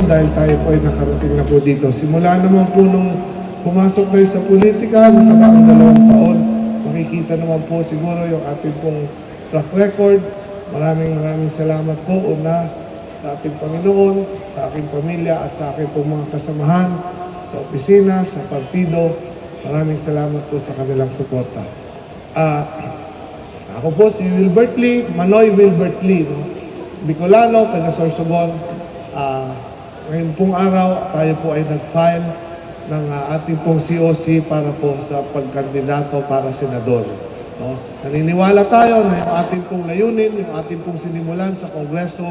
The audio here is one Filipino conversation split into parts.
dahil tayo po ay nakarating na po dito. Simula naman po nung pumasok kayo sa politika, nakaraang 2 taon, makikita naman po siguro yung ating pong track record. Maraming salamat po una sa ating Panginoon, sa aking pamilya at sa aking pong mga kasamahan sa opisina, sa partido. Maraming salamat po sa kanilang suporta. Ako po si Wilbert Lee, Manoy Wilbert Lee, no? Bicolano, taga Sorsogon. Ngayon pong araw, tayo po ay nag-file ng ating pong COC para po sa pagkandidato para senador. No? Naniniwala tayo na yung ating pong layunin, yung ating pong sinimulan sa Kongreso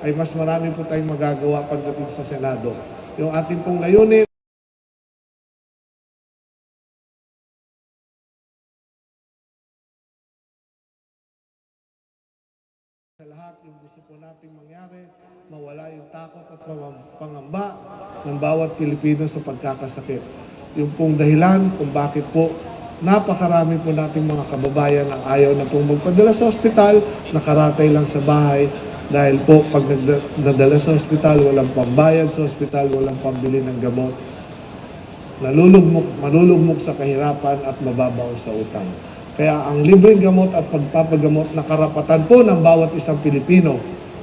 ay mas marami po tayong magagawa pagdating sa Senado. Yung ating pong layunin, sa lahat yung gusto po nating mangyari, mawala yung takot at pangamba ng bawat Pilipino sa pagkakasakit. Yung pong dahilan kung bakit po napakarami po nating mga kababayan ang ayaw na pong magpadala sa ospital, nakaratay lang sa bahay dahil po pag nadala sa ospital, walang pambayad sa ospital, walang pambili ng gamot. Malulugmok sa kahirapan at mababaw sa utang. Kaya ang libreng gamot at pagpapagamot na karapatan po ng bawat isang Pilipino,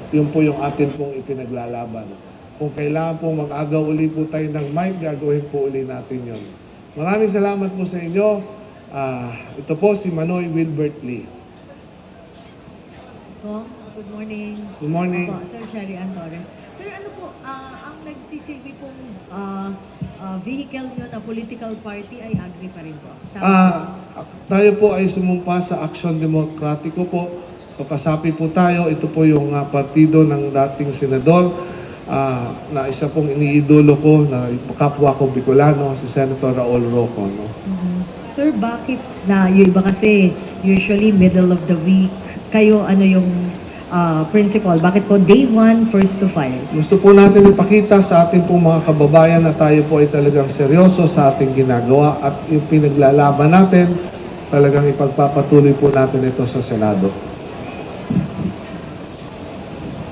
yun po yung atin pong ipinaglalaban. Kung kailangan po mag-agaw uli po tayo ng mic, gagawin po uli natin yun. Maraming salamat po sa inyo. Ito po si Manoy Wilbert Lee. Good morning. Good morning. Sir Sherry Ann Torres. Sir, ano po, ang nagsisilbi pong vehicle nyo na political party ay agree pa rin po? Tayo po ay sumumpa sa Action Demokratiko po. So kasapi po tayo, ito po yung partido ng dating senador na isa pong iniidolo ko na kapwa ko Bicolano, si Senator Raul Roco. No? Sir, bakit na yung iba kasi usually middle of the week, kayo ano yung principle? Bakit po day 1, first to file? Gusto po natin ipakita sa ating pong mga kababayan na tayo po ay talagang seryoso sa ating ginagawa at yung pinaglalaban natin, talagang ipagpapatuloy po natin ito sa Senado.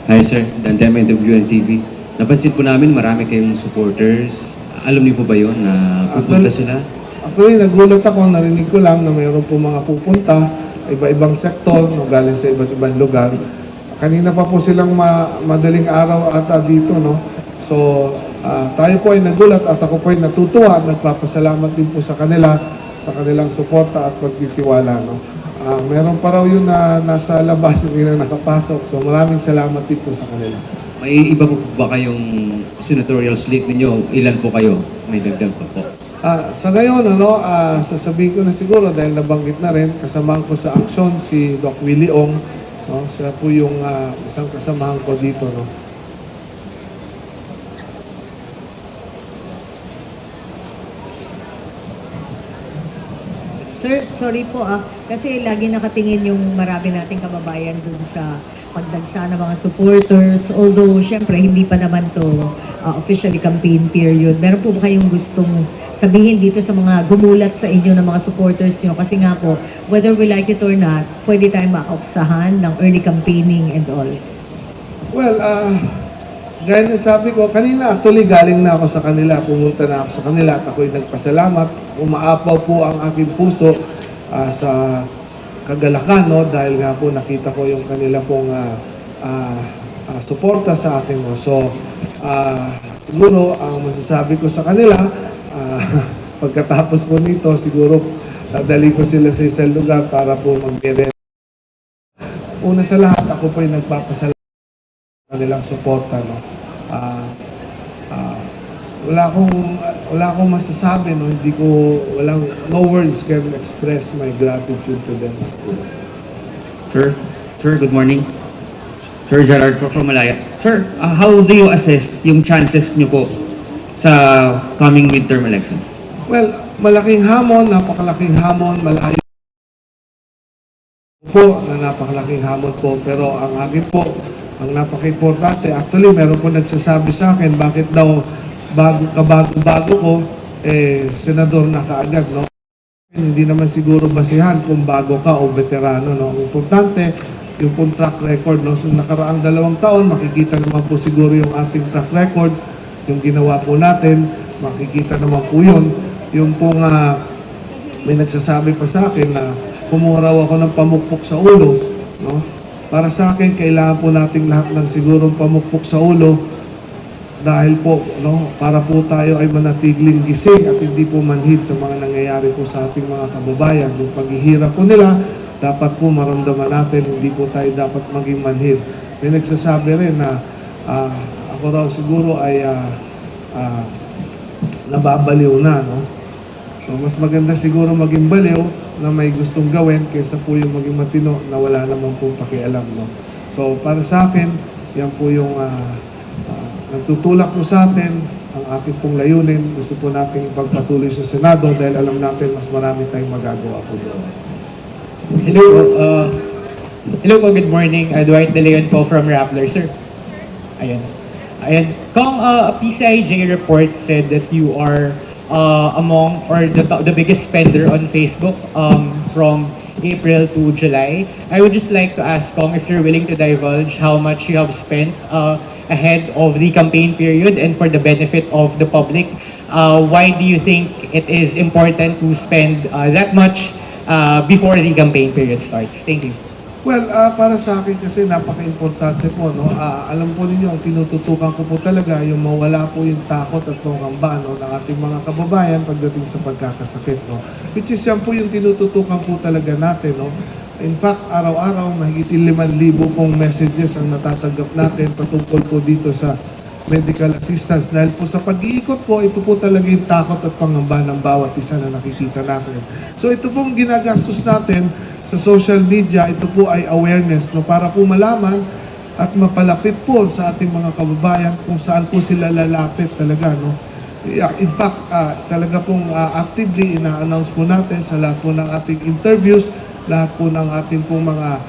Hi sir, Dan Demen of UNTV. Napansin po namin marami kayong supporters. Alam niyo po ba yun na pupunta sila? Actually, nagulat ako, narinig ko lang na mayroon po mga pupunta, iba-ibang sektor, no, galing sa iba't ibang lugar. Kanina pa po silang madaling araw ata dito, no? So, tayo po ay nagulat at ako po ay natutuwa at nagpapasalamat din po sa kanila, sa kanilang suporta at pagtitiwala, no? Meron pa raw yun na nasa labas, hindi na nakapasok. So, maraming salamat din po sa kanila. May iba po ba kayong senatorial slate ninyo? Ilan po kayo? May dagdag pa po. Sa ngayon, sasabihin ko na siguro dahil nabanggit na rin, kasamahan ko sa aksyon si Doc Willie Ong. No? Siya po yung isang kasamahan ko dito. No? Sir, sorry po kasi lagi nakatingin yung marami nating kababayan dun sa pagdagsa ng mga supporters. Although, syempre, hindi pa naman to officially campaign period. Meron po ba kayong gustong sabihin dito sa mga gumulat sa inyo ng mga supporters nyo? Kasi nga po, whether we like it or not, pwede tayong makauksahan ng early campaigning and all. Well, gaya na sabi ko, kanina actually galing na ako sa kanila, pumunta na ako sa kanila at ako'y nagpasalamat. Umaapaw po ang aking puso sa kagalakan, no? Dahil nga po nakita ko yung kanila pong suporta sa akin. No? So, siguro ang masasabi ko sa kanila, pagkatapos po nito, siguro dali ko sila sa isang lugar para po mag-event. Una sa lahat, ako po ay nagpapasalamat sa kanilang suporta. No? Wala akong masasabi, no? No words can express my gratitude to them. Sir, good morning. Sir Gerard po from Malaya. Sir, how do you assess yung chances niyo po sa coming midterm elections? Well, malaking hamon, napakalaking hamon, malayo po na napakalaking hamon po. Pero ang akin po, ang napaka-importante, actually meron po nagsasabi sa akin, bakit daw bago ko, senador na kaagad, no? Hindi naman siguro basihan kung bago ka o veterano, no? Ang importante, yung pong track record, no? So nakaraang 2 taon, makikita naman po siguro yung ating track record yung ginawa po natin, makikita naman po yun. Yung pong may nagsasabi pa sa akin na kumuha raw ako ng pamukpok sa ulo, no? Para sa akin, kailangan po nating lahat ng sigurong pamukpok sa ulo dahil po, no, para po tayo ay manatiling gising at hindi po manhid sa mga nangyayari po sa ating mga kababayan. Yung paghihirap po nila, dapat po maramdaman natin, hindi po tayo dapat maging manhid. May nagsasabi rin na ako raw siguro ay nababaliw na, no? So, mas maganda siguro maging baliw na may gustong gawin kaysa po yung maging matino na wala naman po pakialam, no? So, para sa akin, yan po yung nagtutulak po sa atin, ang ating pong layunin. Gusto po natin ipagpatuloy sa Senado dahil alam natin mas marami tayong magagawa po doon. Hello po. Hello po, good morning. Dwight De Leon po from Rappler, sir. Ayan. Ayan. Kung a PCIJ report said that you are among or the biggest spender on Facebook from April to July, I would just like to ask Kong if you're willing to divulge how much you have spent ahead of the campaign period and for the benefit of the public. Why do you think it is important to spend that much before the campaign period starts? Thank you. Well, para sa akin kasi napaka-importante po, no? Alam po ninyo, ang tinututukan ko po talaga yung mawala po yung takot at pangamba, no, ng ating mga kababayan pagdating sa pagkakasakit, no? Which is yan po yung tinututukan po talaga natin, no? In fact, araw-araw, mahigit 5,000 pong messages ang natatanggap natin patungkol po dito sa medical assistance. Dahil po sa pag-iikot po, ito po talaga yung takot at pangamba ng bawat isa na nakikita natin. So ito pong ginagastos natin sa social media, ito po ay awareness, no, para po malaman at mapalapit po sa ating mga kababayan kung saan po sila lalapit talaga, no. In fact, talaga pong actively ina-announce po natin sa lahat po ng ating interviews, lahat po ng ating pong mga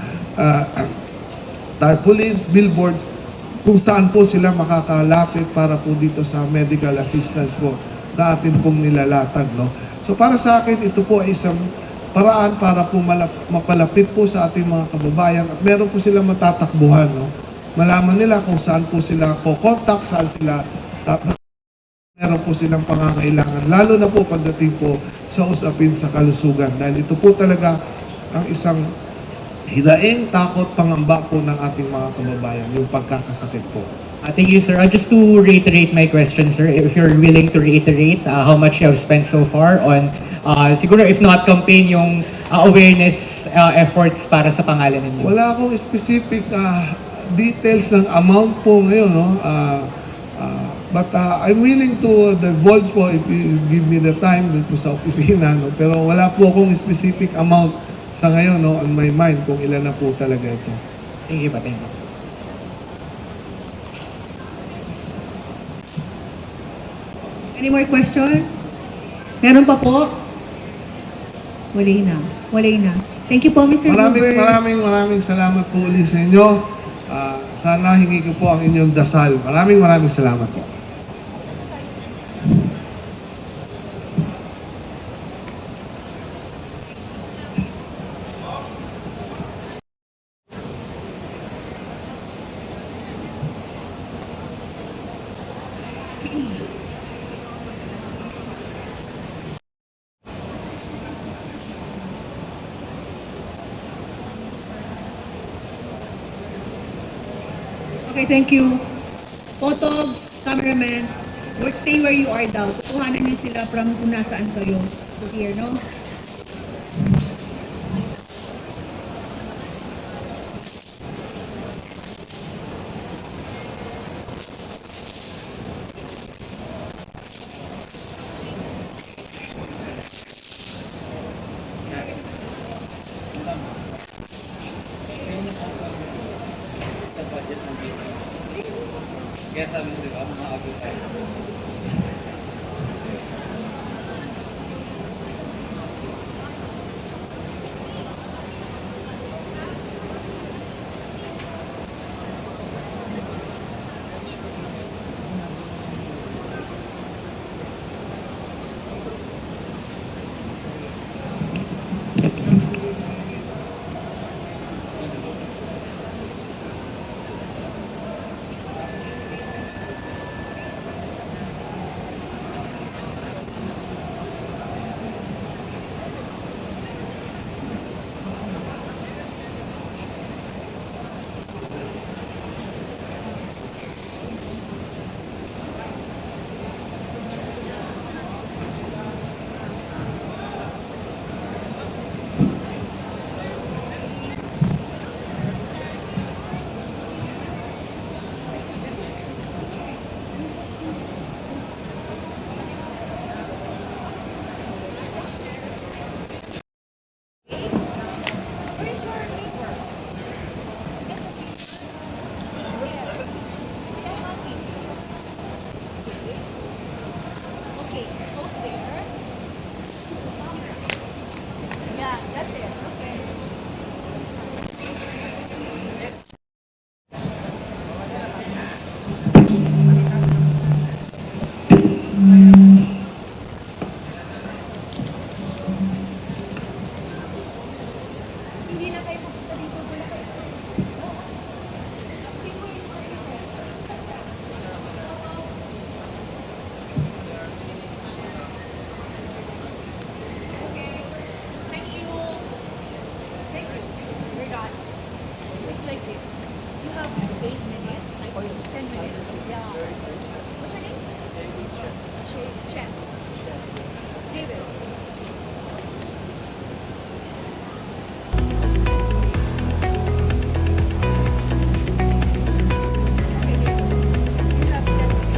tarpaulins, billboards, kung saan po sila makakalapit para po dito sa medical assistance po na atin pong nilalatag, no. So para sa akin, ito po ay isang paraan para po mapalapit po sa ating mga kababayan at meron po silang matatakbuhan, no? Malaman nila kung saan po sila ko-contact, saan sila dapat meron po silang pangangailangan, lalo na po pagdating po sa usapin sa kalusugan. Dahil ito po talaga ang isang hinaing takot pangamba po ng ating mga kababayan, yung pagkakasakit po. Thank you, sir. Just to reiterate my question, sir, if you're willing to reiterate how much you have spent so far on, siguro if not campaign, yung awareness efforts para sa pangalan ninyo. Wala akong specific details ng amount po ngayon, no? But I'm willing to divulge po if you give me the time dun po sa opisina, no? Pero wala po akong specific amount sa ngayon, no, on my mind kung ilan na po talaga ito. Thank you pa, thank you. Any more questions? Meron pa po? Wala na. Wala na. Thank you po, Mr. Gruber. Maraming salamat po ulit sa inyo. Sana hingi ko po ang inyong dasal. Maraming salamat po. Okay, thank you. Photogs, cameraman, or stay where you are daw. Tutuhanan niyo sila from kung nasaan kayo. To here, no? Kaya sabi mo, di ba, mga abot tayo. It's like this. You have 8 minutes, or 10 minutes. Yeah. What's your name? Chen. David. You have 10 minutes.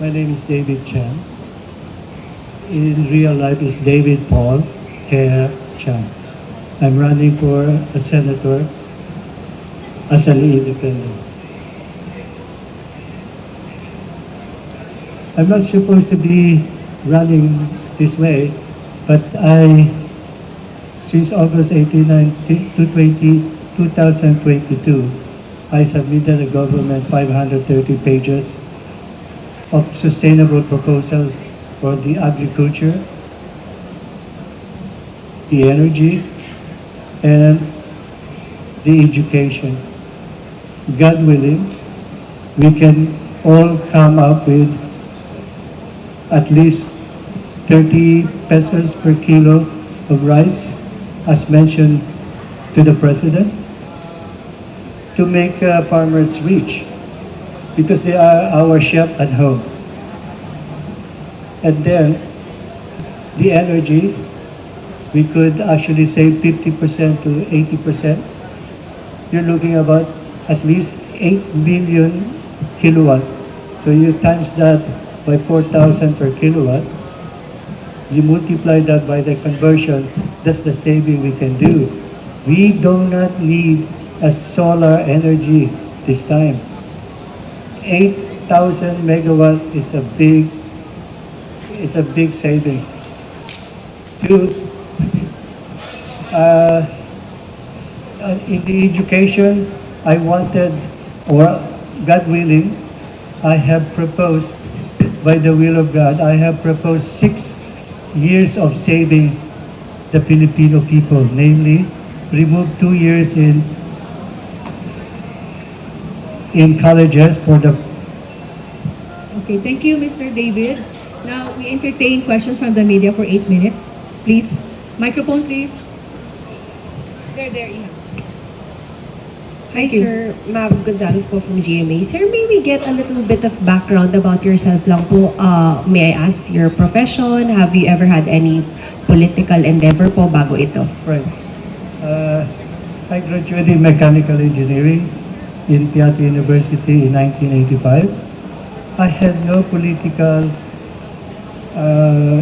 My name is David Chan. In real life, is David Paul Hare Chan. I'm running for a senator as an independent. I'm not supposed to be running this way, but since August 18, 2022, I submitted a government 530 pages of sustainable proposal for the agriculture, the energy, and the education. God willing, we can all come up with at least 30 pesos per kilo of rice, as mentioned to the President, to make farmers rich, because they are our chef at home. And then, the energy, we could actually save 50% to 80%. You're looking about at least 8 billion kilowatt. So you times that by 4,000 per kilowatt, you multiply that by the conversion, that's the saving we can do. We do not need a solar energy this time. 8,000 megawatt is a big savings. In the education, I wanted, or God willing, I have proposed, by the will of God, I have proposed 6 years of saving the Filipino people, namely, remove 2 years in colleges for the. Okay, thank you, Mr. David. Now, we entertain questions from the media for 8 minutes. Please, microphone, please. There, Ian. Hi, Thank you. sir. Mav Gonzalez po from GMA. Sir, may we get a little bit of background about yourself lang po? May I ask your profession? Have you ever had any political endeavor po bago ito? Right. I graduated in mechanical engineering in Piatti University in 1985. I had no political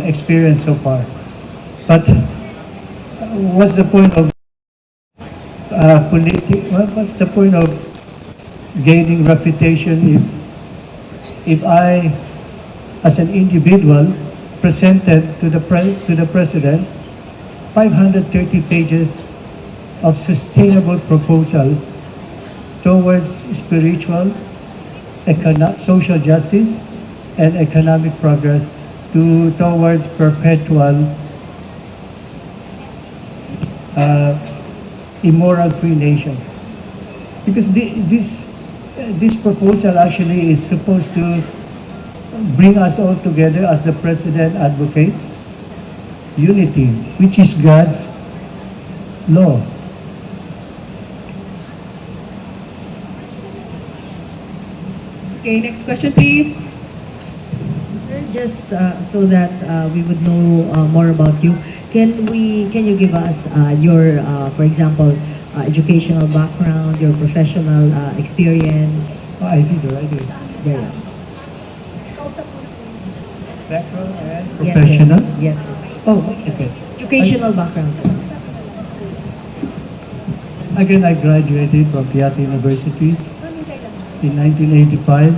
experience so far. But what's the point of what's the point of gaining reputation if I, as an individual, presented to the President 530 pages of sustainable proposal towards spiritual, social justice, and economic progress towards perpetual immoral free nation. Because this proposal actually is supposed to bring us all together, as the President advocates, unity, which is God's law. Okay, next question, please. Sir, just so that we would know more about you, can you give us your, for example, educational background, your professional experience? Oh, I did already. There you Background and Yes, professional? Yes. Oh, okay. Educational background, sir. Again, I graduated from Piatti University in 1985.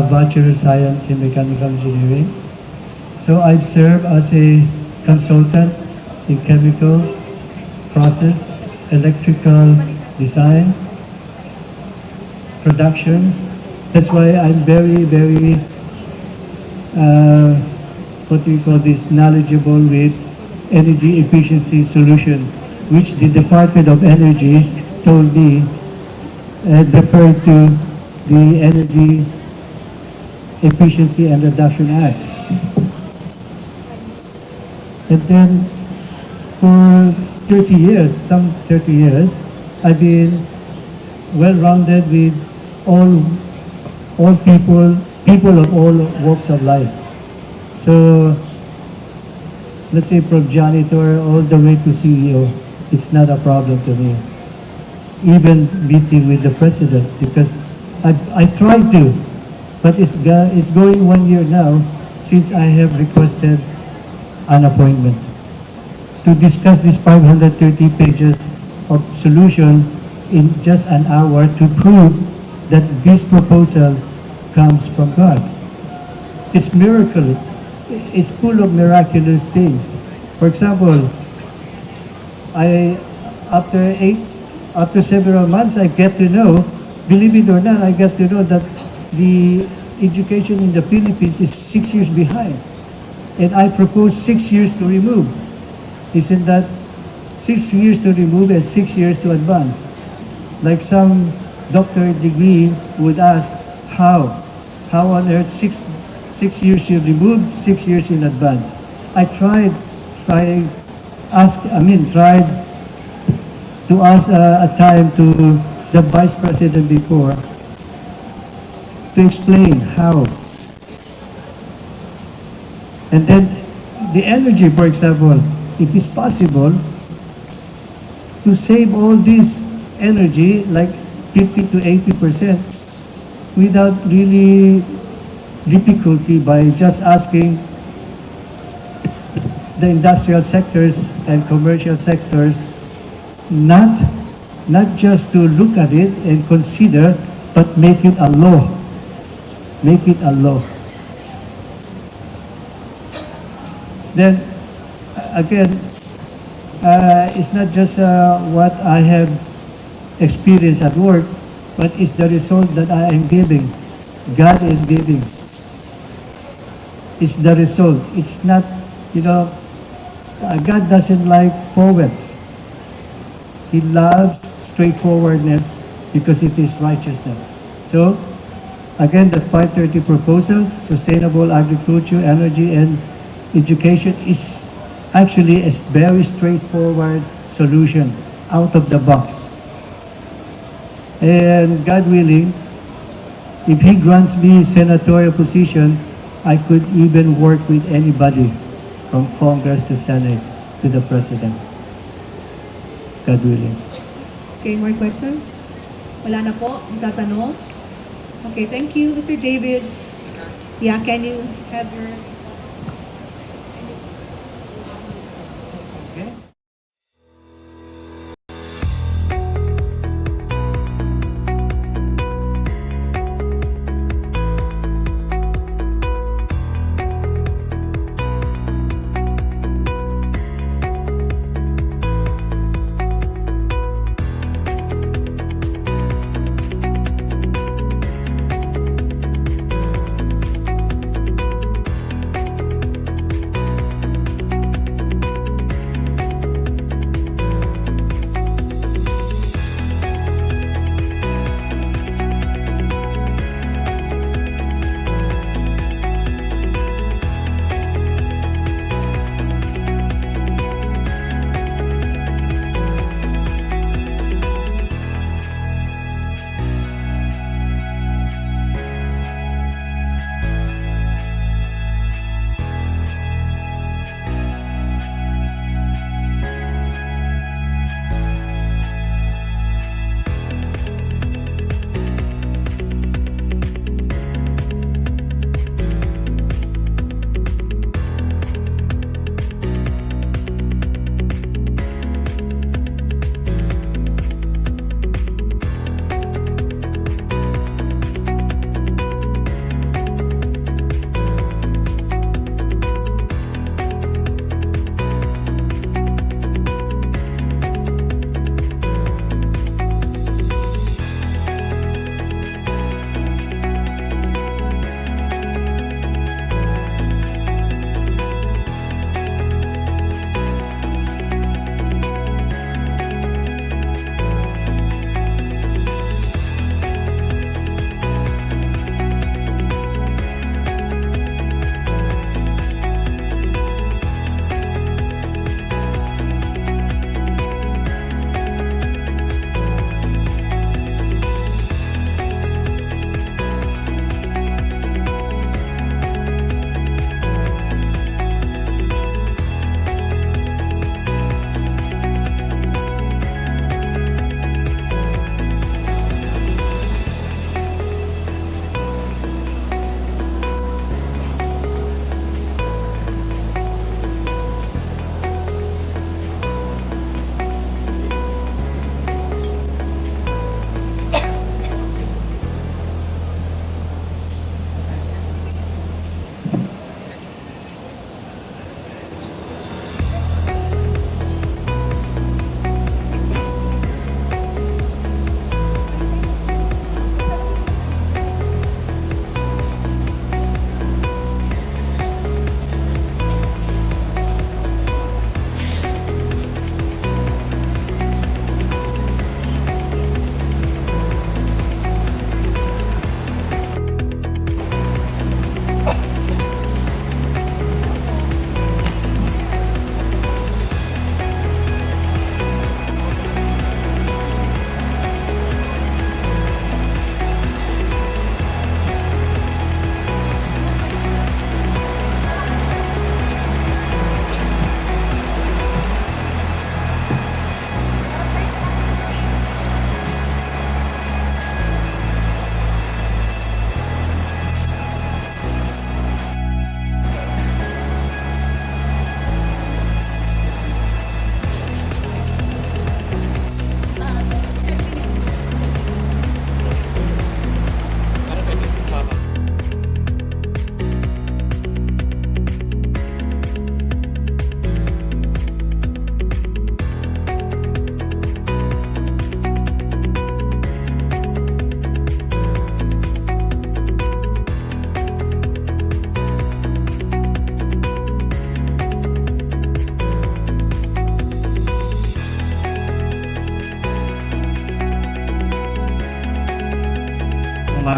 Bachelor of Science in Mechanical Engineering. So I've served as a consultant in chemical, process, electrical design, production. That's why I'm very, very, what do you call this, knowledgeable with energy efficiency solution, which the Department of Energy told me referred to the Energy Efficiency and Reduction Act. And then for 30 years, some 30 years, I've been well-rounded with all people of all walks of life. So let's say from janitor all the way to CEO, it's not a problem to me. Even meeting with the president, because I tried to, but it's going 1 year now since I have requested an appointment to discuss this 530 pages of solution in just an hour to prove that this proposal comes from God. It's miracle. It's full of miraculous things. For example, after several months, I get to know, believe it or not, I get to know that the education in the Philippines is 6 years behind. And I propose 6 years to remove. Isn't that 6 years to remove and 6 years to advance? Like some doctorate degree would ask, how on earth 6 years you remove, 6 years in advance? I tried to ask a time to the vice president before to explain how. And then the energy, for example, it is possible to save all this energy, like 50 to 80%, without really difficulty by just asking the industrial sectors and commercial sectors not just to look at it and consider, but make it a law. Make it a law. Then, again, it's not just what I have experienced at work, but it's the result that I am giving. God is giving. It's the result. It's not, God doesn't like poets. He loves straightforwardness because it is righteousness. So, again, the 530 proposals, sustainable agriculture, energy, and education is actually a very straightforward solution out of the box. And God willing, if He grants me senatorial position, I could even work with anybody from Congress to Senate to the President. God willing. Okay, more questions? Wala na po, tatanong? Okay, thank you, Mr. David. Yeah, can you have your...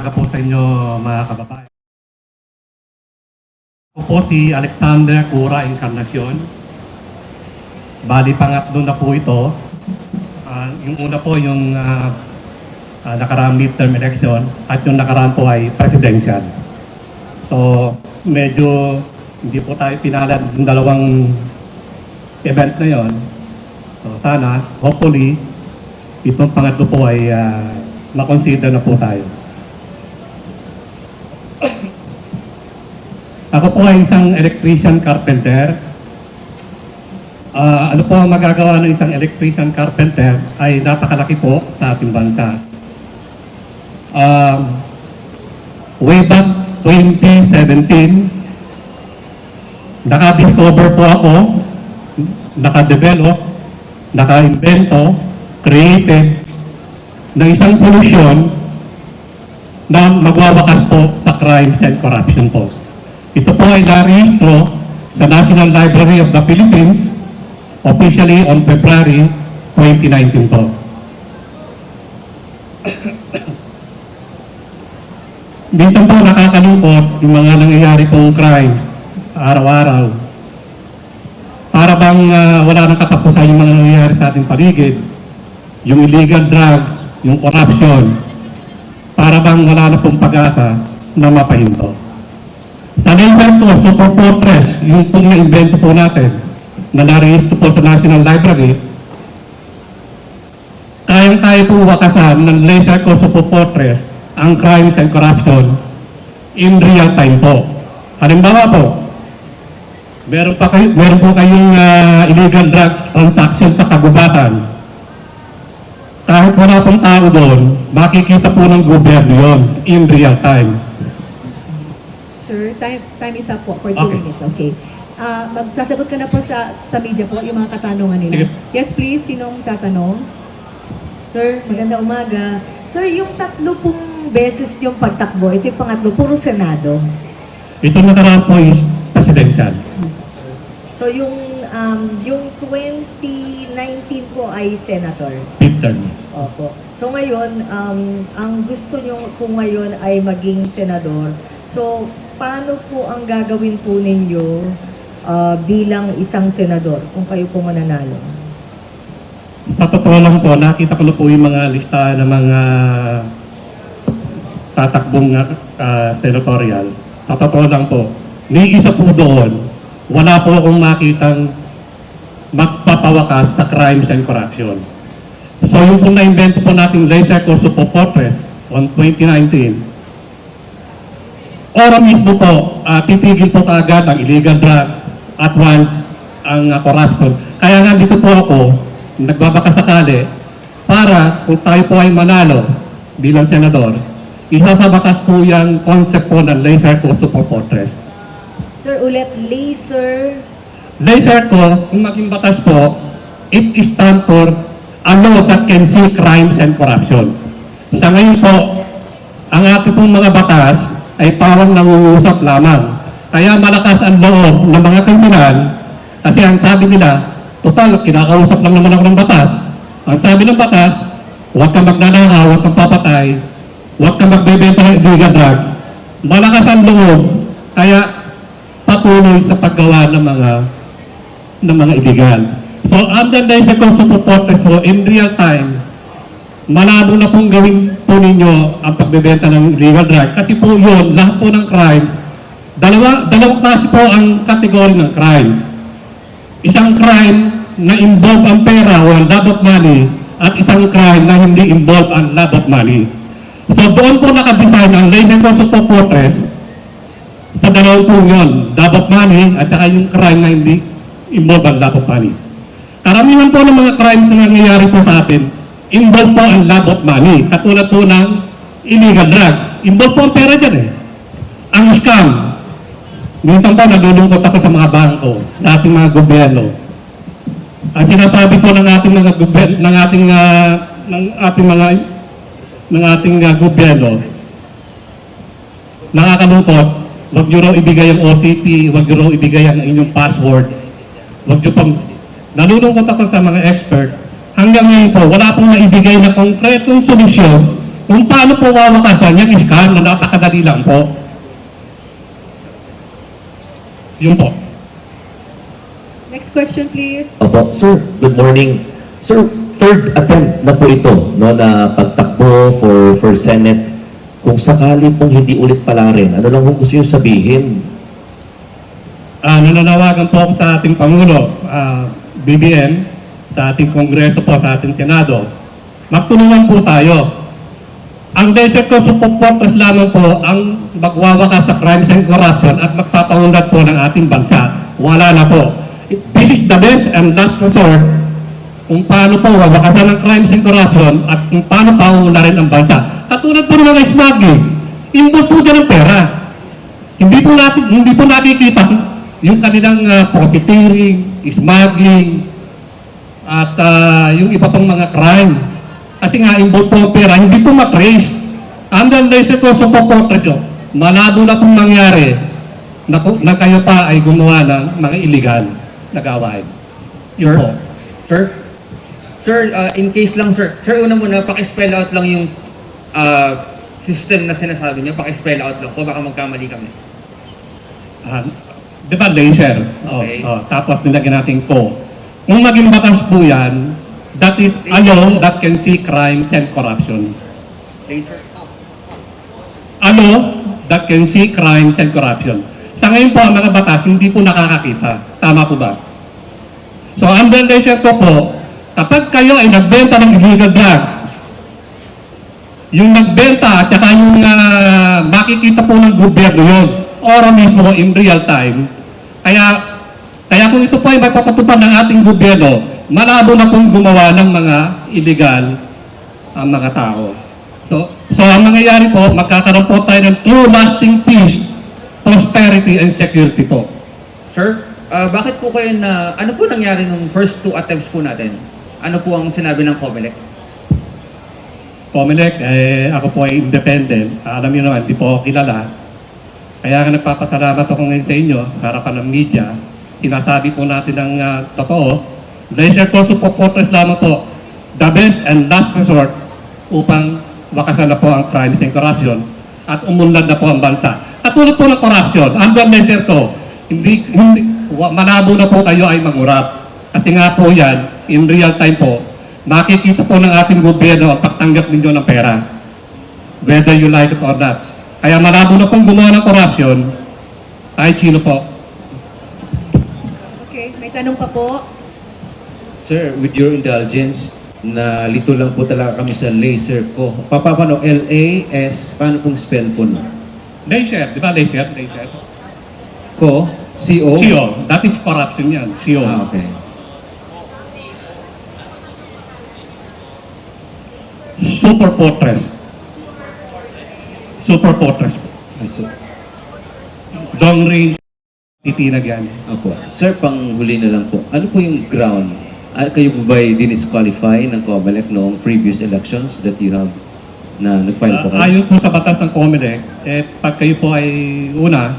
umaga po sa inyo mga kababayan. Ako po si Alexander Cura Encarnacion. Bali pangatlo na po ito. Yung una po yung nakaraang midterm election at yung nakaraan po ay presidential. So medyo hindi po tayo pinalad yung dalawang event na yon. So sana, hopefully, itong pangatlo po ay makonsider na po tayo. Ako po ay isang electrician carpenter. Ano po ang magagawa ng isang electrician carpenter ay napakalaki po sa ating bansa. Way back 2017, naka-discover po ako, naka-develop, naka-invento, created ng isang solusyon na magwawakas po sa crimes and corruption po. Ito po ay narehistro sa National Library of the Philippines officially on February 2019 po. Minsan po nakakalungkot yung mga nangyayari pong crime araw-araw. Para bang wala nang katapusan yung mga nangyayari sa ating paligid, yung illegal drugs, yung corruption, para bang wala na pong pag-asa na mapahinto. Sa laser po, Super Fortress, yung pong na-invento po natin, na narehistro po sa National Library, kayang-kaya po wakasan ng laser ko Super Fortress ang crimes and corruption in real time po. Halimbawa po, meron po kayong illegal drugs transaction sa kagubatan. Kahit wala pong tao doon, makikita po ng gobyerno yun in real time. Sir, time is up po for 2 Okay. minutes. Okay. Magsasagot ka na po sa media po yung mga katanungan nila. Sige. Yes, please. Sinong tatanong? Sir, maganda umaga. Sir, yung tatlo pong beses yung pagtakbo, ito yung pangatlo, puro Senado. Ito nakaraan po is presidential. So yung 2019 po ay senator. Fifth term. Opo. So ngayon, ang gusto nyo po ngayon ay maging senador. So paano po ang gagawin po ninyo bilang isang senador kung kayo po mananalo? Sa totoo lang po, nakita ko na po yung mga lista ng mga tatakbong senatorial. Sa totoo lang po, ni isa po doon, wala po akong makitang magpapawakas sa crimes and corruption. So yung pong na-invento po nating laser ko Super Fortress on 2019, ora mismo po, titigil po kaagad ang illegal drugs at once ang corruption. Kaya nga dito po ako, nagbabakasakali para kung tayo po ay manalo bilang senador, isa sa batas po yung concept po ng laser ko Super Fortress. Sir, ulit, laser. Laser ko, kung maging batas po, it stands for a law that can see crimes and corruption. Sa ngayon po, ang ating pong mga batas ay parang nangungusap lamang. Kaya malakas ang loob ng mga kriminal kasi ang sabi nila, total, kinakausap lang naman ako ng batas. Ang sabi ng batas, huwag kang magnanakaw, huwag kang papatay, huwag kang magbebenta ng illegal drug. Malakas ang loob, kaya patuloy sa paggawa ng mga illegal. So, under the Super Fortress po, in real time, malabo na pong gawin po ninyo ang pagbebenta ng illegal drug. Kasi po yun, lahat po ng crime, dalawang klase po ang kategory ng crime. Isang crime na involve ang pera o ang love of money at isang crime na hindi involve ang love of money. So doon po nakadesign ang label po sa Fortress sa dalawang po yun, love of money at saka yung crime na hindi involve ang love of money. Karamihan po ng mga crimes na nangyayari po sa atin, involve po ang love of money. Katulad po ng illegal drug. Involve po ang pera dyan eh. Ang scam. Minsan po nalulungkot ako sa mga bangko, sa ating mga gobyerno. Ang sinasabi po ng ating mga gobyerno, ng ating gobyerno, nakakalungkot, huwag nyo raw ibigay ang OTP, huwag nyo raw ibigay ang inyong password, huwag nyo pang, nalulungkot ako sa mga expert, hanggang ngayon po, wala pong naibigay na konkretong solusyon Kung paano po wawakasan yung scam na napakadali lang po. Yun po. Next question, please. Opo, sir, good morning. Sir, third attempt na po ito, no, na pagtakbo for Senate. Kung sakali pong hindi ulit pala rin, ano lang po gusto yung sabihin? Nananawagan po ako sa ating Pangulo, BBM, sa ating Kongreso po, sa ating Senado. Magtulungan po tayo. Ang desert ko supporters lamang po ang magwawakas sa crimes and corruption at magpapaunlad po ng ating bansa. Wala na po. This is the best and last resort kung paano po wawakasan ng crimes and corruption at kung paano paunlarin ang bansa. Katulad po ng mga smuggling, involved po dyan ang pera. Hindi po nakikita yung kanilang profiteering, smuggling, at yung iba pang mga crime. Kasi nga, involved po ang pera, hindi po matrace. Hanggang dahil po sa po, malabo na pong mangyari na kayo pa ay gumawa ng mga illegal na gawain. Yun po. Sir, in case lang sir, una muna, paki-spell out lang yung system na sinasabi niyo, paki-spell out lang po, baka magkamali kami. Di ba laser? Okay. Tapos nilagyan natin ko. Kung maging batas po yan, that is a law that can see crimes and corruption. Laser. A law that can see crimes and corruption. Sa ngayon po, ang mga batas, hindi po nakakakita. Tama po ba? So, under laser ko po, kapag kayo ay nagbenta ng illegal drugs, yung nagbenta at saka yung makikita po ng gobyerno yun, or mismo in real time, kaya kung ito po ay mapapatupad ng ating gobyerno, malabo na pong gumawa ng mga illegal ang mga tao. So ang mangyayari po, magkakaroon po tayo ng true lasting peace, prosperity, and security po. Sir, bakit po kayo ano po nangyari nung first 2 attempts po natin? Ano po ang sinabi ng COMELEC? COMELEC, ako po ay independent. Alam niyo naman, di po ako kilala. Kaya nga nagpapasalamat ako ngayon sa inyo, sa harapan ng media. Sinasabi po natin ng totoo. Laser po supporters lamang po, the best and last resort upang wakasan na po ang crimes and corruption at umunlad na po ang bansa. Katulad po ng corruption, hanggang laser ko, malabo na po kayo ay mangurap. Kasi nga po yan, in real time po, makikita po ng ating gobyerno ang pagtanggap ninyo ng pera. Whether you like it or not. Kaya malabo na pong gumawa ng corruption, kahit sino po. Okay, may tanong pa po. Sir, with your indulgence, nalito lang po talaga kami sa laser ko. Paano? L-A-S, paano pong spell po no? Laser, di ba laser? Laser. Ko? C-O? CO, that is corruption yan. CO. Okay. Super Fortress. Super Fortress. Long range, titinag yan. Opo. Sir, panghuli na lang po. Ano po yung ground? Kayo po ba dinisqualify ng COMELEC noong previous elections that you have na nag-file po kayo? Ayon po sa batas ng COMELEC, pag kayo po ay una,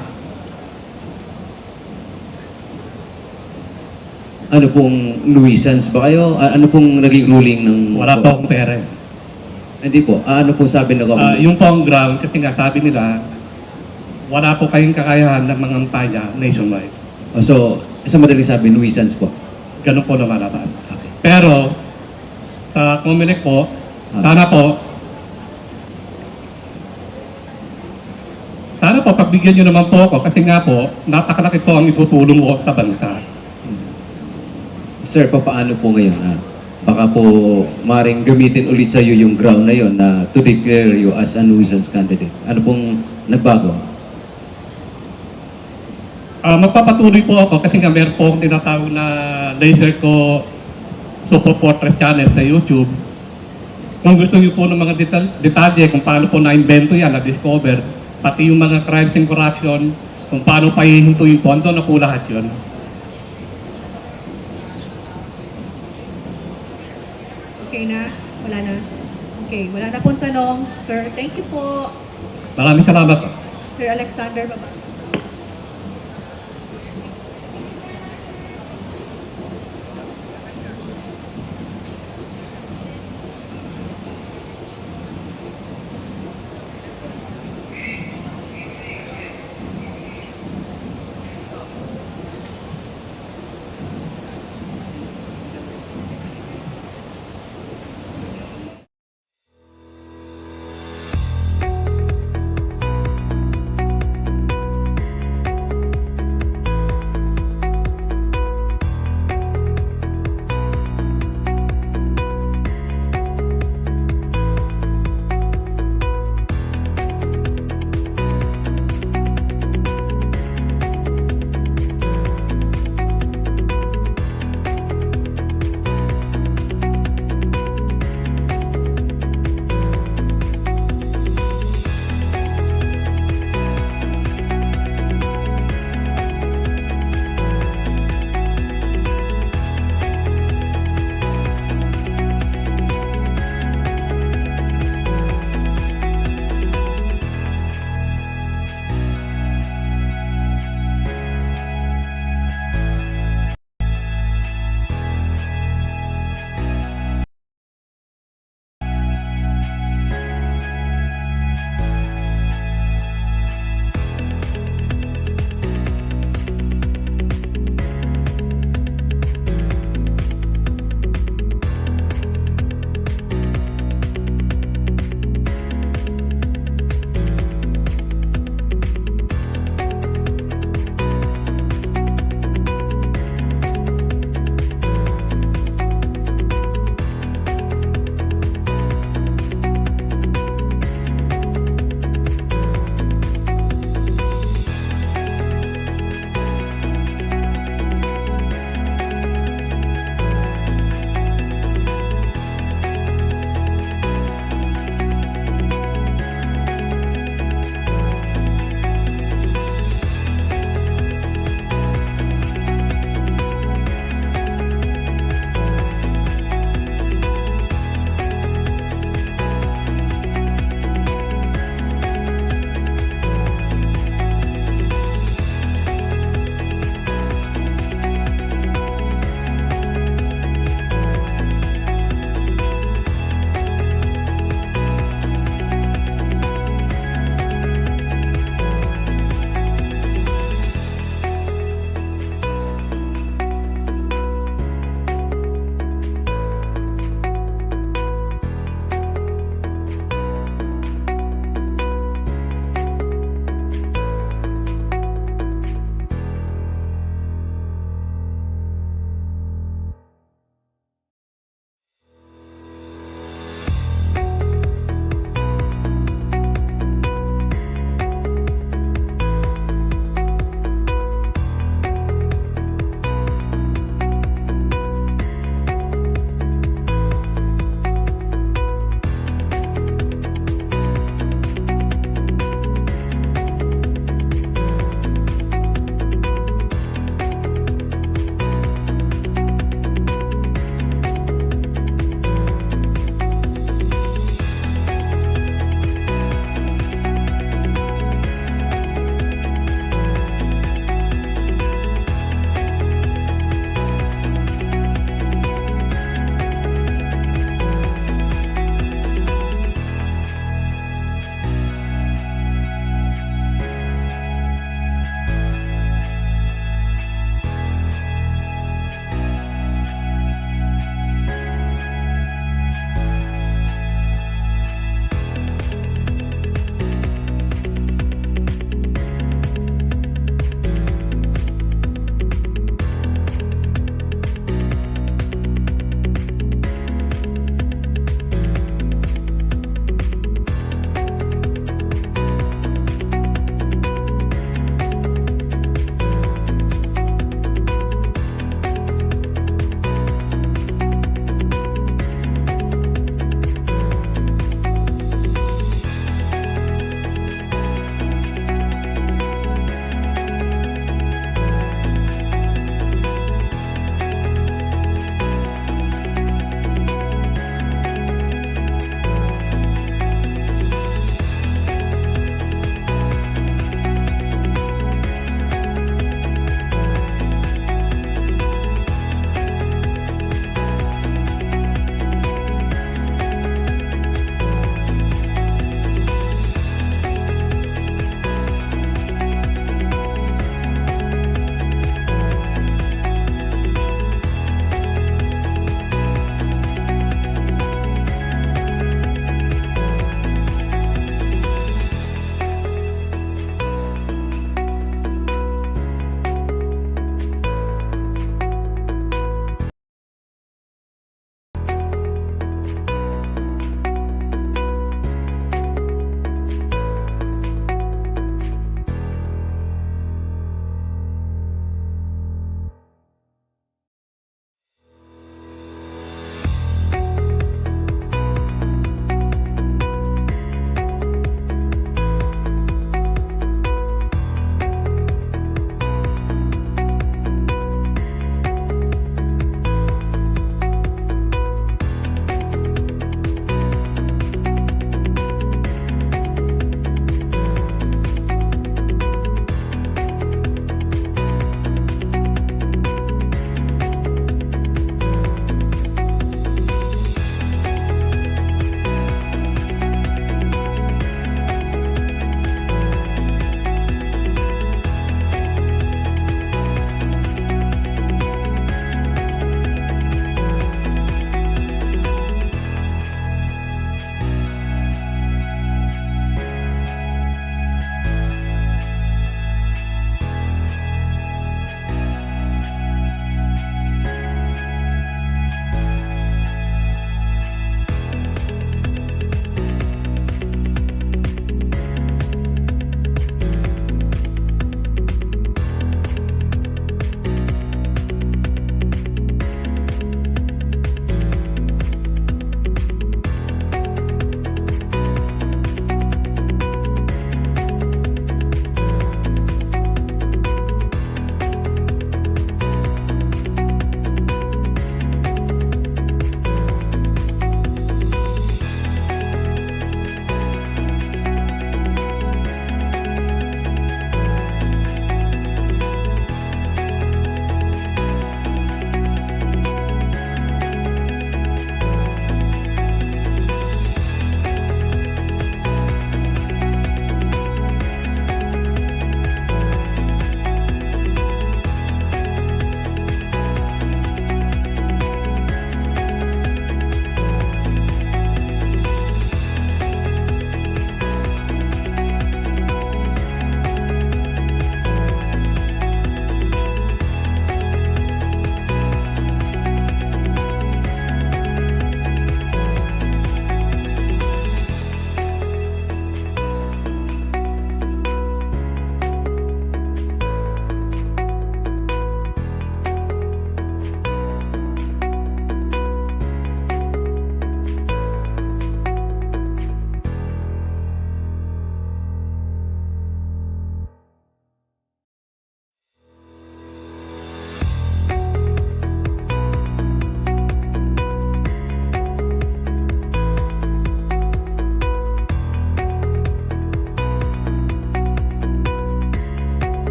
ano pong nuisance ba kayo? Ano pong naging ruling ng... wala po akong pera. Hindi po. Ano pong sabi ng COMELEC? Yung po ang ground, kasi nga sabi nila, wala po kayong kakayahan ng mga ampaya nationwide. So, sa madaling sabi, nuisance po. Ganun po naman naman. Pero, sa COMELEC po, sana po, pagbigyan nyo naman po ako kasi nga po, napakalaki po ang itutulong ko sa bansa. Sir, paano po ngayon? Baka po maring gamitin ulit sa iyo yung ground na yon na to declare you as a nuisance candidate. Ano pong nagbago? Magpapatuloy po ako kasi nga meron po akong tinatawag na laser ko Super Fortress channel sa YouTube. Kung gusto niyo po ng mga detalye kung paano po na-invento yan, na-discover, pati yung mga crimes and corruption, kung paano pa hihintuin po, ando na po lahat yun. Okay na? Wala na? Okay, wala na pong tanong. Sir, thank you po. Maraming salamat po. Sir Alexander, baba.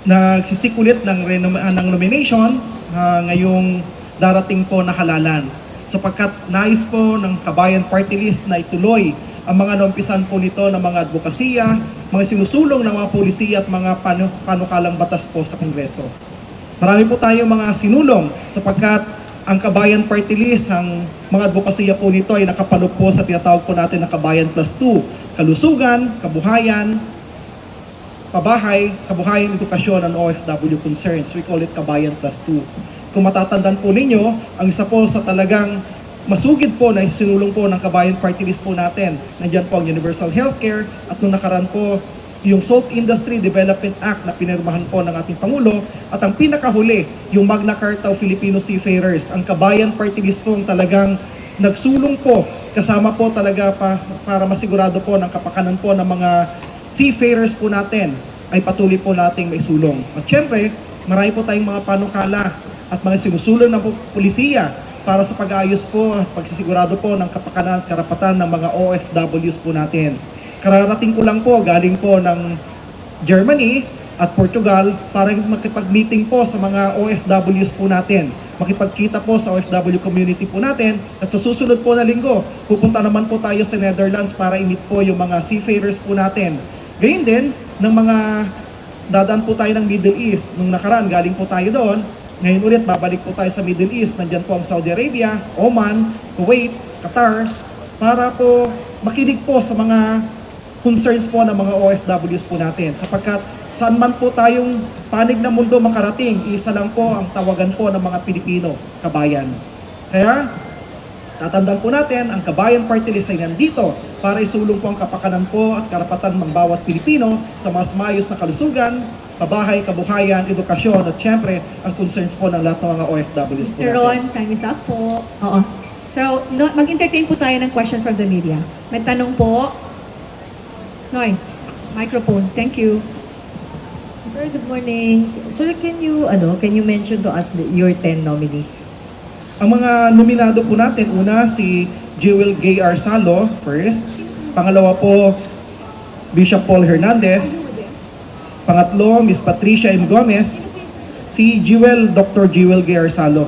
nagsisik ulit ng nomination ngayong darating po na halalan. Sapagkat nais po ng Kabayan Party List na ituloy ang mga naumpisan po nito ng mga advokasya, mga sinusulong ng mga polisiya at mga panukalang batas po sa Kongreso. Marami po tayo mga sinulong sapagkat ang Kabayan Party List, ang mga advokasya po nito ay nakapalo po sa tinatawag po natin na Kabayan Plus 2, kalusugan, kabuhayan, pabahay, kabuhayan, edukasyon, and OFW concerns. We call it Kabayan Plus 2. Kung matatandaan po ninyo, ang isa po sa talagang masugid po na sinulong po ng Kabayan Party List po natin, nandiyan po ang Universal Healthcare at nung nakaraan po yung Salt Industry Development Act na pinirmahan po ng ating Pangulo at ang pinakahuli, yung Magna Carta of Filipino Seafarers. Ang Kabayan Party List po ang talagang nagsulong po, kasama po talaga para masigurado po ng kapakanan po ng mga seafarers po natin ay patuloy po nating maisulong. At syempre, marami po tayong mga panukala at mga sinusulong ng polisiya para sa pag-aayos po at pagsisigurado po ng kapakanan at karapatan ng mga OFWs po natin. Kararating ko lang po, galing po ng Germany at Portugal para makipag-meeting po sa mga OFWs po natin. Makipagkita po sa OFW community po natin at sa susunod po na linggo, pupunta naman po tayo sa Netherlands para i-meet po yung mga seafarers po natin. Gayun din, ng mga dadaan po tayo ng Middle East. Nung nakaraan, galing po tayo doon. Ngayon ulit, babalik po tayo sa Middle East. Nandyan po ang Saudi Arabia, Oman, Kuwait, Qatar, para po makinig po sa mga concerns po ng mga OFWs po natin. Sapagkat saan man po tayong panig ng mundo makarating, isa lang po ang tawagan po ng mga Pilipino, kabayan. Kaya, tatandaan po natin, ang Kabayan Party List ay nandito para isulong po ang kapakanan po at karapatan ng bawat Pilipino sa mas maayos na kalusugan, pabahay, kabuhayan, edukasyon at syempre ang concerns po ng lahat ng mga OFWs po Sir natin. Ron, time is up po. Oo. So, mag-entertain po tayo ng question from the media. May tanong po. Noy, microphone. Thank you. Sir, good morning. Sir, can you mention to us your 10 nominees? Ang mga nominado po natin, una si Jewel Gay Arsalo, first. Pangalawa po, Bishop Paul Hernandez. Pangatlo, Miss Patricia M. Gomez. Si Dr. Jewel Gay Arsalo.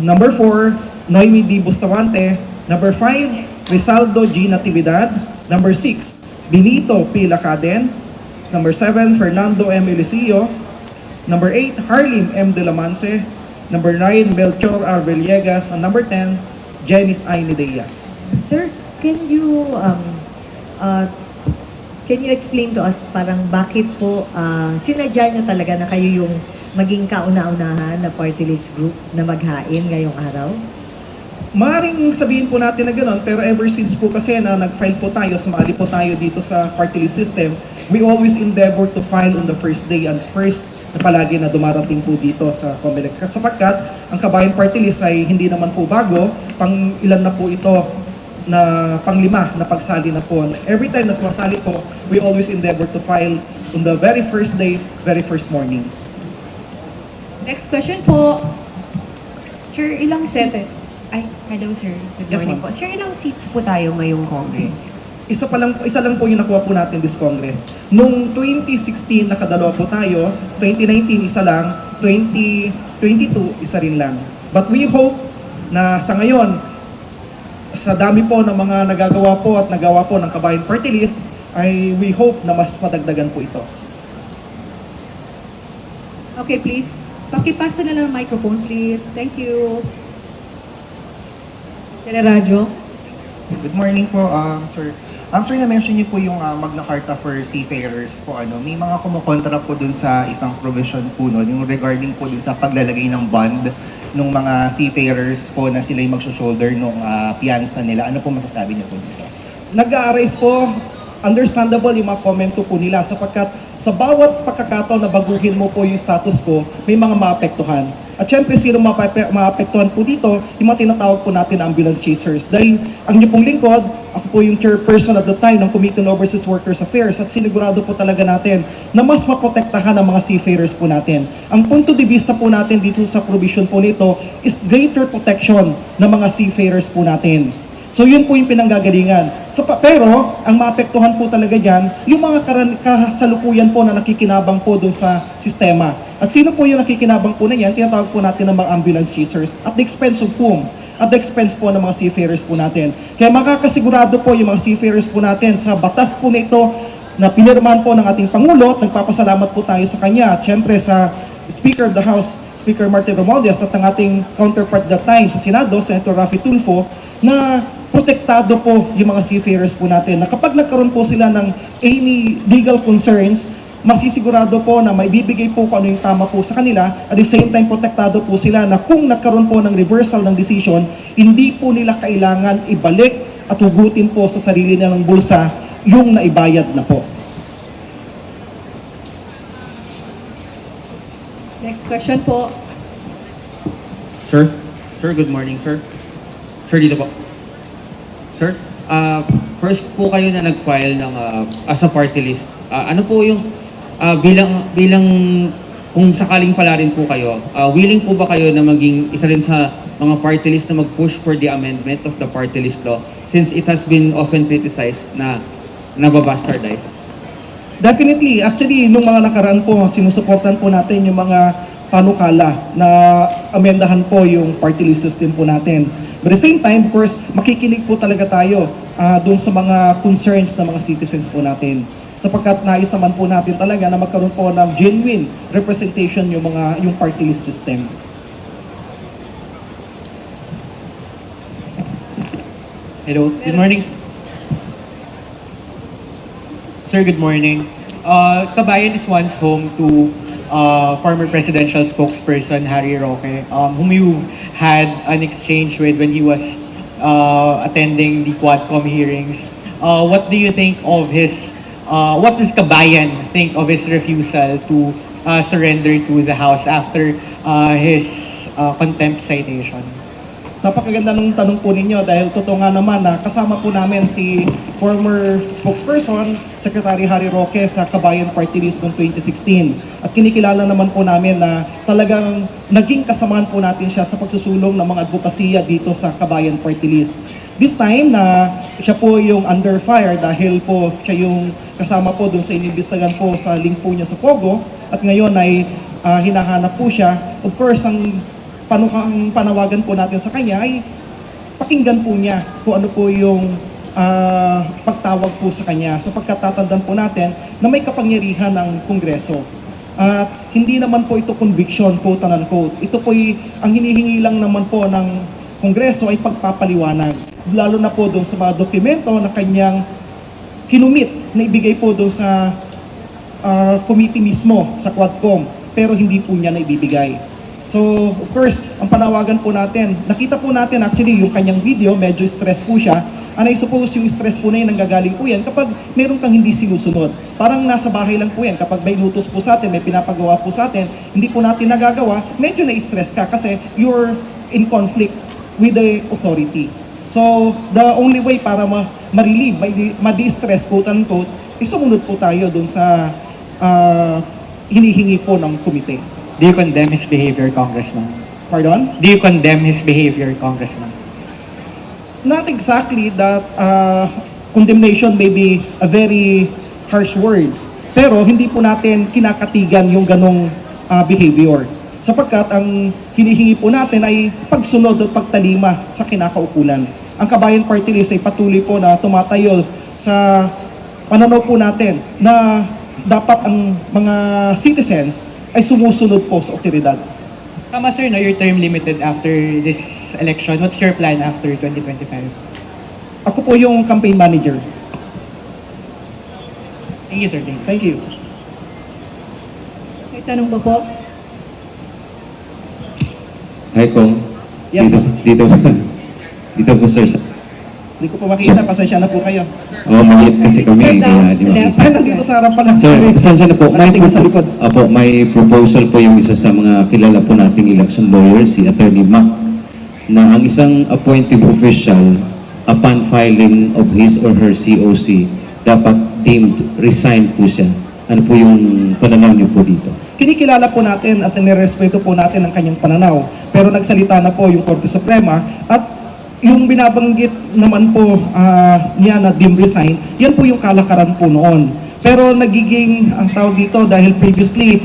Number 4, Noemi D. Bustamante. Number 5, Rizaldo G. Natividad. Number 6, Benito P. Lacaden. Number 7, Fernando M. Eliseo. Number 8, Harlim M. De La Mance. Number 9, Melchor R. Villegas. And number 10, Janice I. Nidea. Sir, can you explain to us parang bakit po sinadya nyo talaga na kayo yung maging kauna-unahan na party list group na maghain ngayong araw? Maaaring sabihin po natin na gano'n, pero ever since po kasi na nag-file po tayo, sumali po tayo dito sa party list system, we always endeavor to file on the first day and first na palagi na dumarating po dito sa COMELEC. Sapagkat ang Kabayan Party List ay hindi naman po bago, pang ilan na po ito na pang-5 na pagsali na po. Every time na sumasali po, we always endeavor to file on the very first day, very first morning. Next question po. Sir, ilang Sete. seats? Ay, hello sir. Good Yes, morning ma'am. po. Sir, ilang seats po tayo ngayong Congress? Isa lang po yung nakuha po natin this Congress. Noong 2016, nakadalawa po tayo. 2019, isa lang. 2022, isa rin lang. But we hope na sa ngayon, sa dami po ng mga nagagawa po at nagawa po ng Kabayan Party List, ay we hope na mas madagdagan po ito. Okay, please. Pakipasa na lang ang microphone, please. Thank you. Teleradyo. Good morning po, sir. Sir, na-mention niyo po yung Magna Carta for Seafarers po. May mga kumukontra po dun sa isang provision po, no, yung regarding po dun sa paglalagay ng bond ng mga seafarers po na sila yung mag-shoulder ng piyansa nila. Ano po masasabi niyo po dito? Nag-a-arise po, understandable yung mga komento po nila sapagkat sa bawat pagkakataon na baguhin mo po yung status quo, may mga maapektuhan. At syempre, sino maapektuhan po dito, yung mga tinatawag po natin na ambulance chasers. Dahil ang niyo pong lingkod, ako po yung chairperson at the time ng Committee on Overseas Workers Affairs at sinigurado po talaga natin na mas maprotektahan ang mga seafarers po natin. Ang punto de vista po natin dito sa provision po nito is greater protection ng mga seafarers po natin. So yun po yung pinanggagalingan. Pero ang maapektuhan po talaga dyan, yung mga kasalukuyan po na nakikinabang po dun sa sistema. At sino po yung nakikinabang po na yan? Tinatawag po natin ng mga ambulance chasers at the expense of whom? At the expense po ng mga seafarers po natin. Kaya makakasigurado po yung mga seafarers po natin sa batas po na ito na pinirmahan po ng ating Pangulo at nagpapasalamat po tayo sa kanya. At syempre sa Speaker of the House, Speaker Martin Romualdez at ang ating counterpart that time sa Senado, Senator Raffy Tulfo, na protektado po yung mga seafarers po natin. Na kapag nagkaroon po sila ng any legal concerns, masisigurado po na maibibigay po kung ano yung tama po sa kanila. At the same time, protektado po sila na kung nagkaroon po ng reversal ng decision, hindi po nila kailangan ibalik at hugutin po sa sarili nilang bulsa yung naibayad na po. Next question po. Sir? Sir, good morning, sir. Sir, dito po. Sir, first po kayo na nag-file ng as a party list. Ano po yung bilang kung sakaling pala rin po kayo, willing po ba kayo na maging isa rin sa mga party list na mag-push for the amendment of the party list law since it has been often criticized na nababastardize? Definitely. Actually, nung mga nakaraan po, sinusuportan po natin yung mga panukala na amendahan po yung party list system po natin. But at the same time, of course, makikinig po talaga tayo dun sa mga concerns ng mga citizens po natin. Sapagkat nais naman po natin talaga na magkaroon po ng genuine representation yung party list system. Hello, good morning. Sir, good morning. Kabayan is once home to former presidential spokesperson Harry Roque, whom you had an exchange with when he was attending the Quadcom hearings. What do you think of his, what does Kabayan think of his refusal to surrender to the House after his contempt citation? Napakaganda nung tanong po ninyo dahil totoo nga naman na kasama po namin si former spokesperson, Secretary Harry Roque sa Kabayan Party List noong 2016. At kinikilala naman po namin na talagang naging kasamaan po natin siya sa pagsusulong ng mga advokasya dito sa Kabayan Party List. This time na siya po yung under fire dahil po siya yung kasama po dun sa inimbestigahan po sa link po niya sa Pogo at ngayon ay hinahanap po siya. Of course, ang panawagan po natin sa kanya ay pakinggan po niya kung ano po yung pagtawag po sa kanya sapagkat tatandaan po natin na may kapangyarihan ng Kongreso. Hindi naman po ito conviction, quote and unquote. Ito po ang hinihingi lang naman po ng Kongreso ay pagpapaliwanag. Lalo na po doon sa mga dokumento na kanyang kinumit na ibigay po doon sa committee mismo sa Quadcom pero hindi po niya na ibibigay. So, of course, ang panawagan po natin, nakita po natin actually yung kanyang video, medyo stress po siya. And I suppose yung stress po na yun, nanggagaling po yan kapag meron kang hindi sinusunod. Parang nasa bahay lang po yan, kapag may lutos po sa atin, may pinapagawa po sa atin, hindi po natin nagagawa, medyo na-stress ka kasi you're in conflict with the authority. So, the only way para ma-relieve, ma-distress, quote-unquote, sumunod po tayo dun sa hinihingi po ng komite. Do you condemn his behavior, Congressman? Pardon? Do you condemn his behavior, Congressman? Not exactly that condemnation may be a very harsh word. Pero hindi po natin kinakatigan yung ganong behavior. Sapagkat ang hinihingi po natin ay pagsunod at pagtalima sa kinakaukulan. Ang Kabayan Party List ay patuloy po na tumatayo sa pananaw po natin na dapat ang mga citizens ay sumusunod po sa otoridad. Tama sir, no, your term limited after this election. What's your plan after 2025? Ako po yung campaign manager. Thank you sir. Thank you. May tanong ba po? Hi, Kong. Yes, Dito po, sir. Hindi ko po makita, pasensya na po kayo. Maliit kasi kami, kaya di makita. Ay, nandito sa harapan lang. Sir, pasensya na po. Nakatingin sa likod. May proposal po yung isa sa mga kilala po nating election lawyer, si Attorney Mac, na ang isang appointed official, upon filing of his or her COC, dapat deemed resigned po siya. Ano po yung pananaw niyo po dito? Kinikilala po natin at nirespeto po natin ang kanyang pananaw. Pero nagsalita na po yung Korte Suprema at yung binabanggit naman po niya na dim resign, yan po yung kalakaran po noon. Pero nagiging, ang tawag dito, dahil previously,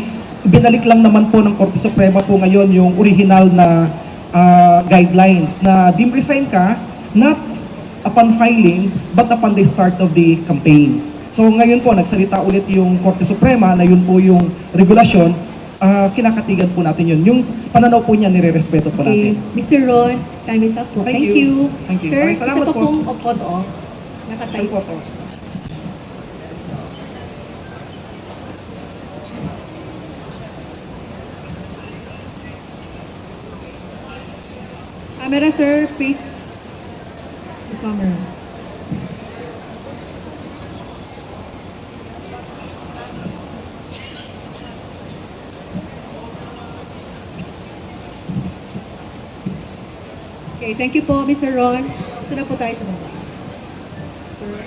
binalik lang naman po ng Korte Suprema po ngayon yung original na guidelines na dim resign ka, not upon filing, but upon the start of the campaign. So ngayon po, nagsalita ulit yung Korte Suprema na yun po yung regulasyon, kinakatigan po natin yun. Yung pananaw po niya, nire-respeto po Okay. natin. Mr. Ron, time is up po. Thank Thank you. you. Thank you. Sir, Maraming isa salamat pa po. pong opod-off. Nakatay Saan po to? Camera, sir, please. The camera. Okay, thank you po, Mr. Ron. Ito na po tayo sa baba. Sir.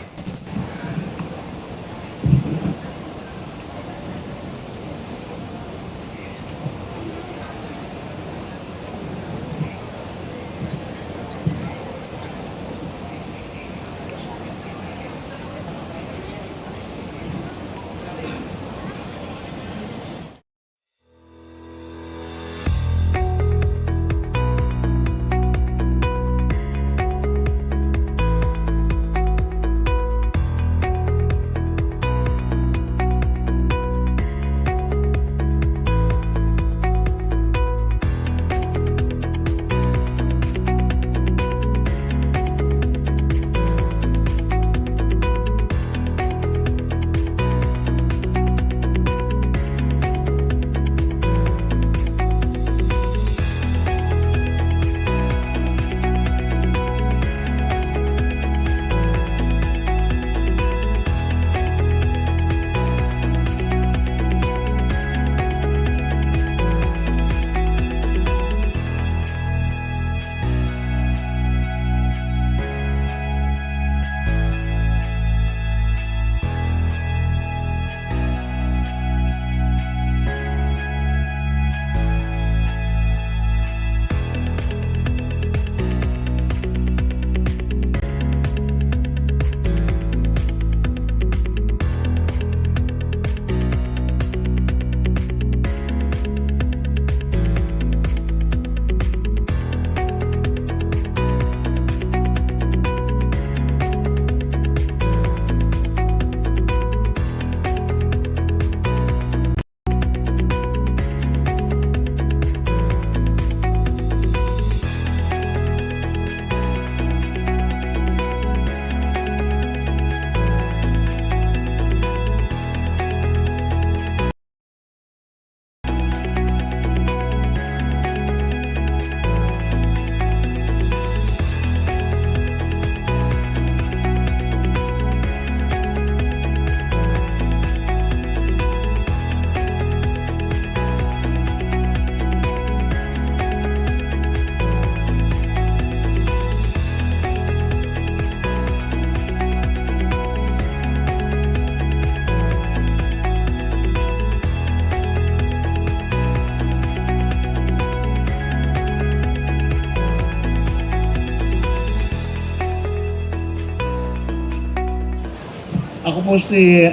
Ako po si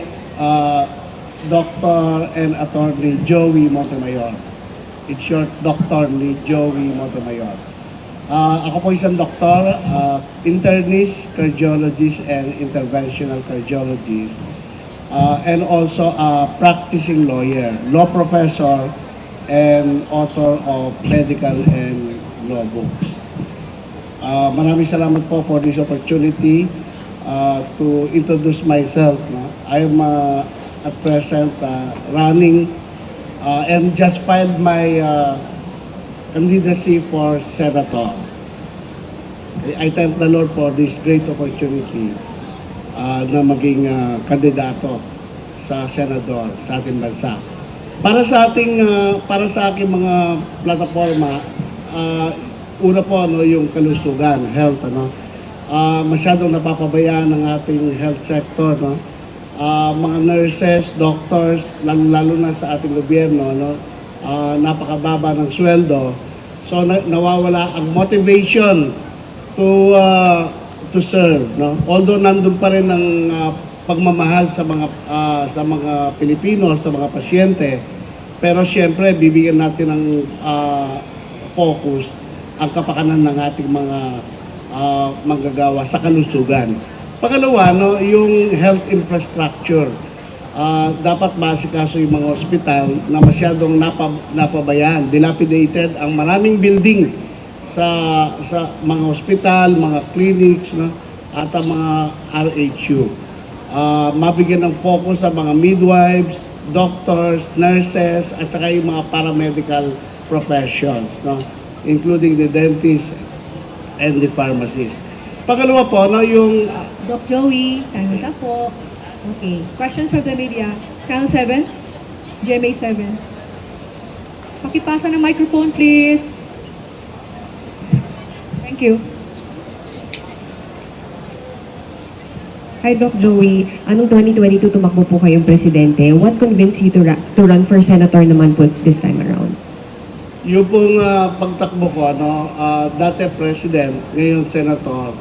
Dr. and Attorney Joey Montemayor. In short, Dr. ni Joey Montemayor. Ako po isang doktor, internist, cardiologist, and interventional cardiologist. And also a practicing lawyer, law professor, and author of medical and law books. Maraming salamat po for this opportunity to introduce myself. No? I am at present running and just filed my candidacy for senator. I thank the Lord for this great opportunity na maging kandidato sa senador sa ating bansa. Para sa aking mga plataforma, una po yung kalusugan, health, masyadong napapabayaan ng ating health sector, mga nurses, doctors, lalo na sa ating gobyerno, napakababa ng sweldo. So nawawala ang motivation to serve, no? Although nandun pa rin ang pagmamahal sa mga Pilipino, sa mga pasyente, pero siyempre bibigyan natin ng focus ang kapakanan ng ating mga manggagawa sa kalusugan. Pangalawa, no, yung health infrastructure. Dapat maasikaso yung mga ospital na masyadong napabayaan, dilapidated ang maraming building sa mga ospital, mga clinics, no, at ang mga RHU. Mabigyan ng focus sa mga midwives, doctors, nurses, at saka yung mga paramedical professions, no, including the dentists and the pharmacists. Pangalawa po, no, yung Doc Joey, time is up po. Okay. Questions from the media. Channel 7, GMA 7. Pakipasa ng microphone, please. Thank you. Hi, Doc Joey. Anong 2022 tumakbo po kayong presidente? What convinced you to run for senator naman po this time around? yung pong pagtakbo ko, dati president, ngayon senator,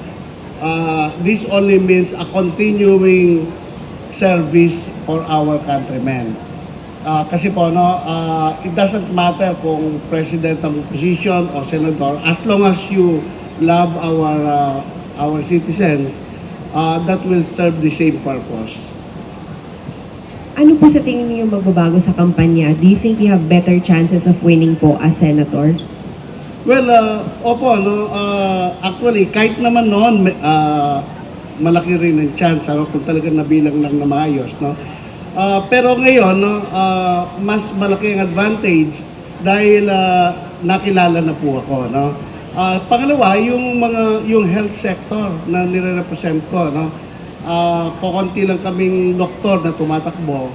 this only means a continuing service for our countrymen. Kasi po, it doesn't matter kung president ng position o senator, as long as you love our citizens, that will serve the same purpose. Ano po sa tingin niyo magbabago sa kampanya? Do you think you have better chances of winning po as senator? Well, opo, actually, kahit naman noon, malaki rin ang chance, kung talagang nabilang lang na maayos, no? Pero ngayon, mas malaki ang advantage dahil nakilala na po ako, no? Pangalawa, yung health sector na nire-represent ko, no? Kukunti lang kaming doktor na tumatakbo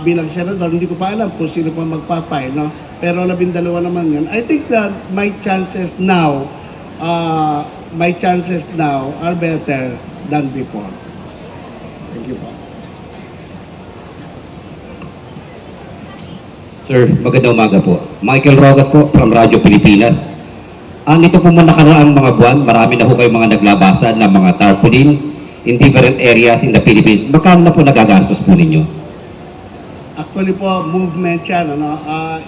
bilang senador. Hindi ko pa alam kung sino pa magpa-file, no? Pero 12 naman yan. I think that my chances now are better than before. Thank you po. Sir, magandang umaga po. Michael Rogas po from Radyo Pilipinas. Nito po mga nakaraang mga buwan, marami na po kayong mga naglabasan ng mga tarpaulin in different areas in the Philippines. Magkano na po nagagastos po ninyo? Actually po, movement yan,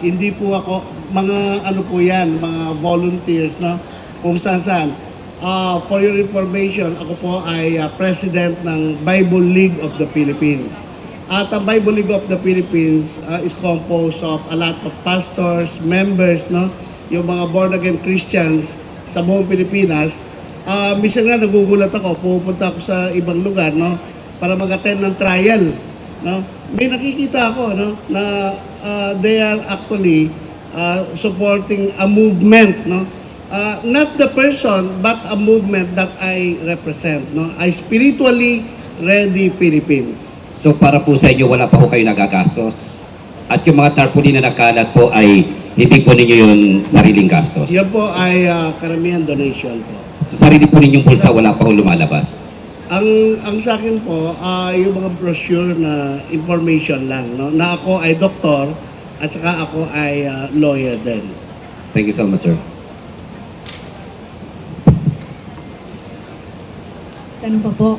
hindi po ako, mga po yan, mga volunteers, no? Kung saan. For your information, ako po ay president ng Bible League of the Philippines. At ang Bible League of the Philippines is composed of a lot of pastors, members, no? Yung mga born-again Christians sa buong Pilipinas. Minsan nga nagugulat ako, pupunta ako sa ibang lugar, no, para mag-attend ng trial, no. May nakikita ako, no, na they are actually supporting a movement, no. Not the person, but a movement that I represent, no. I spiritually ready Philippines. So para po sa inyo, wala pa po kayo nagagastos? At yung mga tarpaulin na nakalat po ay hindi po ninyo yung sariling gastos? Yan po ay karamihan donation po. Sa sarili po ninyong pulsa, wala pa po lumalabas? Ang sa akin po, yung mga brochure na information lang, no, na ako ay doktor at saka ako ay lawyer din. Thank you so much, sir. Tanong pa po.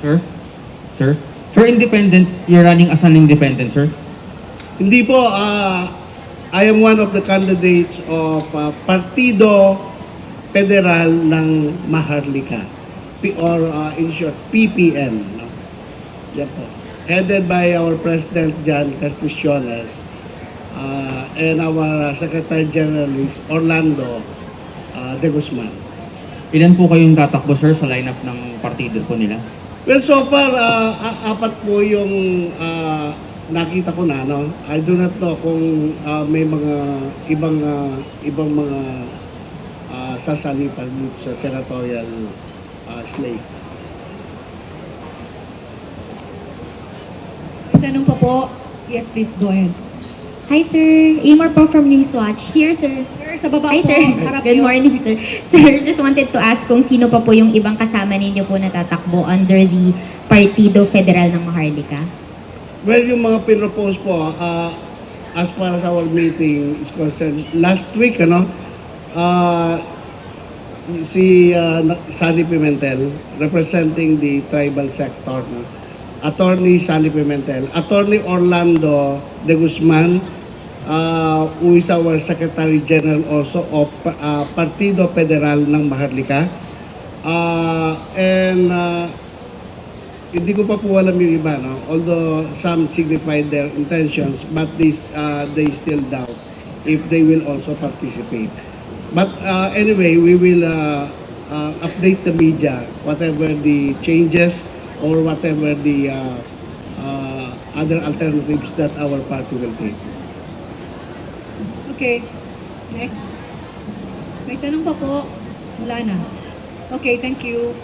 Sir? Sir? Sir, independent, you're running as an independent, sir? Hindi po, I am one of the candidates of Partido Federal ng Maharlika, or in short, PPM. No? Yan po. Headed by our President Jan Casticiones and our Secretary General is Orlando de Guzman. Ilan po kayong tatakbo, sir, sa lineup ng partido po nila? Well, so far, apat po yung nakita ko na, no? I do not know kung may mga ibang mga sasalitan dito sa senatorial slate. Tanong pa po. Yes, please, go ahead. Hi, sir. Amor po from Newswatch. Here, sir. Sir, sa baba Hi, po. sir. Harap Good niyo. morning, sir. Sir, just wanted to ask kung sino pa po yung ibang kasama ninyo po natatakbo under the Partido Federal ng Maharlika? Well, yung mga pinropose po, as far as our meeting is concerned, last week, si Sunny Pimentel, representing the tribal sector. No? Attorney Sunny Pimentel. Attorney Orlando de Guzman, who is our Secretary General also of Partido Federal ng Maharlika. Hindi ko pa po alam yung iba, no? Although some signified their intentions, but they still doubt if they will also participate. But anyway, we will update the media, whatever the changes or whatever the other alternatives that our party will take. Okay. Next. May tanong pa po? Wala na. Okay, thank you.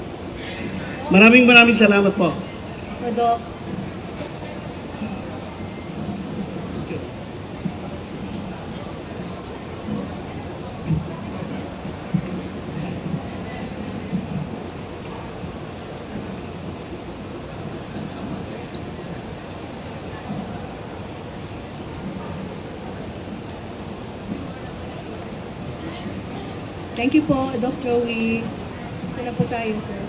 Maraming salamat po. So, Doc. Thank you po, Doc Joey. Ito na po tayo, sir.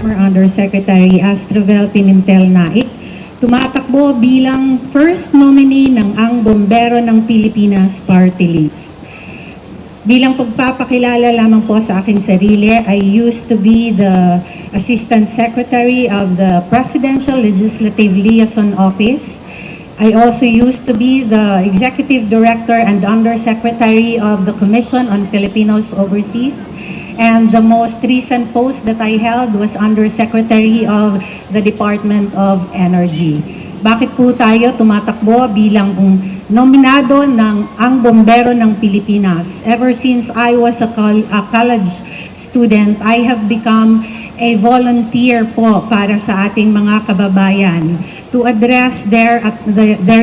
Undersecretary Astrovel Pimentel Naik, tumatakbo bilang first nominee ng Ang Bombero ng Pilipinas Party List. Bilang pagpapakilala lamang po sa akin sarili, I used to be the Assistant Secretary of the Presidential Legislative Liaison Office. I also used to be the Executive Director and Undersecretary of the Commission on Filipinos Overseas. And the most recent post that I held was Undersecretary of the Department of Energy. Bakit po tayo tumatakbo bilang nominado ng Ang Bombero ng Pilipinas? Ever since I was a college student, I have become a volunteer po para sa ating mga kababayan to address their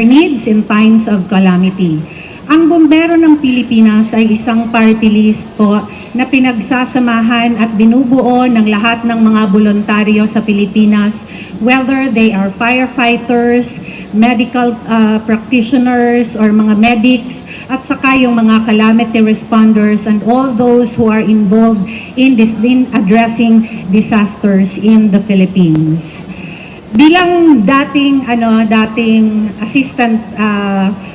needs in times of calamity. Ang Bombero ng Pilipinas ay isang party list po na pinagsasamahan at binubuo ng lahat ng mga voluntaryo sa Pilipinas, whether they are firefighters, medical practitioners, or mga medics, at saka yung mga calamity responders and all those who are involved in addressing disasters in the Philippines. Bilang dating assistant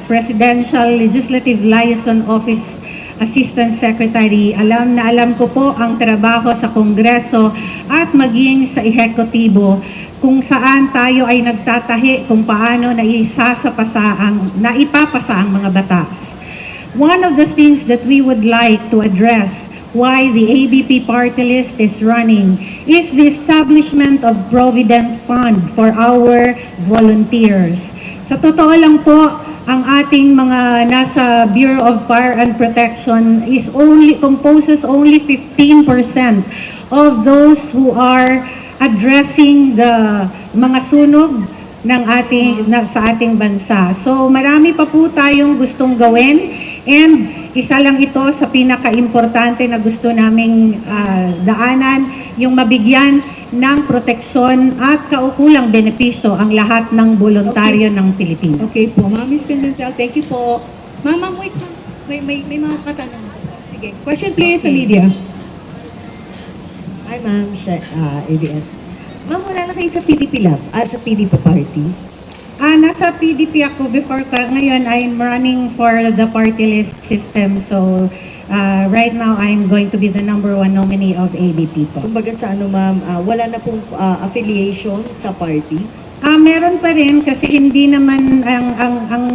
Presidential Legislative Liaison Office Assistant Secretary, alam na alam ko po ang trabaho sa Kongreso at maging sa ehekutibo kung saan tayo ay nagtatahi kung paano naipapasa ang mga batas. One of the things that we would like to address why the ABP party list is running is the establishment of Provident Fund for our volunteers. Sa totoo lang po, ang ating mga nasa Bureau of Fire and Protection composes only 15% of those who are addressing the mga sunog ng sa ating bansa. So marami pa po tayong gustong gawin, and isa lang ito sa pinaka-importante na gusto naming daanan, yung mabigyan ng proteksyon at kaukulang benepisyo ang lahat ng voluntaryo ng Pilipinas. Okay po, Ma'am Miss Pimentel, thank you po. Ma'am, wait, ma'am. May mga katanungan. Sige, question please sa media. Hi ma'am, ABS. Ma'am, wala na kayo sa PDP Lab, sa PDP Party? Nasa PDP ako before ngayon I'm running for the party list system. So right now I'm going to be the #1 nominee of ABP po. Kumbaga sa ano ma'am, wala na pong affiliation sa party? Meron pa rin kasi hindi naman ang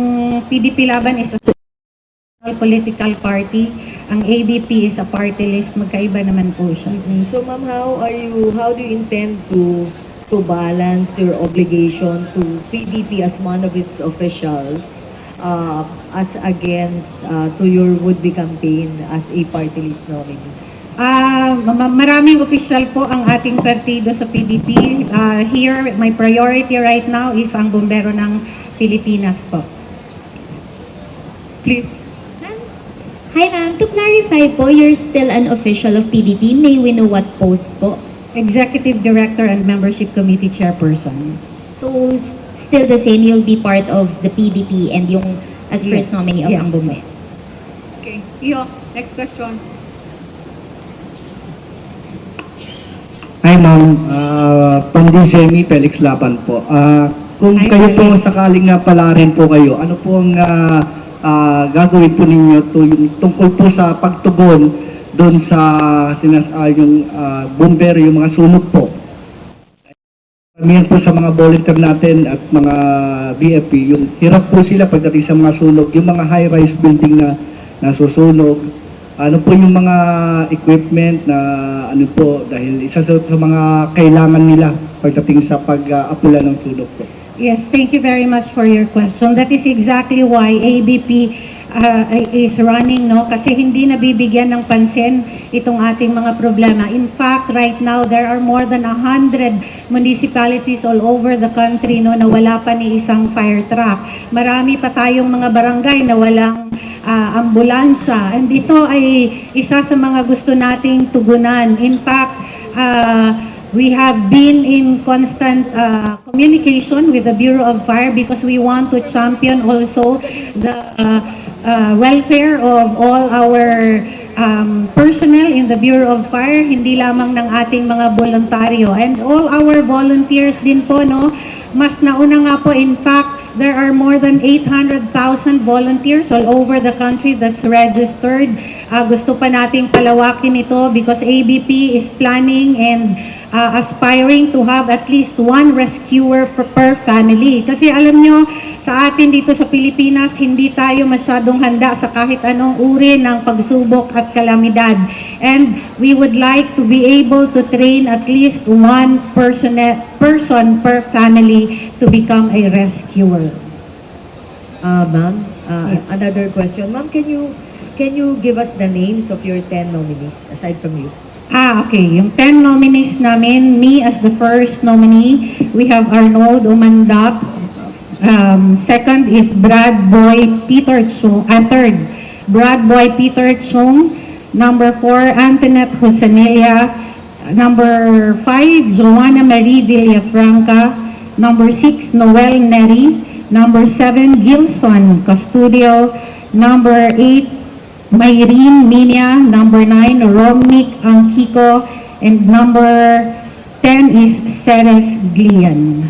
PDP Laban is a political party. Ang ABP is a party list, magkaiba naman po siya. So ma'am, how do you intend to balance your obligation to PDP as one of its officials as against to your would-be campaign as a party list nominee? Maraming opisyal po ang ating partido sa PDP. Here, my priority right now is ang bombero ng Pilipinas po. Please. Hi ma'am, to clarify po, you're still an official of PDP. May we know what post po? Executive Director and Membership Committee Chairperson. So, still the same, you'll be part of the PDP and yung as first nominee of ang bombero. Okay. Iyo, next question. Hi ma'am, Pandisemi Felix Lapan po. Kung Hi, kayo po Felix. sakaling palarin po kayo, ano po ang gagawin po ninyo tungkol po sa pagtugon doon sa yung bumbero, yung mga sunog po? Karamihan po sa mga volunteer natin at mga BFP, yung hirap po sila pagdating sa mga sunog, yung mga high-rise building na nasusunog. Ano po yung mga equipment na ano po, dahil isa sa mga kailangan nila pagdating sa pag-apula ng sunog po? Yes, thank you very much for your question. That is exactly why ABP is running, no? Kasi hindi nabibigyan ng pansin itong ating mga problema. In fact, right now, there are more than 100 municipalities all over the country, no, na wala pa ni isang fire truck. Marami pa tayong mga barangay na walang ambulansya. And ito ay isa sa mga gusto nating tugunan. In fact, we have been in constant communication with the Bureau of Fire because we want to champion also the welfare of all our personnel in the Bureau of Fire, hindi lamang ng ating mga voluntaryo. And all our volunteers din po, no? Mas nauna nga po, in fact, there are more than 800,000 volunteers all over the country that's registered. Gusto pa nating palawakin ito because ABP is planning and aspiring to have at least one rescuer per family. Kasi alam nyo, sa atin dito sa Pilipinas, hindi tayo masyadong handa sa kahit anong uri ng pagsubok at kalamidad. And we would like to be able to train at least one person per family to become a rescuer. Ma'am, another question. Ma'am, can you give us the names of your 10 nominees aside from you? Okay. Yung 10 nominees namin, me as the first nominee, we have Arnold Umandap. Second is Brad Boy Peter Chung. Third, Brad Boy Peter Chung. Number 4, Antoinette Josenelia. Number 5, Joanna Marie Villafranca. Number 6, Noel Neri. Number 7, Gilson Custodio. Number 8, Mayrene Minia. Number 9, Romnick Angkiko. And number 10 is Ceres Glian.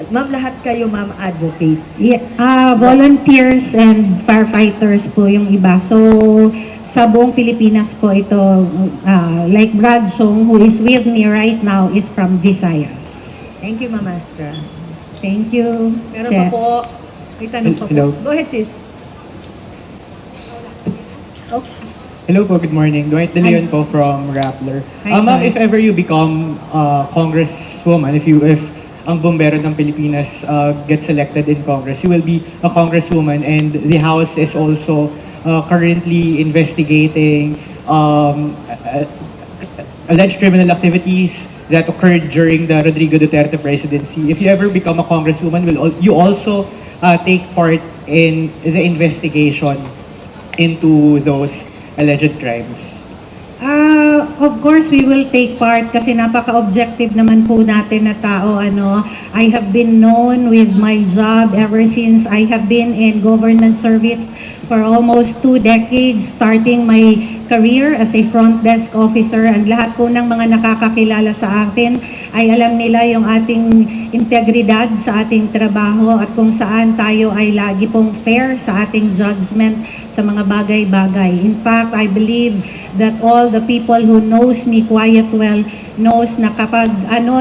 Ma'am, lahat kayo, ma'am, advocates. Yeah, volunteers and firefighters po yung iba. So, sa buong Pilipinas po ito, like Brad Chong, who is with me right now, is from Visayas. Thank you, Ma'am Astra. Thank you. Meron Chair. pa po. May tanong pa po. Hello. Go ahead, sis. Okay. Hello po, good morning. Dwight De Leon po from Rappler. Hi, Ma'am, Dwight. if ever you become congresswoman, if ang bombero ng Pilipinas gets elected in Congress, you will be a congresswoman, and the House is also currently investigating alleged criminal activities that occurred during the Rodrigo Duterte presidency. If you ever become a congresswoman, will you also take part in the investigation into those alleged crimes? Of course, we will take part kasi napaka-objective naman po natin na tao. I have been known with my job ever since I have been in government service for almost 2 decades, starting my career as a front desk officer. Ang lahat po ng mga nakakakilala sa atin ay alam nila yung ating integridad sa ating trabaho at kung saan tayo ay lagi pong fair sa ating judgment sa mga bagay-bagay. In fact, I believe that all the people who knows me quite well knows na kapag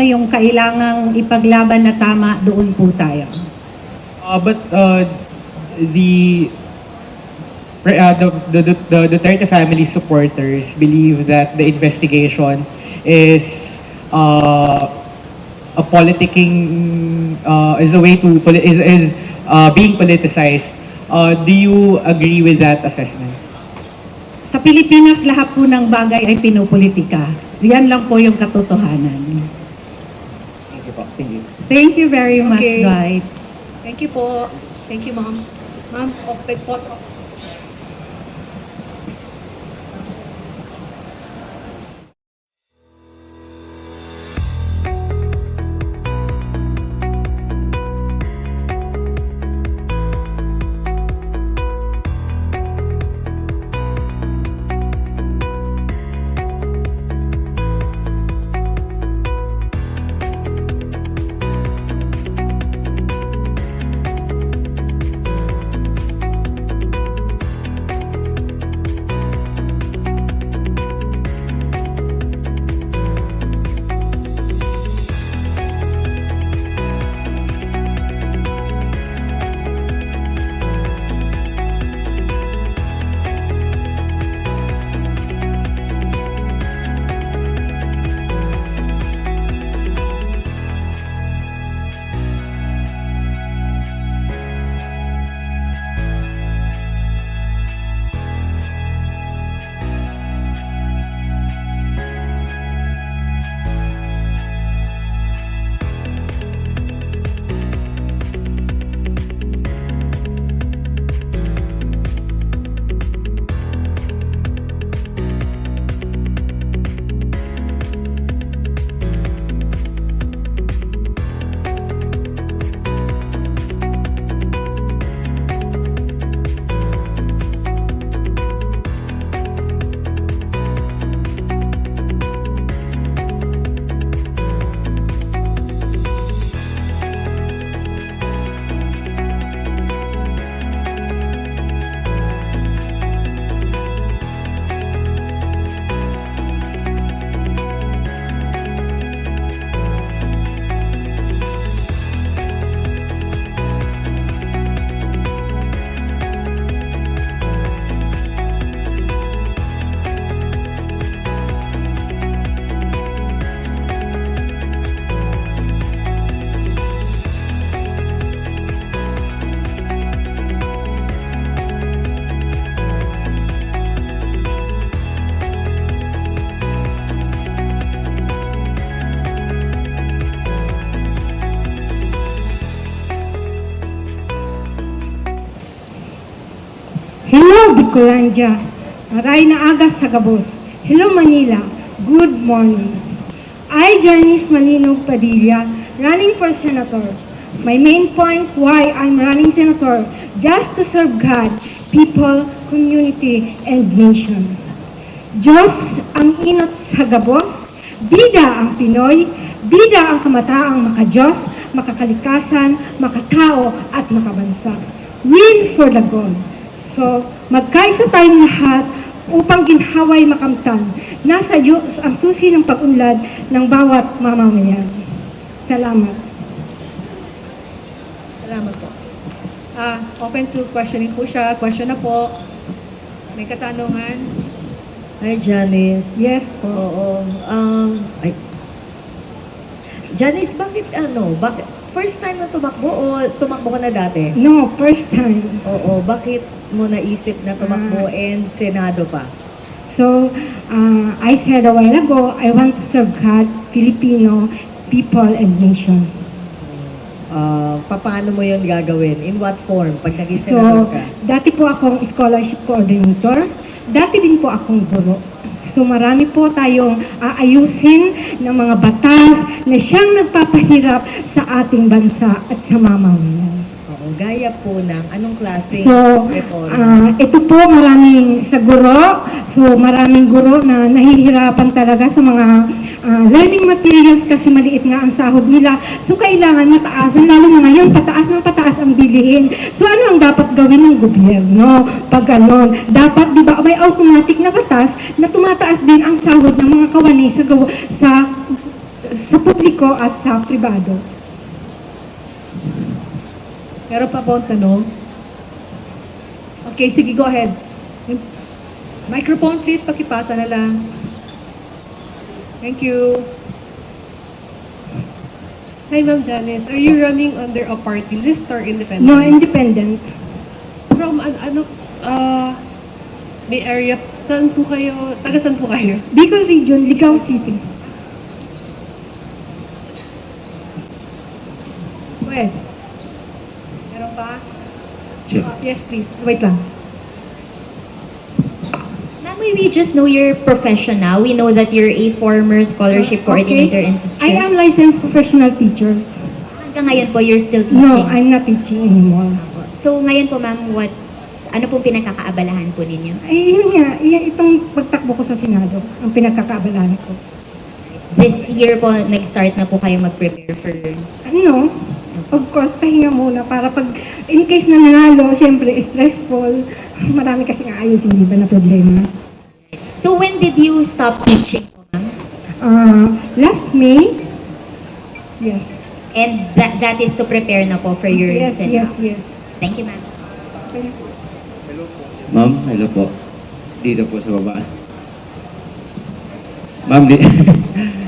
yung kailangang ipaglaban na tama, doon po tayo. But the Duterte family supporters believe that the investigation is a politicking is a way to is being politicized. Do you agree with that assessment? Sa Pilipinas, lahat po ng bagay ay pinopolitika. Yan lang po yung katotohanan. Thank you po. Thank you. Thank you very much, Okay. Dwight. Thank you po. Thank you, ma'am. Ma'am, open po. Hello, Bicolandia. Aray na aga sa gabos. Hello, Manila. Good morning. I, Janice Maninog Padilla, running for senator. My main point why I'm running senator, just to serve God, people, community, and nation. Diyos ang inot sa gabos, bida ang Pinoy, bida ang kamataang makadiyos, makakalikasan, makatao, at makabansa. Win for the goal. So, magkaisa tayong lahat upang ginhaway makamtan. Nasa Diyos ang susi ng pag-unlad ng bawat mamamayan. Salamat. Salamat po. Open to questioning po siya. Question na po. May katanungan? Hi, Janice. Yes po. Oo. Ay. Janice, bakit first time na tumakbo o tumakbo ka na dati? No, first time. Oo, bakit mo naisip na tumakbo and Senado pa? So, I said a while ago, I want to serve God, Filipino people and nation. Paano mo yun gagawin? In what form? Pag naging So, senador ka? dati po akong scholarship coordinator. Dati din po akong guro. So, marami po tayong aayusin ng mga batas na siyang nagpapahirap sa ating bansa at sa mamamayan. Oo, gaya po ng anong klaseng So, reform? ito po maraming sa guro. So, maraming guro na nahihirapan talaga sa mga learning materials kasi maliit nga ang sahod nila. So, kailangan mataasan, lalo na ngayon, pataas ng pataas ang bilihin. So, ano ang dapat gawin ng gobyerno? Pag ganon, dapat, di ba, may automatic na batas na tumataas din ang sahod ng mga kawani sa publiko at sa pribado. Meron pa po ang tanong? Okay, sige, go ahead. Microphone please, pakipasa na lang. Thank you. Hi, Ma'am Janice. Are you running under a party list or independent? No, independent. From may area, saan po kayo, taga saan po kayo? Bicol Region, Ligao City. Go ahead. Meron pa? Check. Yes, please. Wait lang. Ma'am, may we just know your profession now? We know that you're a former scholarship coordinator and teacher. I am licensed professional teacher. Hanggang ngayon po, you're still teaching? No, I'm not teaching anymore. So ngayon po, ma'am, ano pong pinagkakaabalahan po ninyo? Ay, yun nga, itong pagtakbo ko sa Senado, ang pinagkakaabalahan ko. This year po, nag-start na po kayo mag-prepare for... Ano? Of course, pahinga muna para pag in case na nanalo, syempre stressful. Marami kasing aayusin, di ba, na problema. So when did you stop teaching po, ma'am? Last May, yes. And that is to prepare na po for your Yes, Senate? yes. Thank you, ma'am. Ma'am, hello po. Dito po sa baba. Ma'am,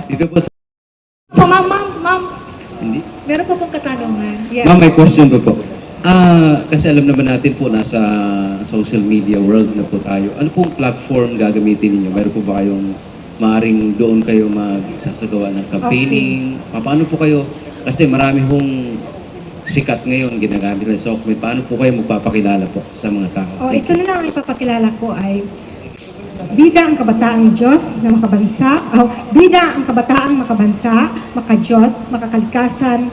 dito po sa... Ma'am. Hindi. Meron pa pong katanungan. Yeah. Ma'am, may question po. Kasi alam naman natin po, nasa social media world na po tayo. Ano pong platform gagamitin ninyo? Meron po ba kayong maaring doon kayo magsasagawa ng campaigning? Paano po kayo? Kasi marami hong sikat ngayon ginagamit ng SOCMED. Paano po kayo magpapakilala po sa mga tao? Ito na lang ang ipapakilala ko ay bida ang kabataang Diyos na makabansa, bida ang kabataang makabansa, makadiyos, makakalikasan,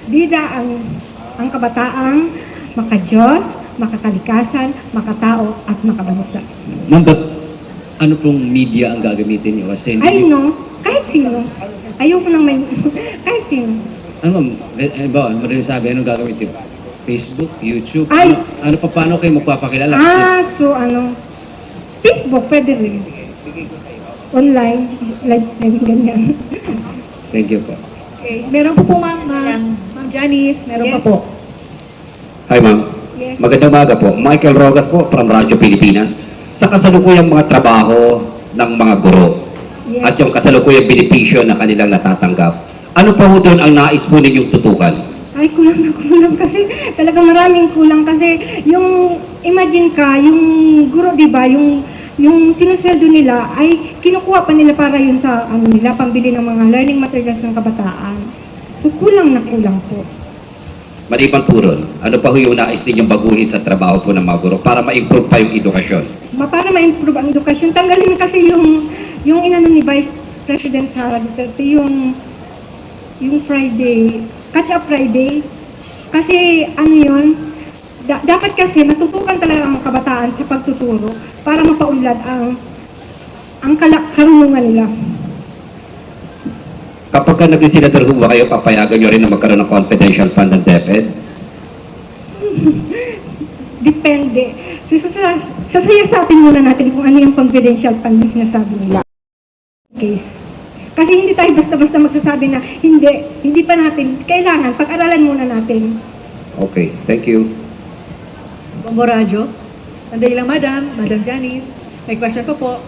bida ang kabataang makadiyos, makakalikasan, makatao, at makabansa. Ma'am, ano pong media ang gagamitin niyo? Kasi Ay no, kahit sino. Ayoko nang may, kahit sino. ano ma'am, madaling sabi, anong gagamitin? Facebook, YouTube? Ay! Paano kayo magpapakilala? Facebook, pwede rin. Online, live streaming, ganyan. Thank you po. Okay. Meron po ma'am Janice. Meron pa Yes. po. Hi ma'am. Yes. Magandang umaga po. Michael Rogas po from Radyo Pilipinas. Sa kasalukuyang mga trabaho ng mga guro Yes. at yung kasalukuyang benepisyo na kanilang natatanggap. Ano pa ho doon ang nais po ninyong tutukan? Ay, kulang kasi. Talagang maraming kulang kasi yung, imagine ka, yung guro, di ba, yung sinusweldo nila ay kinukuha pa nila para yun sa nila, pambili ng mga learning materials ng kabataan. So, kulang na kulang po. Maliban po ron, ano pa ho yung nais ninyong baguhin sa trabaho po ng mga guro para ma-improve pa yung edukasyon? Para ma-improve ang edukasyon, tanggalin kasi yung inano ni Vice President Sara Duterte, yung Friday, catch-up Friday. Kasi ano yun, dapat kasi matutukan talaga ang kabataan sa pagtuturo para mapaunlad ang karunungan nila. Kapag ka naging senador ho ba kayo, papayagan nyo rin na magkaroon ng confidential fund ng DepEd? Depende. Sasayasapin muna natin kung ano yung confidential fund na sinasabi nila. Case. Kasi hindi tayo basta-basta magsasabi na hindi pa natin, kailangan, pag-aralan muna natin. Okay, thank you. Bombo Radyo. Sandali lang, Madam. Madam Janice. May question pa po.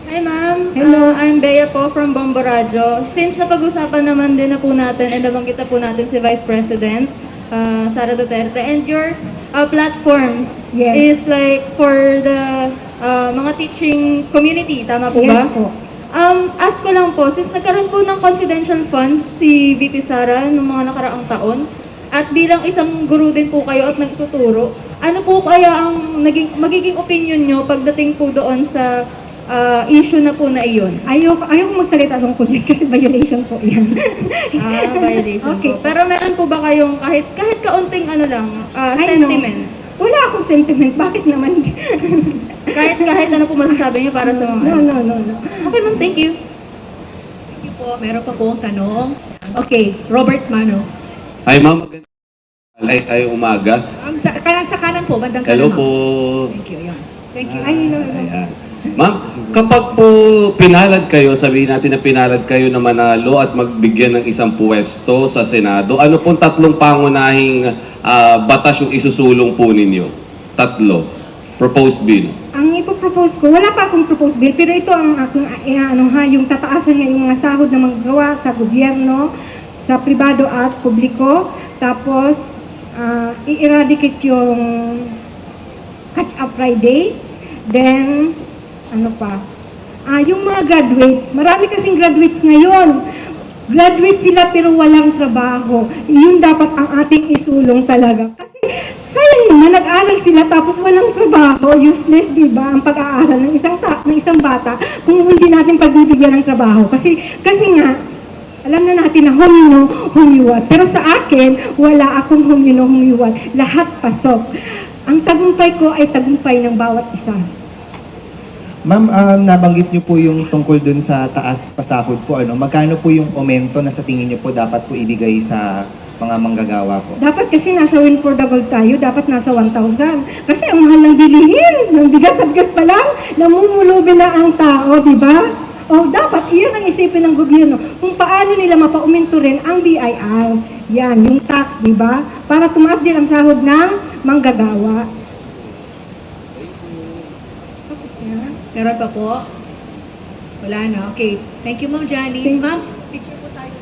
Hi ma'am, Hello. I'm Bea po from Bombo Radio. Since napag-usapan naman din na po natin and nabanggit na po natin si Vice President Sara Duterte and your platforms Yes. is like for the mga teaching community, tama po ba? Yes po. Ask ko lang po, since nagkaroon po ng confidential funds si VP Sara noong mga nakaraang taon, at bilang isang guru din po kayo at nagtuturo, ano po kaya ang magiging opinion nyo pagdating po doon sa issue na po na iyon? Ayoko magsalita tungkol dyan kasi violation po yan. Violation Okay. po. Pero meron po ba kayong kahit kaunting ano lang, Ay, no. sentiment? Wala akong sentiment. Bakit naman? Kahit ano po masasabi niyo para sa mga No. Okay ma'am, thank you. Thank you po. Meron pa po ang tanong. Okay, Robert Mano. Hi ma'am, magandang tayo umaga. Sa kanan po, bandang kanan. Hello ma'am. po. Thank you. Yan. Thank you. Ay, no. Ayan. Ma'am, kapag po pinalad kayo, sabihin natin na pinalad kayo na manalo at magbigyan ng isang puwesto sa Senado, ano pong tatlong pangunahing batas yung isusulong po ninyo? Tatlo. Proposed bill. Ang ipopropose ko, wala pa akong proposed bill, pero ito ang aking, yung tataasan niya yung mga sahod na magagawa sa gobyerno, sa pribado at publiko, tapos i-eradicate yung catch-up Friday, then, ano pa, yung mga graduates, marami kasing graduates ngayon, graduate sila pero walang trabaho, yun dapat ang ating isulong talaga. Kasi, sayang naman, nag-aral sila tapos walang trabaho, useless, di ba, ang pag-aaral ng isang bata kung hindi natin pagbibigyan ng trabaho. Kasi nga, alam na natin na humino, humiwat. Pero sa akin, wala akong humino, humiwat. Lahat pasok. Ang tagumpay ko ay tagumpay ng bawat isa. Ma'am, nabanggit niyo po yung tungkol dun sa taas pasahod po. Magkano po yung aumento na sa tingin niyo po dapat po ibigay sa mga manggagawa po? Dapat kasi nasa win for the gold tayo, dapat nasa 1,000. Kasi ang mahal ng bilihin, ng bigas at gas pa lang, namumulubi na ang tao, di ba? O dapat iyon ang isipin ng gobyerno kung paano nila mapauminto rin ang BIR. Yan, yung tax, di ba? Para tumaas din ang sahod ng manggagawa. Tapos na. Meron pa po? Wala na. Okay. Thank you, Ma'am Janice. Ma'am, picture po tayo.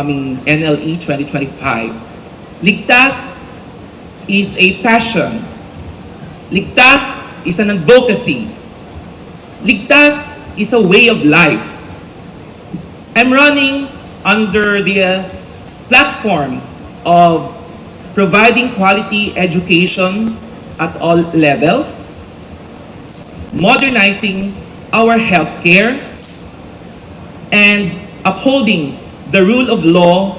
upcoming NLE 2025. Ligtas is a passion. Ligtas is an advocacy. Ligtas is a way of life. I'm running under the platform of providing quality education at all levels, modernizing our healthcare, and upholding the rule of law,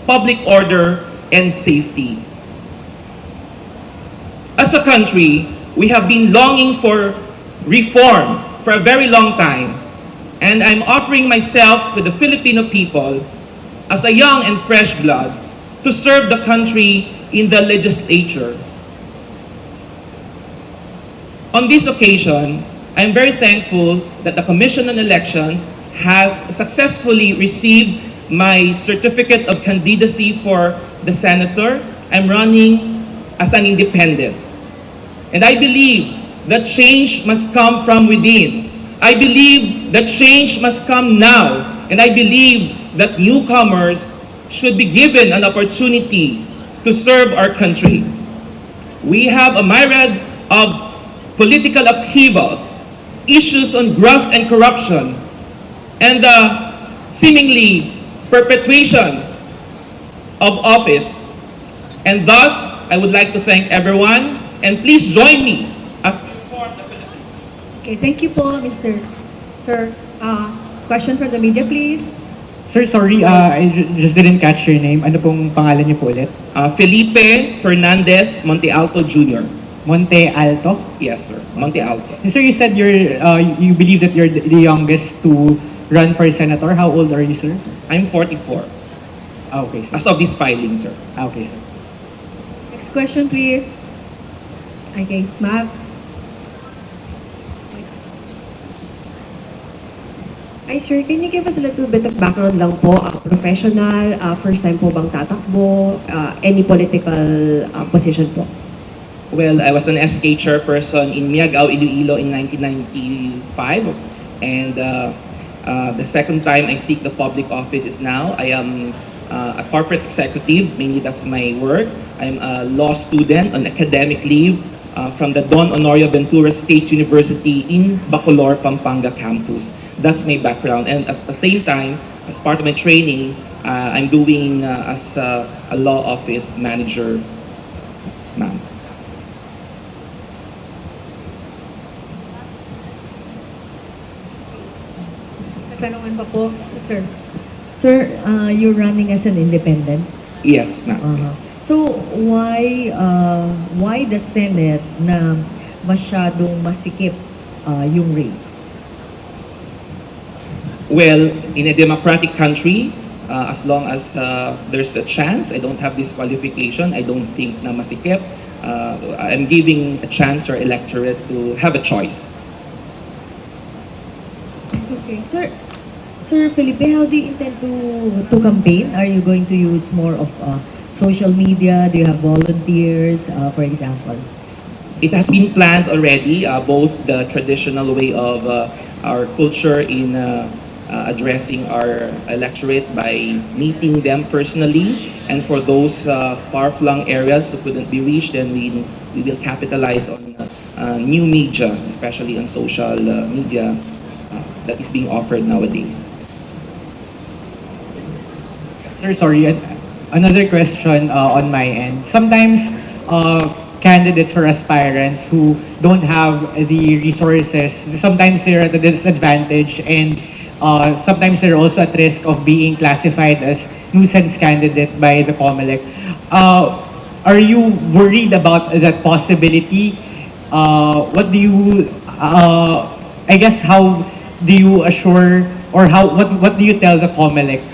public order, and safety. As a country, we have been longing for reform for a very long time, and I'm offering myself to the Filipino people as a young and fresh blood to serve the country in the legislature. On this occasion, I'm very thankful that the Commission on Elections has successfully received my certificate of candidacy for the senator. I'm running as an independent. And I believe that change must come from within. I believe that change must come now. And I believe that newcomers should be given an opportunity to serve our country. We have a myriad of political upheavals, issues on graft and corruption, and the seemingly perpetuation of office. And thus, I would like to thank everyone, and please join me as we reform the Philippines. Okay, thank you po, Mr. Sir. Question from the media, please. Sir, sorry, I just didn't catch your name. Ano pong pangalan niyo po ulit? Felipe Fernandez Monte Alto Jr. Monte Alto? Yes, sir. Monte Alto. Sir, you said you believe that you're the youngest to run for senator. How old are you, sir? I'm 44. Okay, sir. As of this filing, sir. Okay, sir. Next question, please. Okay, ma'am. Hi sir, can you give us a little bit of background lang po? Professional, first time po bang tatakbo? Any political position po? Well, I was an SK chairperson in Miagao, Iloilo in 1995. And the second time I seek the public office is now. I am a corporate executive, mainly that's my work. I'm a law student on academic leave from the Don Honorio Ventura State University in Bacolor, Pampanga campus. That's my background. And at the same time, as part of my training, I'm doing as a law office manager, ma'am. Tanungan pa po, sister. Sir, you're running as an independent. Yes, ma'am. So, why the Senate na masyadong masikip yung race? Well, in a democratic country, as long as there's a chance, I don't have disqualification, I don't think na masikip. I'm giving a chance our electorate to have a choice. Okay, Sir Felipe, how do you intend to campaign? Are you going to use more of social media? Do you have volunteers, for example? It has been planned already, both the traditional way of our culture in addressing our electorate by meeting them personally, and for those far-flung areas who couldn't be reached, then we will capitalize on new media, especially on social media that is being offered nowadays. Sir, sorry, another question on my end. Sometimes candidates or aspirants who don't have the resources, sometimes they're at a disadvantage, and sometimes they're also at risk of being classified as nuisance candidate by the COMELEC. Are you worried about that possibility? What do you, I guess, how do you assure, or what do you tell the COMELEC?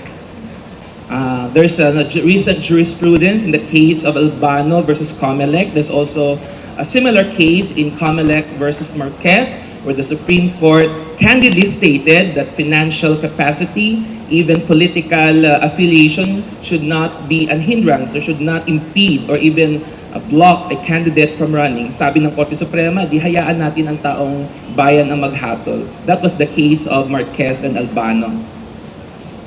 There's a recent jurisprudence in the case of Albano versus Comelec. There's also a similar case in Comelec versus Marquez, where the Supreme Court candidly stated that financial capacity, even political affiliation, should not be an hindrance or should not impede or even block a candidate from running. Sabi ng Korte Suprema, di hayaan natin ang taong bayan ang maghatol. That was the case of Marquez and Albano.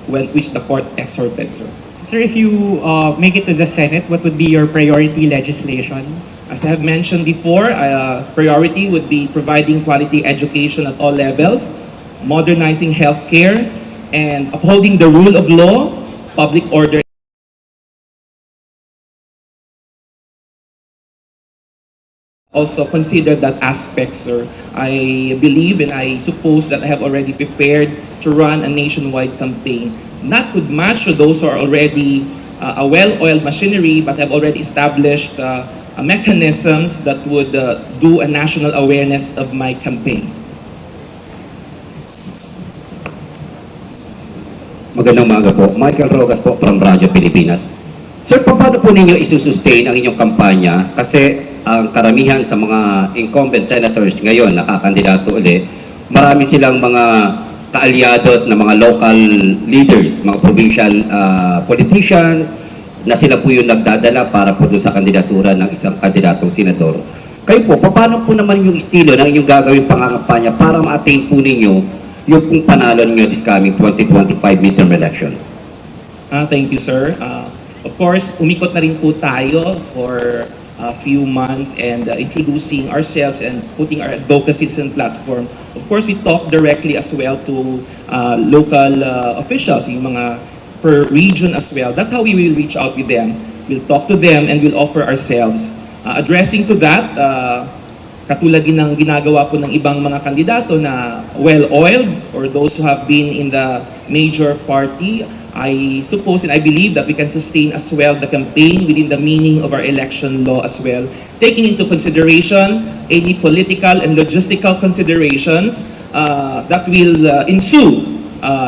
which the court exhorted, sir. Sir, if you make it to the Senate, what would be your priority legislation? As I have mentioned before, priority would be providing quality education at all levels, modernizing healthcare, and upholding the rule of law, public order. Also consider that aspect, sir. I believe and I suppose that I have already prepared to run a nationwide campaign, not with much to those who are already a well-oiled machinery, but have already established mechanisms that would do a national awareness of my campaign. Magandang umaga po. Michael Rogas po from Radyo Pilipinas. Sir, paano po ninyo isusustain ang inyong kampanya? Kasi ang karamihan sa mga incumbent senators ngayon nakakandidato ulit, marami silang mga kaalyados na mga local leaders, mga provincial politicians, na sila po yung nagdadala para po doon sa kandidatura ng isang kandidatong senador. Kayo po, paano po naman yung estilo ng inyong gagawing pangangampanya para ma-attain po ninyo yung pong panalo ninyo this coming 2025 midterm election? Thank you, sir. Of course, umikot na rin po tayo for a few months and introducing ourselves and putting our Advocacy and Platform. Of course, we talk directly as well to local officials, yung mga per region as well. That's how we will reach out with them. We'll talk to them and we'll offer ourselves. Addressing to that, katulad din ng ginagawa po ng ibang mga kandidato na well-oiled or those who have been in the major party, I suppose and I believe that we can sustain as well the campaign within the meaning of our election law as well, taking into consideration any political and logistical considerations that will ensue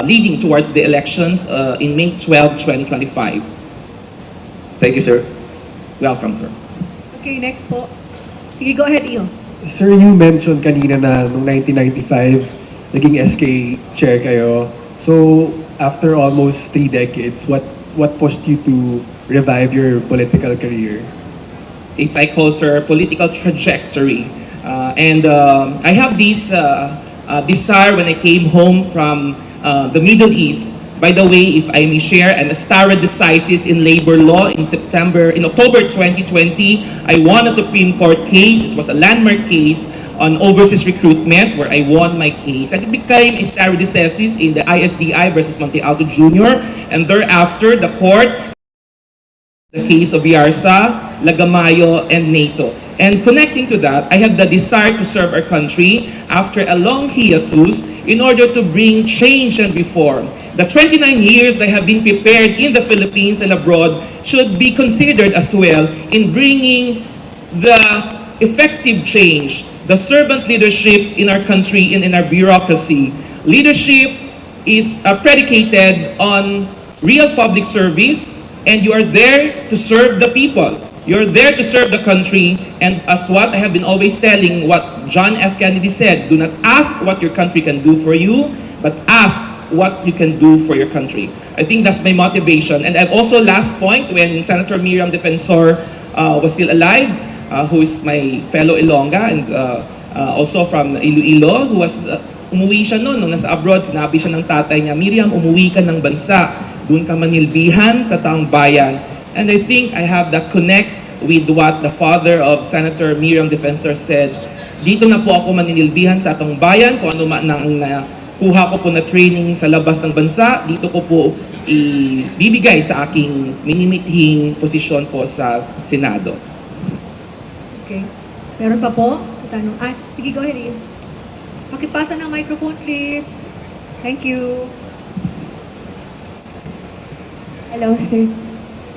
leading towards the elections in May 12, 2025. Thank you, sir. Welcome, sir. Okay, next po. Sige, go ahead, Iyo. Sir, you mentioned kanina na noong 1995, naging SK chair kayo. So, after almost 3 decades, what pushed you to revive your political career? It's, I call, sir, political trajectory. And I have this desire when I came home from the Middle East. By the way, if I may share, I'm a stare decisis in labor law in October 2020. I won a Supreme Court case. It was a landmark case on overseas recruitment where I won my case. And it became a stare decisis in the ISDI versus Monte Alto Jr. And thereafter, the court, the case of Yarsa, Lagamayo, and NATO. And connecting to that, I had the desire to serve our country after a long hiatus in order to bring change and reform. The 29 years I have been prepared in the Philippines and abroad should be considered as well in bringing the effective change, the servant leadership in our country and in our bureaucracy. Leadership is predicated on real public service, and you are there to serve the people. You're there to serve the country, and as what I have been always telling, what John F. Kennedy said, do not ask what your country can do for you, but ask what you can do for your country. I think that's my motivation. And I've also, last point, when Senator Miriam Defensor was still alive, who is my fellow Ilongga and also from Iloilo, who was umuwi siya noon, nung nasa abroad, sinabi siya ng tatay niya, Miriam, umuwi ka ng bansa, doon ka manilbihan sa taong bayan. And I think I have that connect with what the father of Senator Miriam Defensor said. Dito na po ako maninilbihan sa atong bayan, kung ano man ang kuha ko po na training sa labas ng bansa, dito ko po ibibigay sa aking minimithing posisyon po sa Senado. Okay. Meron pa po? Tanong. Sige, go ahead, Iyo. Pakipasa ng microphone, please. Thank you. Hello, sir.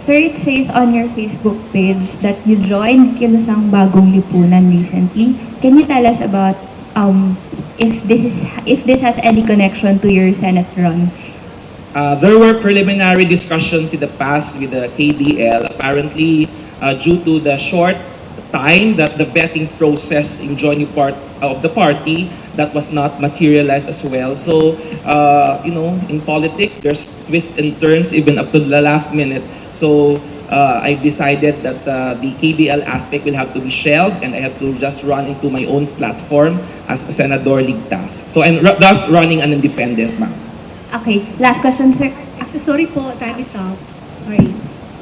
Sir, it says on your Facebook page that you joined Kilusang Bagong Lipunan recently. Can you tell us about if this has any connection to your Senate run? There were preliminary discussions in the past with the KBL. Apparently, due to the short time that the vetting process in joining part of the party, that was not materialized as well. So, you know, in politics, there's twists and turns even up to the last minute. So, I decided that the KBL aspect will have to be shelved and I have to just run into my own platform as Senador Ligtas. So I'm thus running an independent, ma'am. Okay, last question, sir. Sorry po, time is up. Sorry.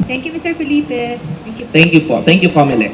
Thank you, Mr. Felipe. Thank you. Thank you po. Thank you, Comelec.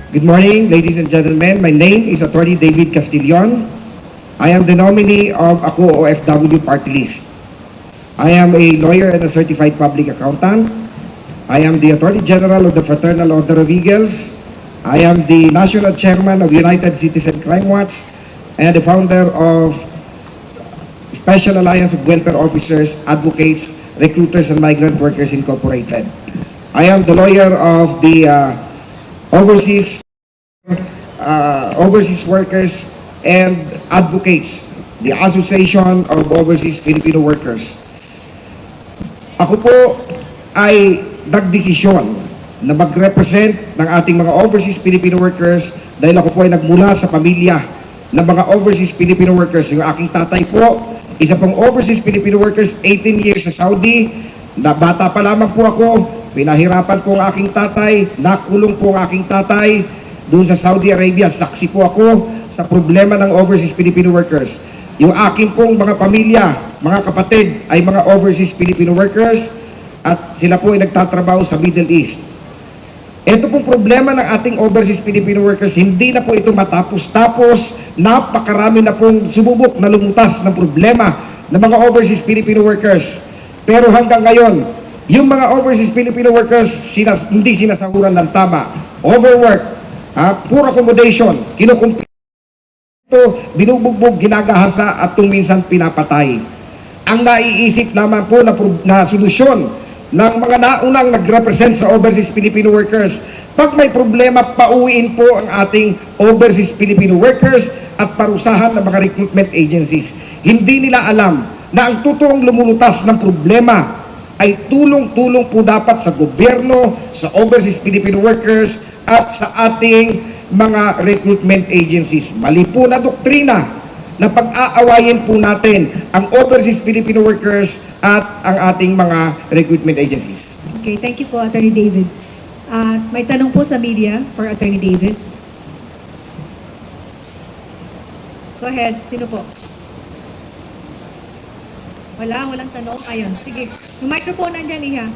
Good morning, ladies and gentlemen. My name is Attorney David Castillon. I am the nominee of Ako OFW Party List. I am a lawyer and a certified public accountant. I am the Attorney General of the Fraternal Order of Eagles. I am the National Chairman of United Citizen Crime Watch and the founder of Special Alliance of Welfare Officers, Advocates, Recruiters, and Migrant Workers Incorporated. I am the lawyer of the overseas workers and advocates, the Association of Overseas Filipino Workers. Ako po ay nagdesisyon na mag-represent ng ating mga overseas Filipino workers dahil ako po ay nagmula sa pamilya ng mga overseas Filipino workers. Yung aking tatay po, isa pong overseas Filipino workers, 18 years sa Saudi. Na bata pa lamang po ako, pinahirapan po ang aking tatay, nakulong po ang aking tatay doon sa Saudi Arabia. Saksi po ako sa problema ng overseas Filipino workers. Yung aking pong mga pamilya, mga kapatid ay mga overseas Filipino workers at sila po ay nagtatrabaho sa Middle East. Ito pong problema ng ating overseas Filipino workers, hindi na po ito matapos-tapos, napakarami na pong sumubok na lumutas ng problema ng mga overseas Filipino workers. Pero hanggang ngayon, yung mga overseas Filipino workers hindi sinasahuran ng tama. Overwork, poor accommodation, kinukumpli, binubugbog, ginagahasa at minsan pinapatay. Ang naiisip naman po na solusyon ng mga naunang nag-represent sa overseas Filipino workers, pag may problema, pauwiin po ang ating overseas Filipino workers at parusahan ng mga recruitment agencies. Hindi nila alam na ang totoong lumulutas ng problema ay tulong-tulong po dapat sa gobyerno, sa overseas Filipino workers at sa ating mga recruitment agencies. Mali po na doktrina na pag-aawayin po natin ang overseas Filipino workers at ang ating mga recruitment agencies. Okay, thank you po, Attorney David. May tanong po sa media for Attorney David. Go ahead, sino po? Walang tanong. Ayun, sige. Yung microphone nandyan, Iha.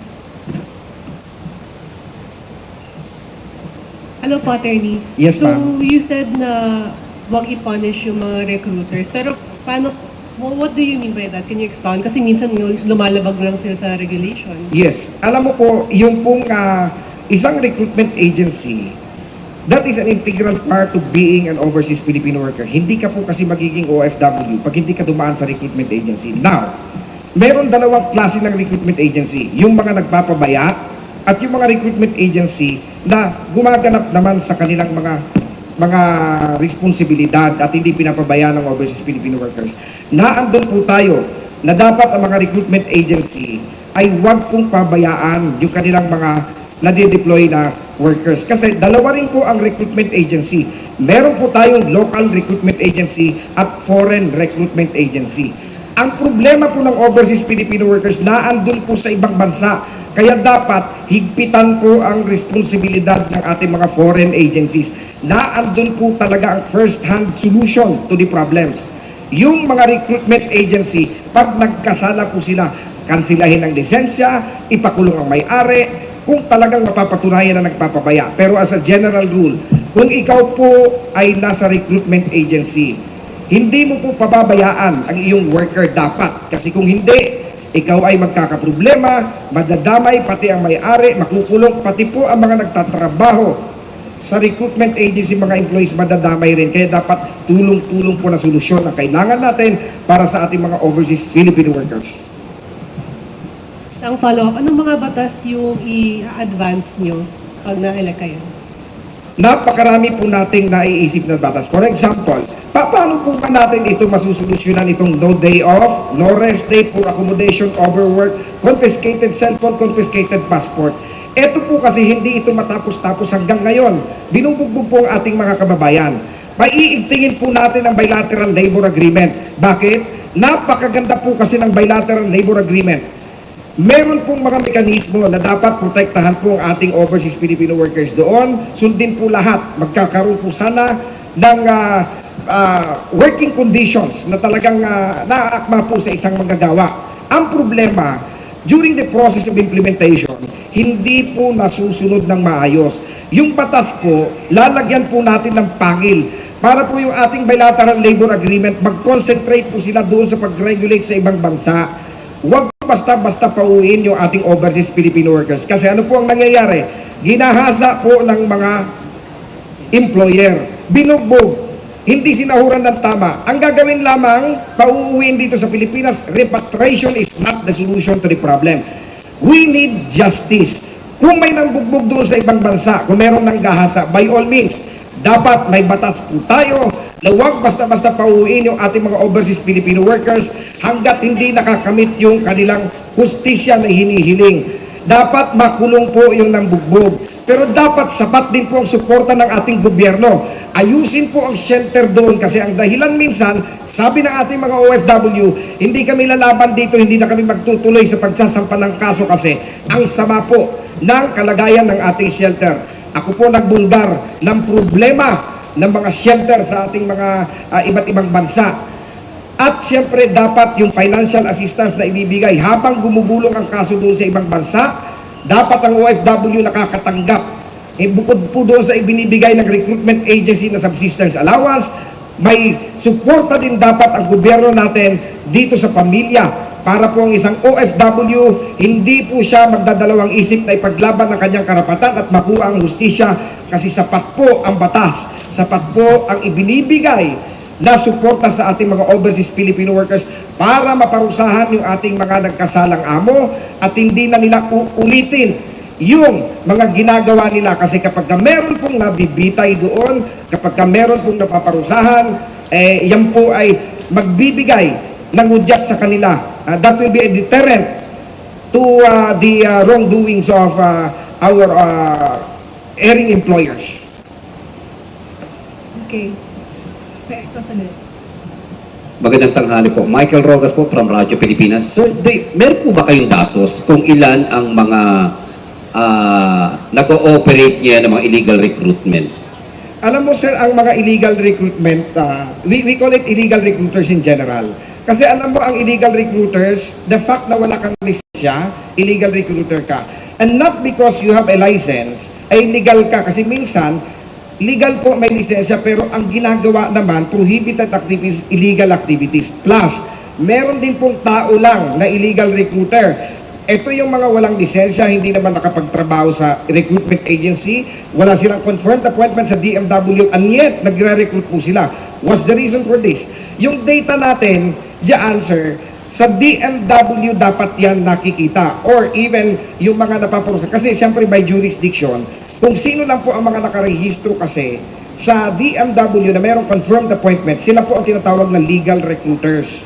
Hello po, Attorney. Yes, so, ma'am. you said na wag i-punish yung mga recruiters. Pero, what do you mean by that? Can you expound? Kasi minsan lumalabag lang sila sa regulation. Yes. Alam mo po, yung pong isang recruitment agency, that is an integral part of being an overseas Filipino worker. Hindi ka po kasi magiging OFW pag hindi ka dumaan sa recruitment agency. Now, meron dalawang klase ng recruitment agency. Yung mga nagpapabaya at yung mga recruitment agency na gumaganap naman sa kanilang mga responsibilidad at hindi pinapabayaan ng overseas Filipino workers. Naandun po tayo na dapat ang mga recruitment agency ay huwag pong pabayaan yung kanilang mga nade-deploy na workers. Kasi dalawa rin po ang recruitment agency. Meron po tayong local recruitment agency at foreign recruitment agency. Ang problema po ng overseas Filipino workers naandun po sa ibang bansa. Kaya dapat higpitan po ang responsibilidad ng ating mga foreign agencies. Naandun po talaga ang first-hand solution to the problems. Yung mga recruitment agency, pag nagkasala po sila, kansilahin ang lisensya, ipakulong ang may-ari, kung talagang mapapatunayan na nagpapabaya. Pero as a general rule, kung ikaw po ay nasa recruitment agency, hindi mo po pababayaan ang iyong worker dapat. Kasi kung hindi, ikaw ay magkakaproblema, madadamay pati ang may-ari, makukulong pati po ang mga nagtatrabaho sa recruitment agency, mga employees madadamay rin. Kaya dapat tulong-tulong po na solusyon ang kailangan natin para sa ating mga overseas Filipino workers. Ang follow-up, anong mga batas yung i-advance nyo pag na-elect kayo? Napakarami po nating naiisip na batas. For example, paano po ba natin ito masusolusyonan, itong no day off, no rest day, poor accommodation, overwork, confiscated cellphone, confiscated passport? Ito po kasi hindi ito matapos-tapos hanggang ngayon. Binubugbog po ang ating mga kababayan. Maiigtingin po natin ang bilateral labor agreement. Bakit? Napakaganda po kasi ng bilateral labor agreement. Meron pong mga mekanismo na dapat protektahan po ang ating overseas Filipino workers doon. Sundin po lahat. Magkakaroon po sana ng working conditions na talagang naaakma po sa isang manggagawa. Ang problema, during the process of implementation, hindi po nasusunod ng maayos. Yung batas po, lalagyan po natin ng pangil para po yung ating bilateral labor agreement, mag-concentrate po sila doon sa pag-regulate sa ibang bansa. Huwag basta-basta pauwiin yung ating overseas Filipino workers. Kasi ano po ang nangyayari? Ginahasa po ng mga employer. Binugbog. Hindi sinahuran ng tama. Ang gagawin lamang, pauuwiin dito sa Pilipinas, repatriation is not the solution to the problem. We need justice. Kung may nambugbog doon sa ibang bansa, kung meron nang gahasa, by all means, dapat may batas po tayo na huwag basta-basta pauwiin yung ating mga overseas Filipino workers hanggat hindi nakakamit yung kanilang hustisya na hinihiling. Dapat makulong po yung nambugbog. Pero dapat sapat din po ang suporta ng ating gobyerno. Ayusin po ang shelter doon kasi ang dahilan minsan, sabi ng ating mga OFW, hindi kami lalaban dito, hindi na kami magtutuloy sa pagsasampa ng kaso kasi ang sama po ng kalagayan ng ating shelter. Ako po nagbundar ng problema ng mga shelter sa ating mga iba't ibang bansa. At siyempre dapat yung financial assistance na ibibigay habang gumugulong ang kaso doon sa ibang bansa, dapat ang OFW nakakatanggap. Bukod po doon sa ibinibigay ng recruitment agency na subsistence allowance, may suporta din dapat ang gobyerno natin dito sa pamilya para po ang isang OFW, hindi po siya magdadalawang isip na ipaglaban ng kanyang karapatan at makuha ang hustisya kasi sapat po ang batas, sapat po ang ibinibigay na suporta sa ating mga overseas Filipino workers para maparusahan yung ating mga nagkasalang amo at hindi na nila ulitin yung mga ginagawa nila kasi kapag meron pong nabibitay doon, kapag meron pong napaparusahan, yan po ay magbibigay ng udyat sa kanila. That will be a deterrent to the wrongdoings of our erring employers. Okay. Magandang tanghali po. Michael Rogas po from Radyo Pilipinas. Sir, meron po ba kayong datos kung ilan ang mga nag-ooperate niya ng mga illegal recruitment? Alam mo sir, ang mga illegal recruitment, we call it illegal recruiters in general. Kasi alam mo, ang illegal recruiters, the fact na wala kang lisensya, illegal recruiter ka. And not because you have a license, ay illegal ka. Kasi minsan, legal po may lisensya, pero ang ginagawa naman, prohibited activities, illegal activities. Plus, meron din pong tao lang na illegal recruiter. Ito yung mga walang lisensya, hindi naman nakapagtrabaho sa recruitment agency, wala silang confirmed appointment sa DMW, and yet, nagre-recruit po sila. What's the reason for this? Yung data natin, diyan sir, sa DMW dapat yan nakikita, or even yung mga napaparusa. Kasi siyempre by jurisdiction, kung sino lang po ang mga nakarehistro kasi sa DMW na mayroong confirmed appointment, sila po ang tinatawag na legal recruiters.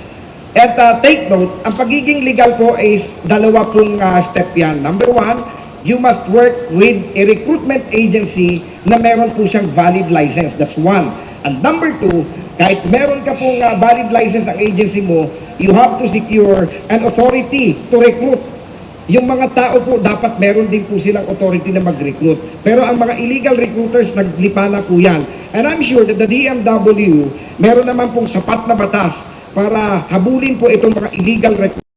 At take note, ang pagiging legal po is dalawa pong step yan. Number one, you must work with a recruitment agency na meron po siyang valid license. That's one. And number two, kahit meron ka pong valid license ang agency mo, you have to secure an authority to recruit. Yung mga tao po, dapat meron din po silang authority na mag-recruit. Pero ang mga illegal recruiters, naglipa na po yan. And I'm sure that the DMW, meron naman pong sapat na batas para habulin po itong mga illegal recruiters.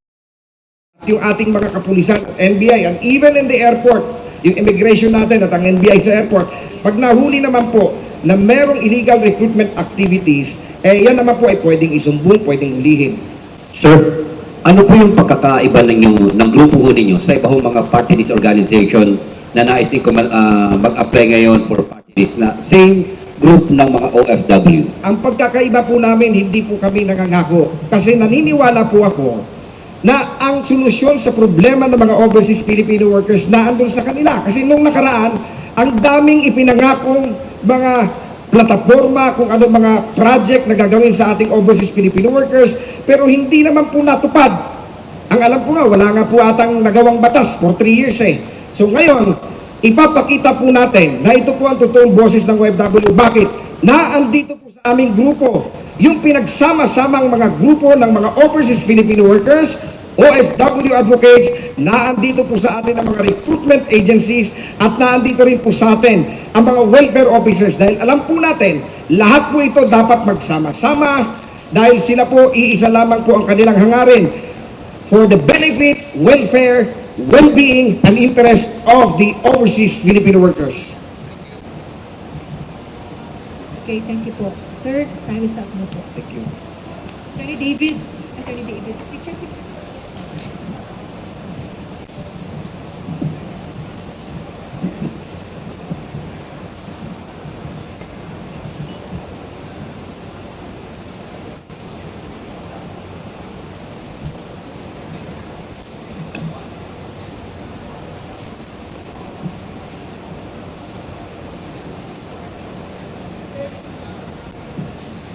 Yung ating mga kapulisan, NBI, and even in the airport, yung immigration natin at ang NBI sa airport, pag nahuli naman po na merong illegal recruitment activities, yan naman po ay pwedeng isumbong, pwedeng ulihin. Sir, ano po yung pagkakaiba ng grupo ho ninyo sa ibang mga party list organization na nais din mag-apply ngayon for party list na same group ng mga OFW? Ang pagkakaiba po namin, hindi po kami nangangako. Kasi naniniwala po ako na ang solusyon sa problema ng mga overseas Filipino workers na andun sa kanila. Kasi nung nakaraan, ang daming ipinangakong mga plataforma, kung ano mga project na gagawin sa ating overseas Filipino workers, pero hindi naman po natupad. Ang alam ko nga, wala nga po atang nagawang batas for 3 years eh. So ngayon, ipapakita po natin na ito po ang totoong boses ng OFW. Bakit? Na andito po sa aming grupo, yung pinagsama-samang mga grupo ng mga overseas Filipino workers, OFW advocates, naandito po sa atin ang mga recruitment agencies at naandito rin po sa atin ang mga welfare officers dahil alam po natin, lahat po ito dapat magsama-sama dahil sila po, iisa lamang po ang kanilang hangarin for the benefit, welfare, well-being and interest of the overseas Filipino workers. Okay, thank you po. Sir, time is up na po. Thank you. Attorney David. Attorney David. Picture, picture.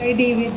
Attorney David.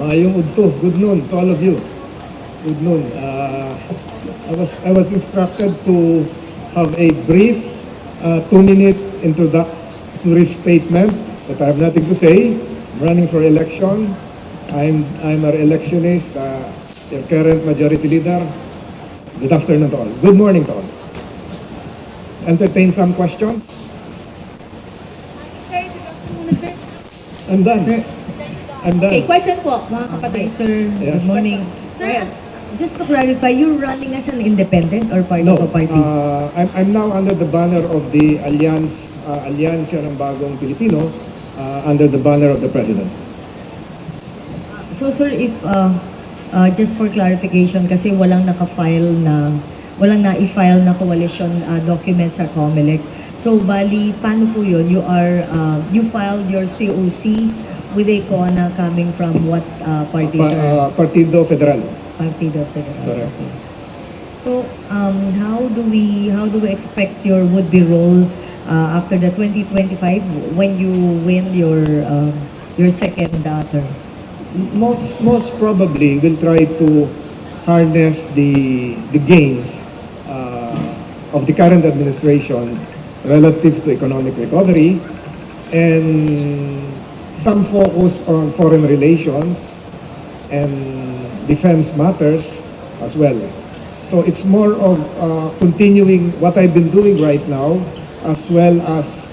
Mayong udto. Good noon to all of you. Good noon. I was instructed to have a brief 2-minute introductory statement, but I have nothing to say. I'm running for election. I'm a re-electionist, your current majority leader. Good afternoon to all. Good morning to all. Entertain some questions? Sir, introduction muna, sir. I'm done. I'm done. Okay, question po, mga kapatid. Sir, Yes. good morning. Sir, just to clarify, you're running as an independent or part No, of a party? I'm now under the banner of the Alliance, Aliance ng Bagong Pilipino, under the banner of the President. So sir, if just for clarification, kasi walang na-i-file na coalition documents sa COMELEC. So bali, paano po yun? You filed your COC with a CONA coming from what party, sir? Partido Federal. Partido Federal. Correct. Okay. So how do we expect your would-be role after the 2025 when you win your second term? Most probably we'll try to harness the gains of the current administration relative to economic recovery and some focus on foreign relations and defense matters as well. So it's more of continuing what I've been doing right now, as well as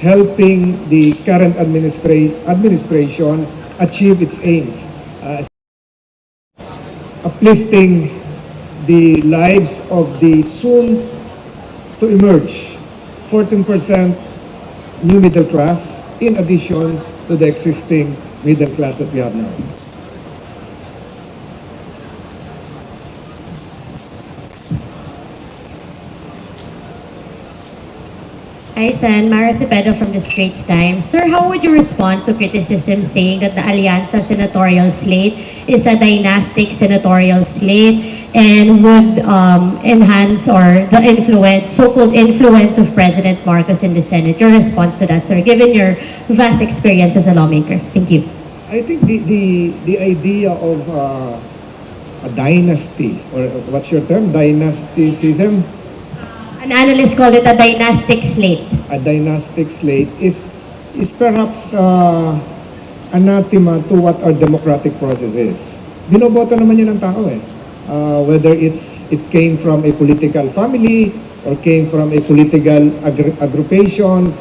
helping the current administration achieve its aims, uplifting the lives of the soon to emerge 14% new middle class in addition to the existing middle class that we have now. Hi, Sen. Mara Cepeda from the Straits Times. Sir, how would you respond to criticism saying that the Alianza senatorial slate is a dynastic senatorial slate and would enhance or the so-called influence of President Marcos in the Senate? Your response to that, sir, given your vast experience as a lawmaker. Thank you. I think the idea of a dynasty, or what's your term, dynasticism? An analyst called it a dynastic slate. A dynastic slate is perhaps anathema to what our democratic process is. Binoboto naman yun ng tao eh. Whether it came from a political family or came from a political aggregation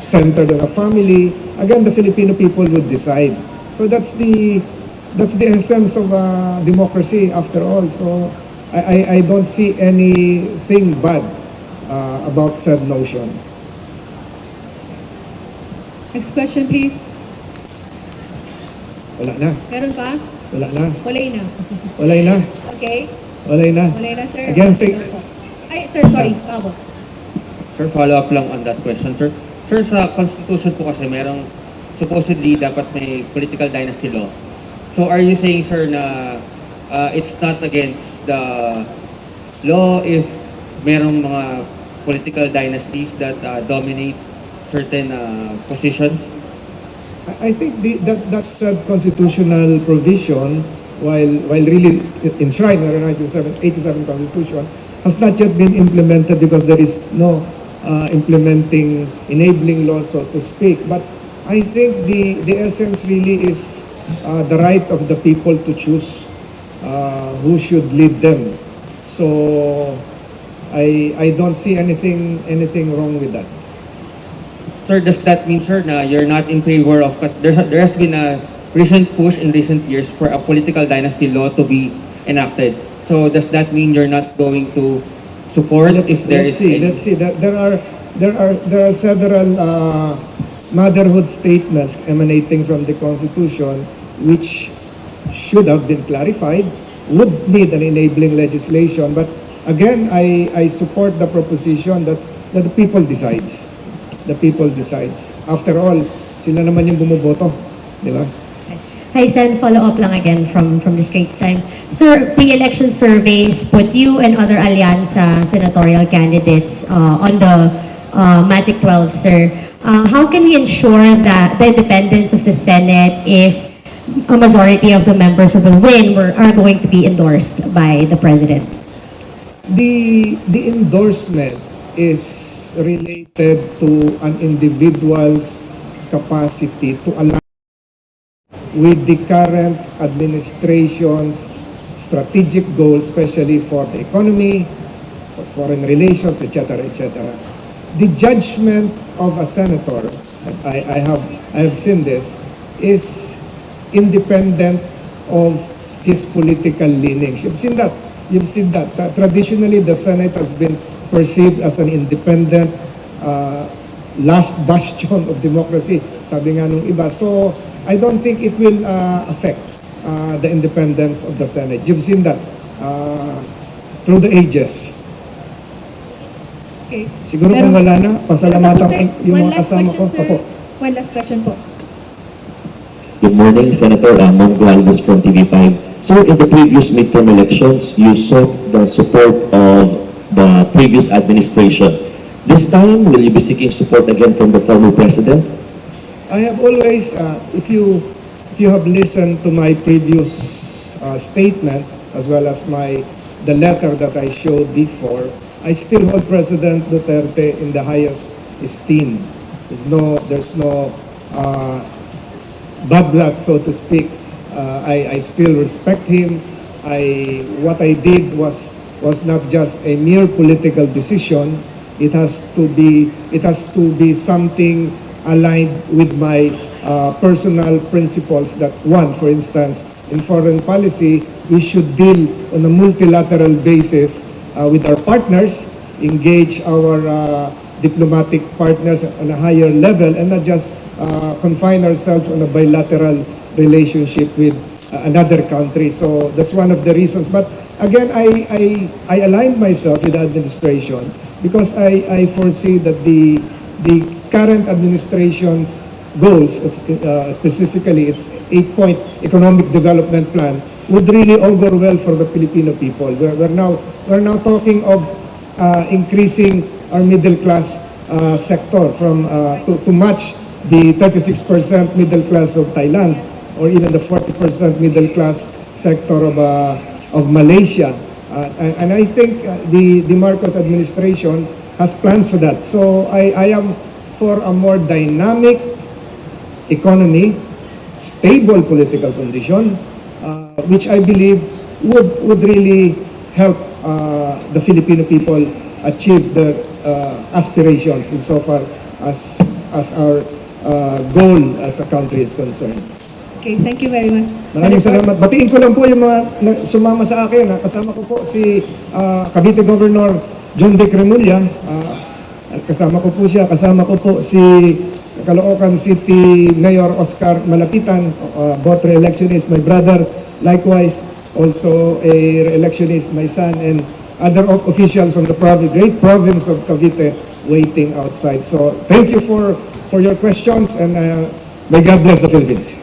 centered on a family, again, the Filipino people would decide. So that's the essence of democracy after all. So I don't see anything bad about said notion. Next question, please. Wala na. Meron pa? Wala na. Walay na. Walay na. Okay. Walay na. Walay na, sir. Again, Ay, sir, sorry. Pabo. Sir, follow up lang on that question, sir. Sir, sa Constitution po kasi merong supposedly dapat may political dynasty law. So are you saying, sir, na it's not against the law if merong mga political dynasties that dominate certain positions? I think that said constitutional provision, while really enshrined in the 1987 Constitution, has not yet been implemented because there is no enabling law, so to speak. But I think the essence really is the right of the people to choose who should lead them. So I don't see anything wrong with that. Sir, does that mean, sir, na you're not in favor of, there has been a recent push in recent years for a political dynasty law to be enacted. So does that mean you're not going to support Let's see. There are several motherhood statements emanating from the Constitution which should have been clarified, would need an enabling legislation. But again, I support the proposition that the people decides. The people decides. After all, sila naman yung bumuboto, di ba? Hi, Sen. Follow up lang again from the Straits Times. Sir, pre-election surveys put you and other Alianza senatorial candidates on the Magic 12, sir. How can we ensure that the independence of the Senate if a majority of the members who will win are going to be endorsed by the president? The endorsement is related to an individual's capacity to align with the current administration's strategic goals, especially for the economy, for foreign relations, etc., etc. The judgment of a senator, I have seen this, is independent of his political leanings. You've seen that. You've seen that. Traditionally, the Senate has been perceived as an independent last bastion of democracy, sabi nga nung iba. So, I don't think it will affect the independence of the Senate. You've seen that through the ages. Okay. Siguro kung wala na, pasalamatan ko yung One mga last kasama ko. question, sir. Opo. One last question po. Good morning, Senator Ramon Gualvez from TV5. Sir, in the previous midterm elections, you sought the support of the previous administration. This time, will you be seeking support again from the former president? I have always, if you have listened to my previous statements, as well as the letter that I showed before, I still hold President Duterte in the highest esteem. There's no bad blood, so to speak. I still respect him. What I did was not just a mere political decision. It has to be something aligned with my personal principles. That one, for instance, in foreign policy, we should deal on a multilateral basis with our partners, engage our diplomatic partners on a higher level, and not just confine ourselves on a bilateral relationship with another country. So that's one of the reasons. But again, I aligned myself with the administration because I foresee that the current administration's goals, specifically its 8-point economic development plan, would really augur well for the Filipino people. We're now talking of increasing our middle class sector from to match the 36% middle class of Thailand, or even the 40% middle class sector of Malaysia. And I think the Marcos administration has plans for that. So I am for a more dynamic economy, stable political condition, which I believe would really help the Filipino people achieve their aspirations insofar as our goal as a country is concerned. Okay, thank you very much. Maraming salamat. Batiin ko lang po yung mga sumama sa akin. Kasama ko po si Cavite Governor John De Cremulya. Kasama ko po siya. Kasama ko po si Caloocan City Mayor Oscar Malapitan, both re-electionist. My brother, likewise, also a re-electionist, my son, and other officials from the great province of Cavite waiting outside. So thank you for your questions, and may God bless the Philippines.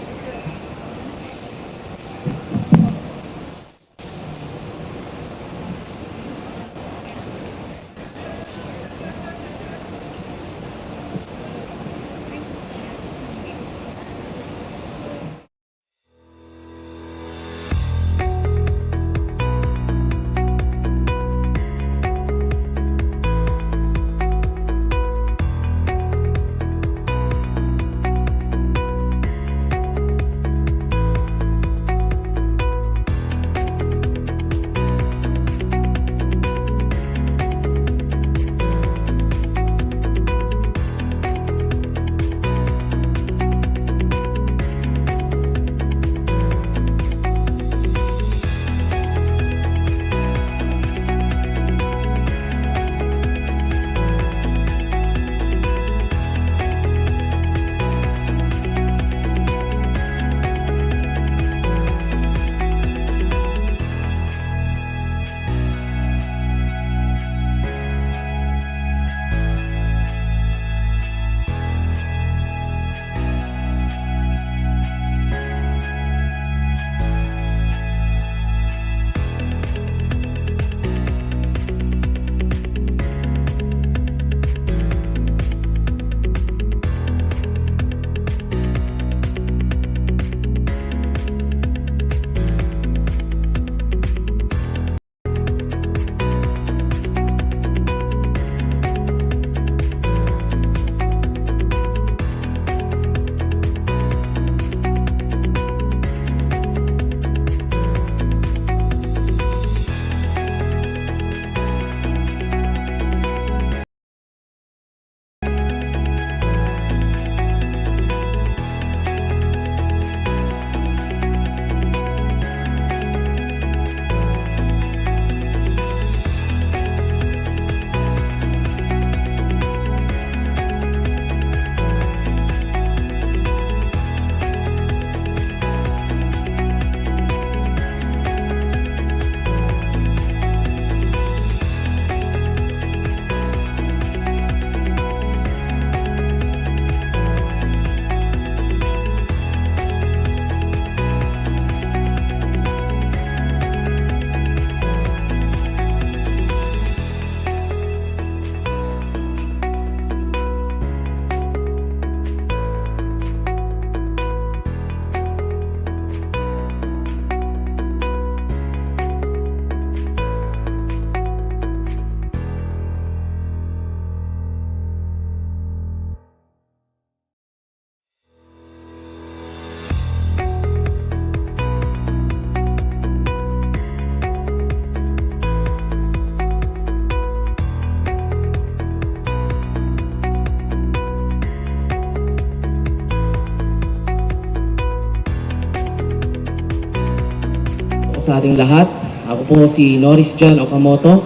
sa ating lahat. Ako po si Norris John Okamoto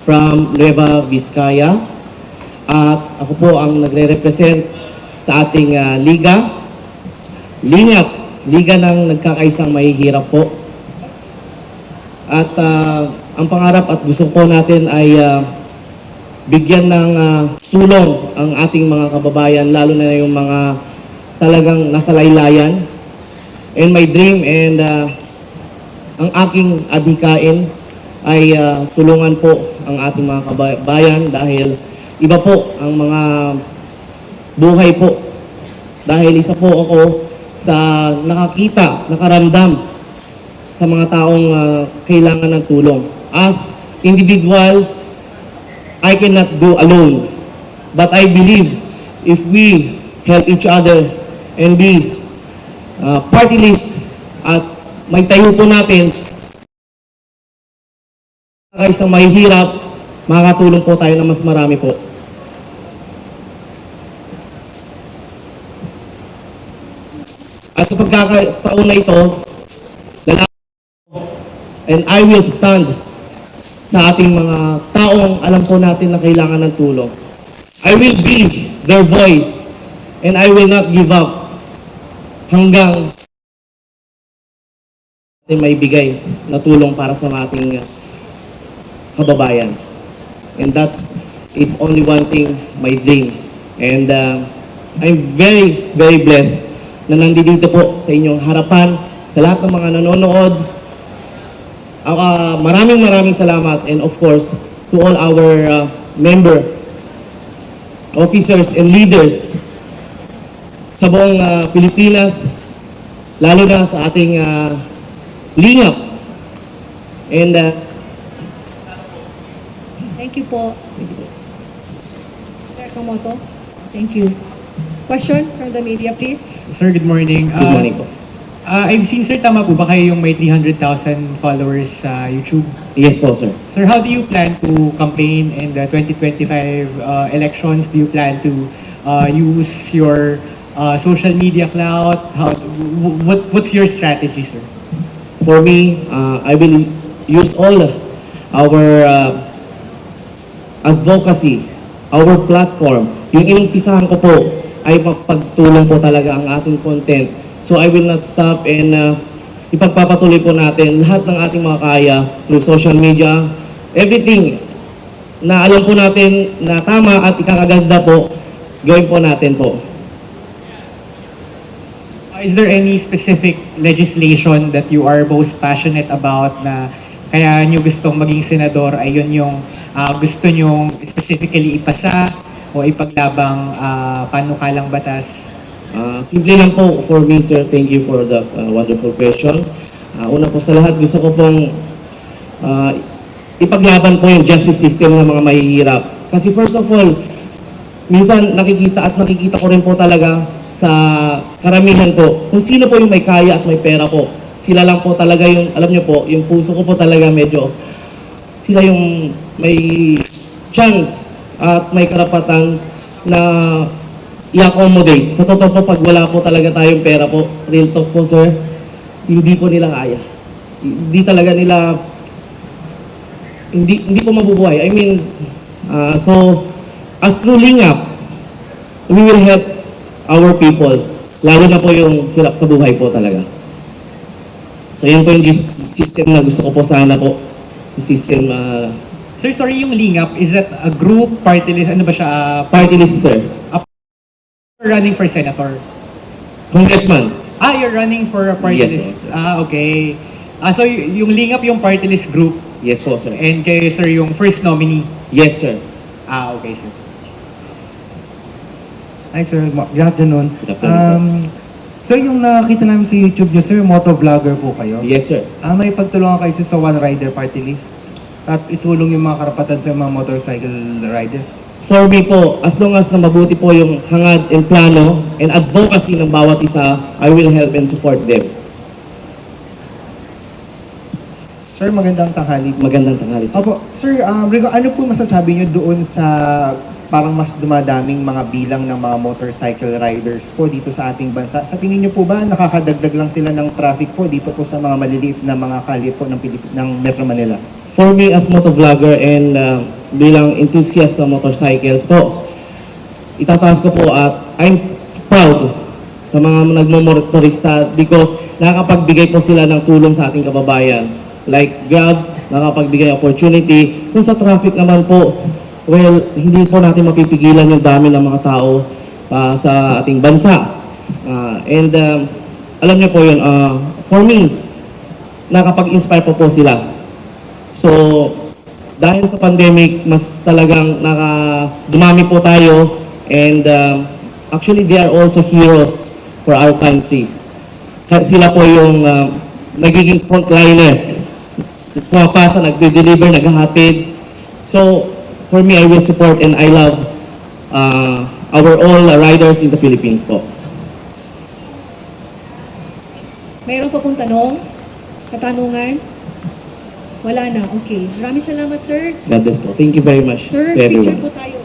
from Nueva Vizcaya. At ako po ang nagre-represent sa ating liga. Liga ng nagkakaisang mahihirap po. At ang pangarap at gusto po natin ay bigyan ng tulong ang ating mga kababayan, lalo na yung mga talagang nasa laylayan. And my dream and ang aking adhikain ay tulungan po ang ating mga kababayan dahil iba po ang mga buhay po. Dahil isa po ako sa nakakita, nakaramdam sa mga taong kailangan ng tulong. As individual, I cannot do alone. But I believe if we help each other and be party list at may tayo po natin isang mahihirap, makakatulong po tayo ng mas marami po. At sa pagkakataon na ito, and I will stand sa ating mga taong alam po natin na kailangan ng tulong. I will be their voice and I will not give up hanggang may bigay na tulong para sa ating kababayan. And that is only one thing, my dream. And I'm very, very blessed na nandito po sa inyong harapan, sa lahat ng mga nanonood. Maraming salamat, and of course to all our member, officers and leaders sa buong Pilipinas, lalo na sa ating lingap. And Thank you po. Sir Kamoto, thank you. Question from the media, please. Sir, good morning. Good morning po. I've seen, sir, tama po ba kayo yung may 300,000 followers sa YouTube? Yes po, sir. Sir, how do you plan to campaign in the 2025 elections? Do you plan to use your social media clout? What's your strategy, sir? For me, I will use all our advocacy, our platform. Yung inumpisahan ko po ay magpagtulong po talaga ang ating content. So I will not stop, and ipagpapatuloy po natin lahat ng ating mga kaya through social media. Everything na alam po natin na tama at ikakaganda po, gawin po natin po. Is there any specific legislation that you are most passionate about na kaya nyo gustong maging senador ay yun yung gusto nyong specifically ipasa o ipaglabang panukalang batas? Simple lang po for me, sir. Thank you for the wonderful question. Una po sa lahat, gusto ko pong ipaglaban po yung justice system ng mga mahihirap. Kasi first of all, minsan nakikita ko rin po talaga sa karamihan po, kung sino po yung may kaya at may pera po. Sila lang po talaga yung, alam nyo po, yung puso ko po talaga medyo, sila yung may chance at may karapatan na i-accommodate. Sa totoo po, pag wala po talaga tayong pera po, real talk po, sir, hindi po nila kaya. Hindi talaga nila, hindi po mabubuhay. I mean, so, as true lingap, we will help our people, lalo na po yung hirap sa buhay po talaga. So, yun po yung system na gusto ko po sana po. Yung system, Sir, sorry, yung lingap, is that a group, party list, ano ba siya? Party list, sir. Running for senator? Congressman. You're running for a party Yes, list. Okay. So yung lingap yung party list group. Yes po, sir. And kayo, sir, yung first nominee. Yes, sir. Okay, sir. Hi, sir. Good afternoon. Good afternoon. So yung nakita namin sa YouTube niyo, sir, motovlogger po kayo. Yes, sir. May pagtulungan kayo sa One Rider Party List at isulong yung mga karapatan sa mga motorcycle rider. For me po, as long as na mabuti po yung hangad and plano and advocacy ng bawat isa, I will help and support them. Sir, magandang tanghali. Magandang tanghali, sir. Opo, sir, ano po masasabi niyo doon sa parang mas dumadaming mga bilang ng mga motorcycle riders po dito sa ating bansa. Sa tingin niyo po ba nakakadagdag lang sila ng traffic po dito po sa mga maliliit na mga kalye po ng Metro Manila? For me as motovlogger and bilang enthusiast sa motorcycles po, itataas ko po at I'm proud sa mga nagmomotorista because nakakapagbigay po sila ng tulong sa ating kababayan. Like Grab, nakapagbigay opportunity. Kung sa traffic naman po, well, hindi po natin mapipigilan yung dami ng mga tao sa ating bansa. Alam niyo po yun, for me, nakapag-inspire po sila. So, dahil sa pandemic, mas talagang dumami po tayo and actually they are also heroes for our country. Sila po yung nagiging frontliner. Pumapasa, nagde-deliver, naghahatid. So, for me, I will support and I love our all riders in the Philippines po. Mayroon pa pong katanungan? Wala na, okay. Maraming salamat, sir. God bless po. Thank you very much Sir, to picture everyone. po tayo.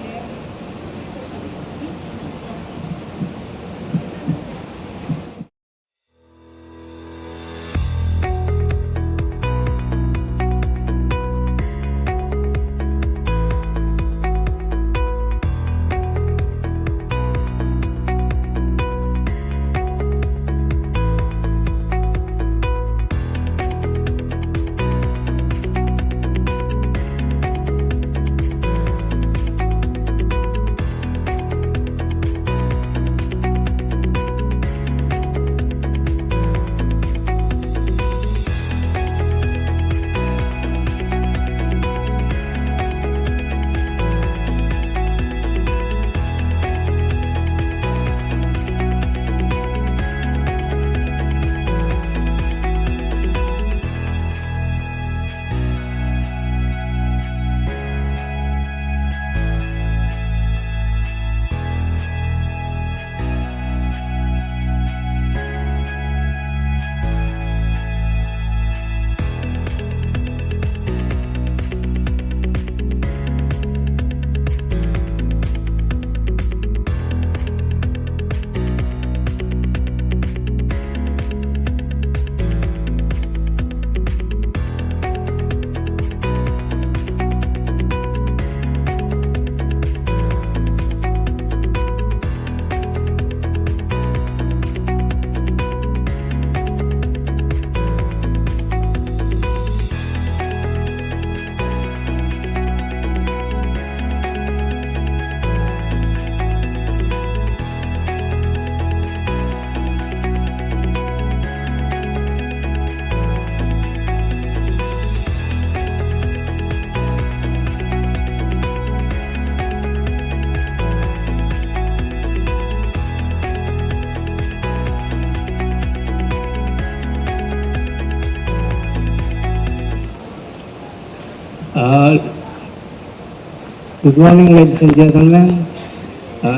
Good morning, ladies and gentlemen.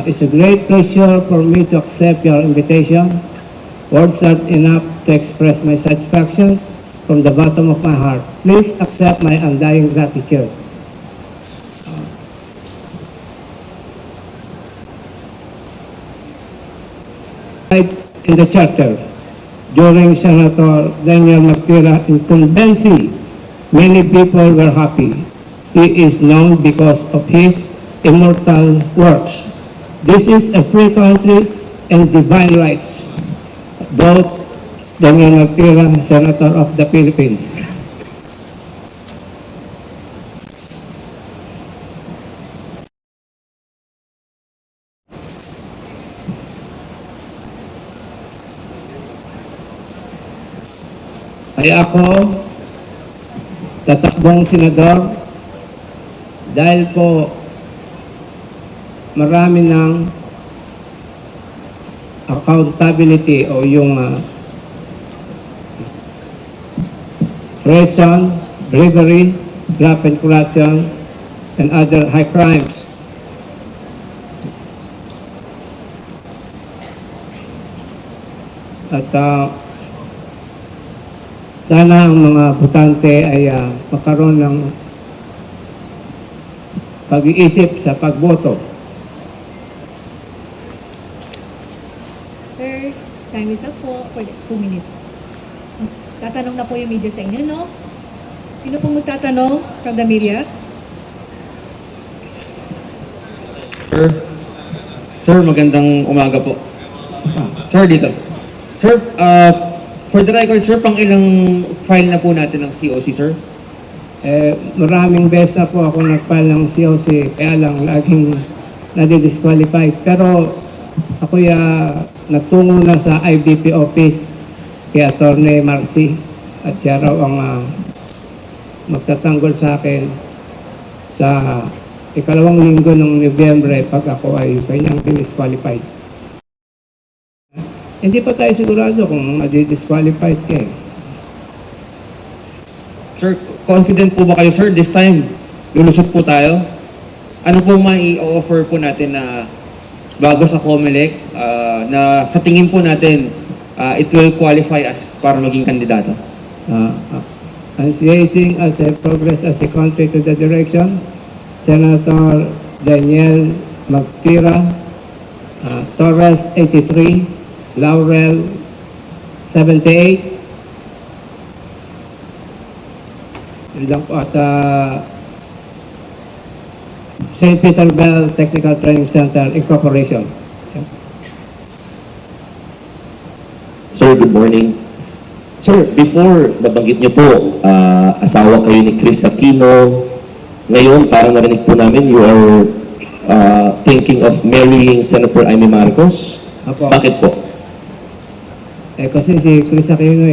It's a great pleasure for me to accept your invitation. Words aren't enough to express my satisfaction from the bottom of my heart. Please accept my undying gratitude. In the charter, during Senator Daniel Magtira incumbency, many people were happy. He is known because of his immortal works. This is a free country and divine rights. Both Daniel Magtira, Senator of the Philippines. Ay ako, tatakbong senador, dahil po marami ng accountability o yung treason, bribery, graft and corruption, and other high crimes. At sana ang mga botante ay magkaroon ng pag-iisip sa pagboto Sir, time is up po for 2 minutes. Tatanong na po yung media sa inyo, no? Sino pong magtatanong from the media? Sir, magandang umaga po. Sir, dito. Sir, for the record, sir, pang ilang file na po natin ng COC, sir? Maraming beses na po ako nag-file ng COC, kaya lang laging nadi-disqualify. Pero ako nagtungo na sa IBP office kay Attorney Marcy at siya raw ang magtatanggol sa akin sa ikalawang linggo ng Nobyembre pag ako ay kanyang disqualified. Hindi pa tayo sigurado kung madi-disqualified ka eh. Sir, confident po ba kayo, sir? This time, lulusot po tayo? Ano po mai-offer po natin na bago sa COMELEC na sa tingin po natin it will qualify us para maging kandidato? Seeing as a progress as a country to the direction, Senator Daniel Magtira, Torres 83, Laurel 78, lang po at St. Peter Bell Technical Training Center Incorporation. Sir, good morning. Sir, before nabanggit niyo po, asawa kayo ni Chris Aquino. Ngayon, parang narinig po namin, you are thinking of marrying Senator Amy Marcos. Apo. Bakit po? Kasi si Chris Aquino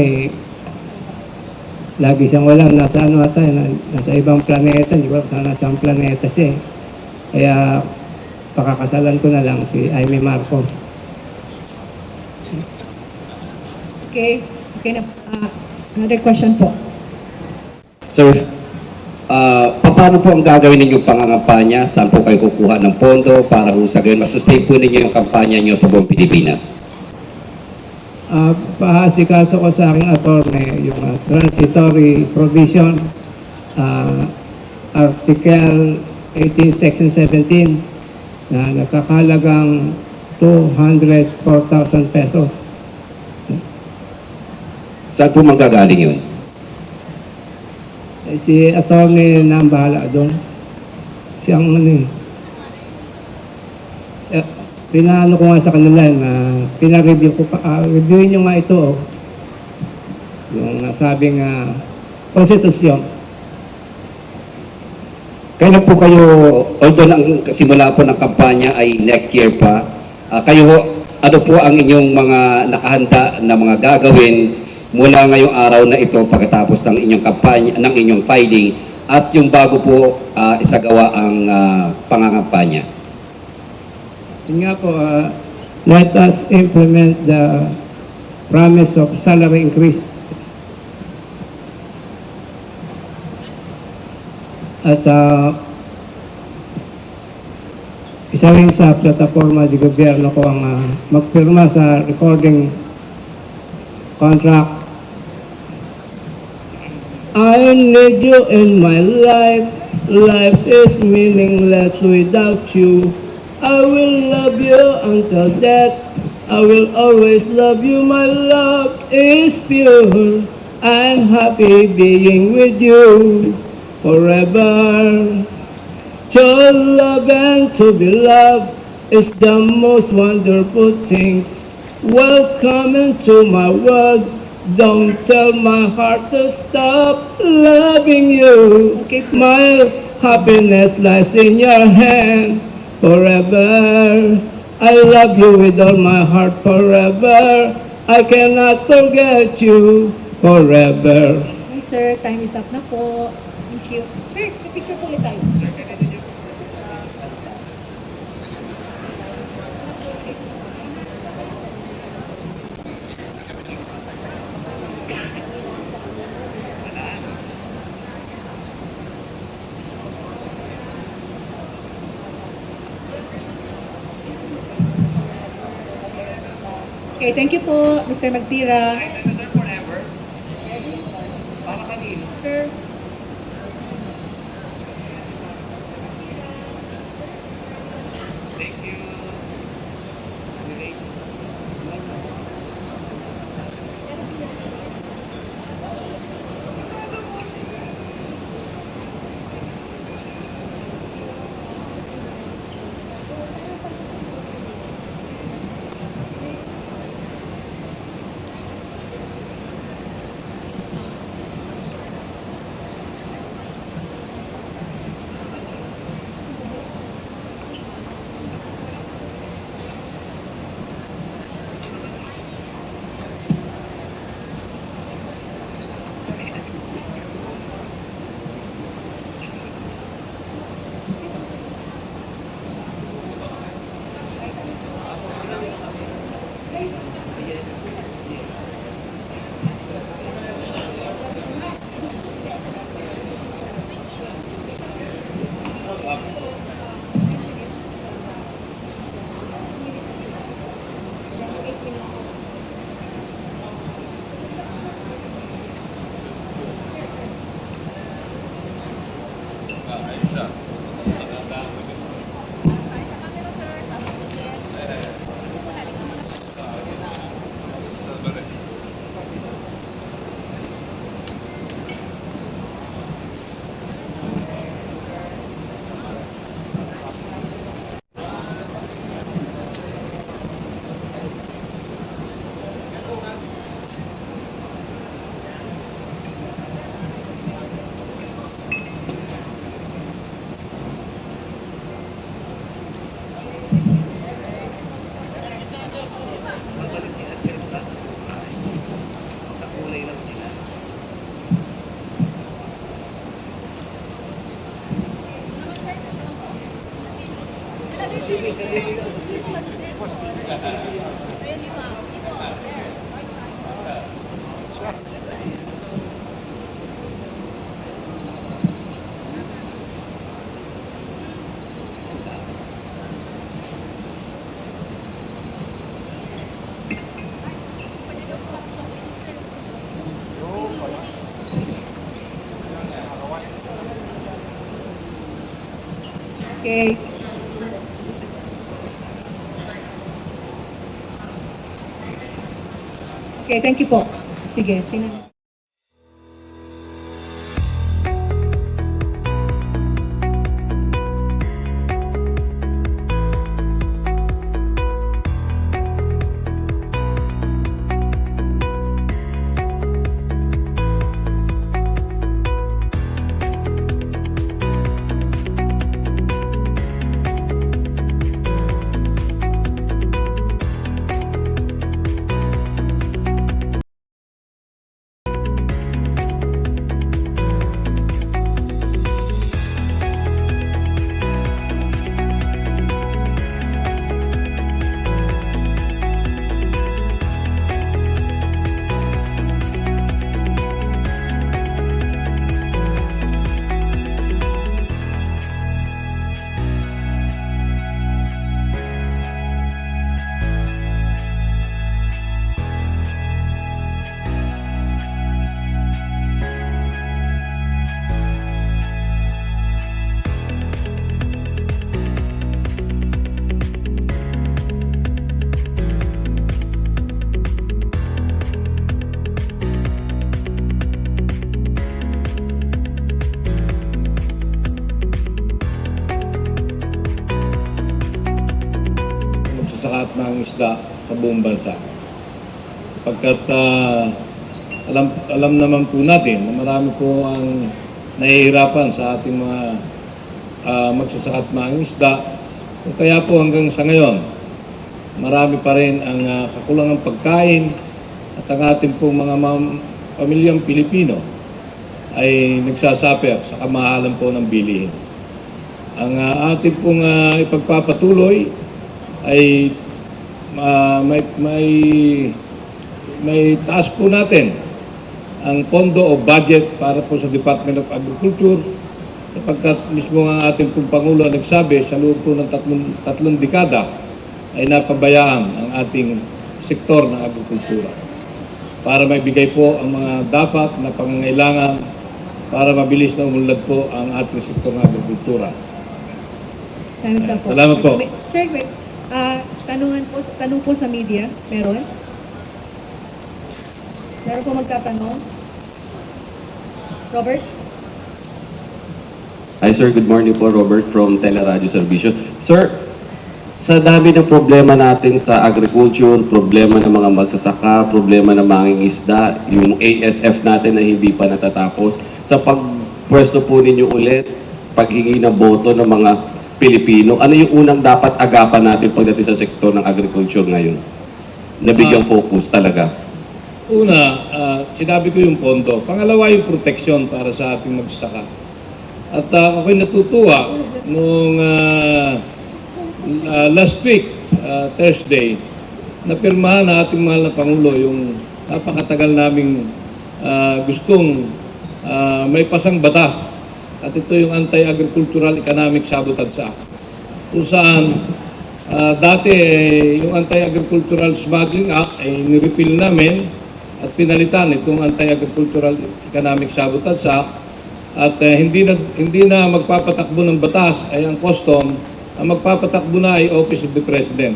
lagi siyang wala, nasa nasa ibang planeta, di ba? Nasa ang planeta siya eh. Kaya pakakasalan ko na lang si Amy Marcos. Okay na. Another question po. Sir, paano po ang gagawin ninyong pangangampanya? Saan po kayo kukuha ng pondo para sa gayon masustain po ninyo yung kampanya nyo sa buong Pilipinas? Paasikaso ko sa aking attorney yung transitory provision, Article 18, Section 17 na nakakalagang 204,000 pesos. Saan po manggagaling yun? Si attorney na ang bahala doon. Siyang pinaano ko nga sa kanila na pinareview ko pa, reviewin nyo nga ito yung nasabing konstitusyon. Kailan po kayo, although ang simula po ng kampanya ay next year pa, kayo, ano po ang inyong mga nakahanda na mga gagawin mula ngayong araw na ito pagkatapos ng inyong kampanya, ng inyong filing at yung bago po isagawa ang pangangampanya? Yun nga po, let us implement the promise of salary increase. At isa rin sa plataforma di gobyerno ko ang magpirma sa recording contract. I need you in my life. Life is meaningless without you. I will love you until death. I will always love you. My love is pure. I'm happy being with you forever. To love and to be loved is the most wonderful things. Welcome into my world. Don't tell my heart to stop loving you. My happiness lies in your hand. Forever, I love you with all my heart forever. I cannot forget you forever. Okay, sir, time is up na po. Thank you. Sir, picture po ulit tayo. Okay, thank you po, Mr. Magtira. Sir. Okay. Okay, thank you po. Sige, sino? Magsasakat ng isda sa buong bansa. Pagkat alam naman po natin na marami po ang nahihirapan sa ating mga magsasakat ng isda. Kaya po hanggang sa ngayon, marami pa rin ang kakulangang pagkain at ang ating pong mga pamilyang Pilipino ay nagsasaper sa kamahalan po ng bilihin. Ang ating pong ipagpapatuloy ay may taas po natin ang pondo o budget para po sa Department of Agriculture sapagkat mismo ang ating pong Pangulo nagsabi sa loob po ng tatlong dekada ay napabayaan ang ating sektor ng agrikultura para maibigay po ang mga dapat na pangangailangan para mabilis na umunlad po ang ating sektor ng agrikultura. Salamat po. Sir, wait. Tanong po sa media. Meron? Meron po magtatanong? Robert? Hi sir, good morning po. Robert from Teleradio Servicio. Sir, sa dami ng problema natin sa agriculture, problema ng mga magsasaka, problema ng mangingisda, yung ASF natin na hindi pa natatapos, sa pagpwesto po ninyo ulit, paghingi ng boto ng mga Pilipino, ano yung unang dapat agapan natin pagdating sa sektor ng agriculture ngayon? Nabigyan focus talaga. Una, sinabi ko yung pondo. Pangalawa, yung protection para sa ating magsasaka. At ako'y natutuwa nung last week, Thursday, napirmahan na ating mahal na Pangulo yung napakatagal naming gustong may pasang batas. At ito yung Anti-Agricultural Economic Sabotage Act. Kung saan dati yung Anti-Agricultural Smuggling Act ay nirepeal namin at pinalitan itong Anti-Agricultural Economic Sabotage Act at hindi na magpapatakbo ng batas ay ang custom, ang magpapatakbo na ay Office of the President.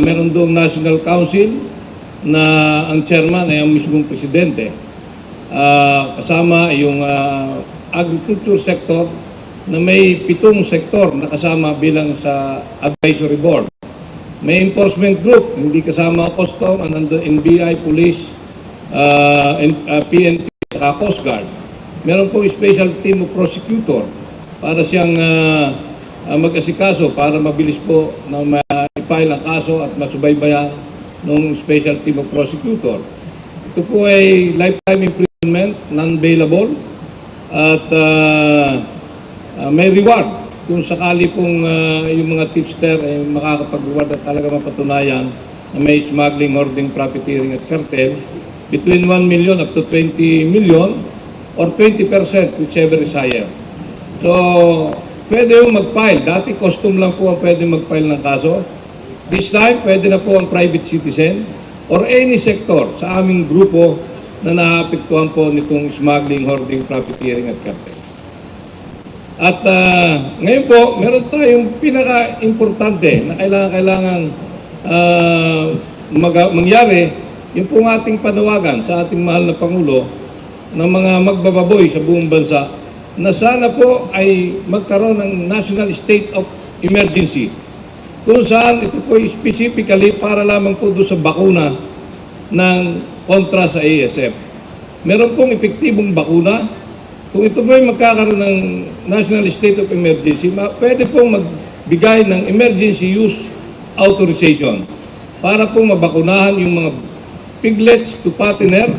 Meron doong National Council na ang chairman ay ang mismong presidente. Kasama yung agriculture sector na may 7 sektor na kasama bilang sa advisory board. May enforcement group, hindi kasama custom, NBI, police, PNP, at Coast Guard. Meron po special team of prosecutor para siyang mag-asikaso para mabilis po na ma-file ang kaso at masubaybayan ng special team of prosecutor. Ito po ay lifetime imprisonment, non-bailable, at may reward kung sakali pong yung mga tipster ay makakapag-reward at talaga mapatunayan na may smuggling, hoarding, profiteering at cartel between 1 million up to 20 million or 20% whichever is higher. So, pwede yung mag-file. Dati custom lang po ang pwede mag-file ng kaso. This time, pwede na po ang private citizen or any sector sa aming grupo na naapektuhan po nitong smuggling, hoarding, profiteering at cartel. At ngayon po, meron tayong pinaka-importante na kailangan mangyari, yung pong ating panawagan sa ating mahal na Pangulo ng mga magbababoy sa buong bansa na sana po ay magkaroon ng National State of Emergency kung saan ito po specifically para lamang po doon sa bakuna ng kontra sa ASF. Meron pong epektibong bakuna. Kung ito po ay magkakaroon ng National State of Emergency, pwede pong magbigay ng Emergency Use Authorization para pong mabakunahan yung mga piglets to patiners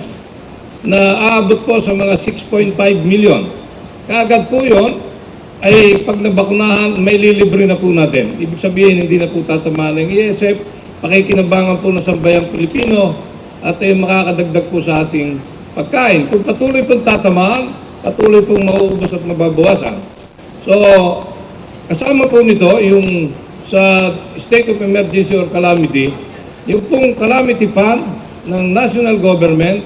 na aabot po sa mga 6.5 million. Kaagad po yun, ay pag nabakunahan, may lilibre na po natin. Ibig sabihin, hindi na po tatamaan ng ESF, pakikinabangan po ng sambayang Pilipino, at ay makakadagdag po sa ating pagkain. Kung patuloy pong tatamaan, patuloy pong mauubos at mababawasan. So, kasama po nito, yung sa state of emergency or calamity, yung pong calamity fund ng national government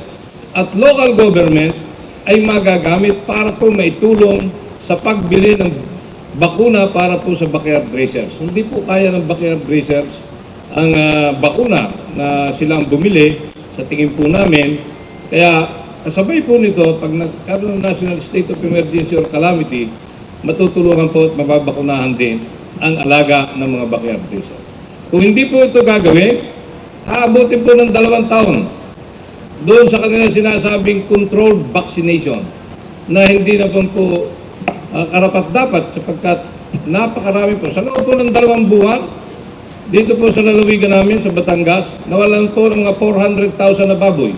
at local government ay magagamit para po maitulong sa pagbili ng bakuna para po sa backyard racers. Hindi po kaya ng backyard racers ang bakuna na silang bumili sa tingin po namin. Kaya kasabay po nito, pag nagkaroon ng national state of emergency or calamity, matutulungan po at mababakunahan din ang alaga ng mga backyard racers. Kung hindi po ito gagawin, aabutin po ng 2 taon doon sa kanilang sinasabing controlled vaccination na hindi na po karapat-dapat sapagkat napakarami po. Sa loob po ng 2 buwan, dito po sa lalawigan namin sa Batangas, nawalan po ng mga 400,000 na baboy.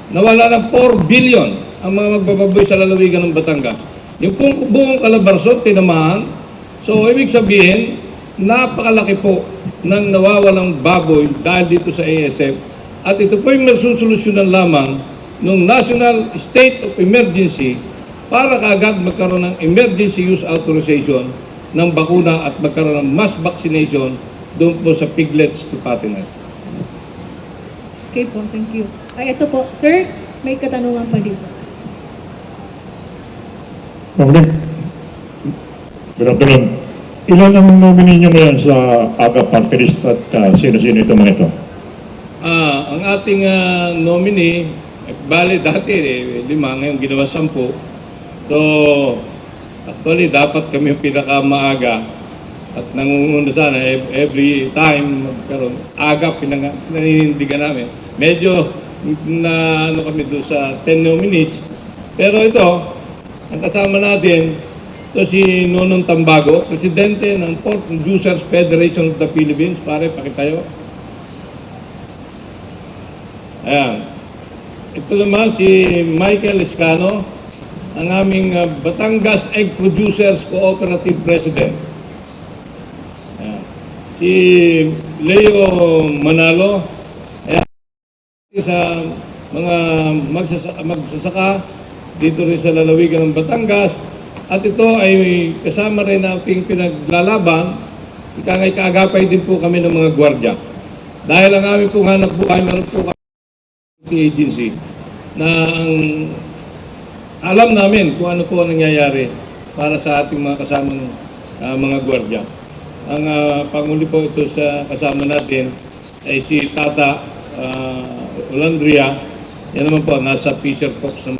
Nawala ng 4 billion ang mga magbababoy sa lalawigan ng Batangas. Yung pong buong Calabarzon, tinamaan. So, ibig sabihin, napakalaki po ng nawawalang baboy dahil dito sa ASF. At ito po yung nagsusolusyonan lamang ng National State of Emergency para kaagad magkaroon ng Emergency Use Authorization ng bakuna at magkaroon ng mass vaccination doon po sa piglets to patiners. Okay po, thank you. Ay, ito po. Sir, may katanungan pa dito. Okay. Good afternoon. Ilan ang nominee nyo ngayon sa AGA Party List at sino-sino ito mga ito? Ang ating nominee, bali dati 5, ngayon ginawa 10. So, actually dapat kami yung pinakamaaga at nangunguna sana every time magkaroon. Aga pinanindigan namin. Medyo na kami doon sa 10 nominees. Pero ito, ang kasama natin, ito si Nonong Tambago, Presidente ng Pork Producers Federation of the Philippines. Pare, pakitayo. Ayan. Ito naman si Michael Escano, ang aming Batangas Egg Producers Cooperative President. Ayan. Si Leo Manalo, ayan, sa mga magsasaka dito rin sa lalawigan ng Batangas. At ito ay kasama rin nating pinaglalaban, ikangay kaagapay din po kami ng mga gwardiya. Dahil ang aming pong hanap buhay, meron po kami agency na ang alam namin kung ano po ang nangyayari para sa ating mga kasamang mga gwardiya. Ang pangulo po ito sa kasama natin ay si Tata Olandria. Yan naman po, nasa Fisher Fox na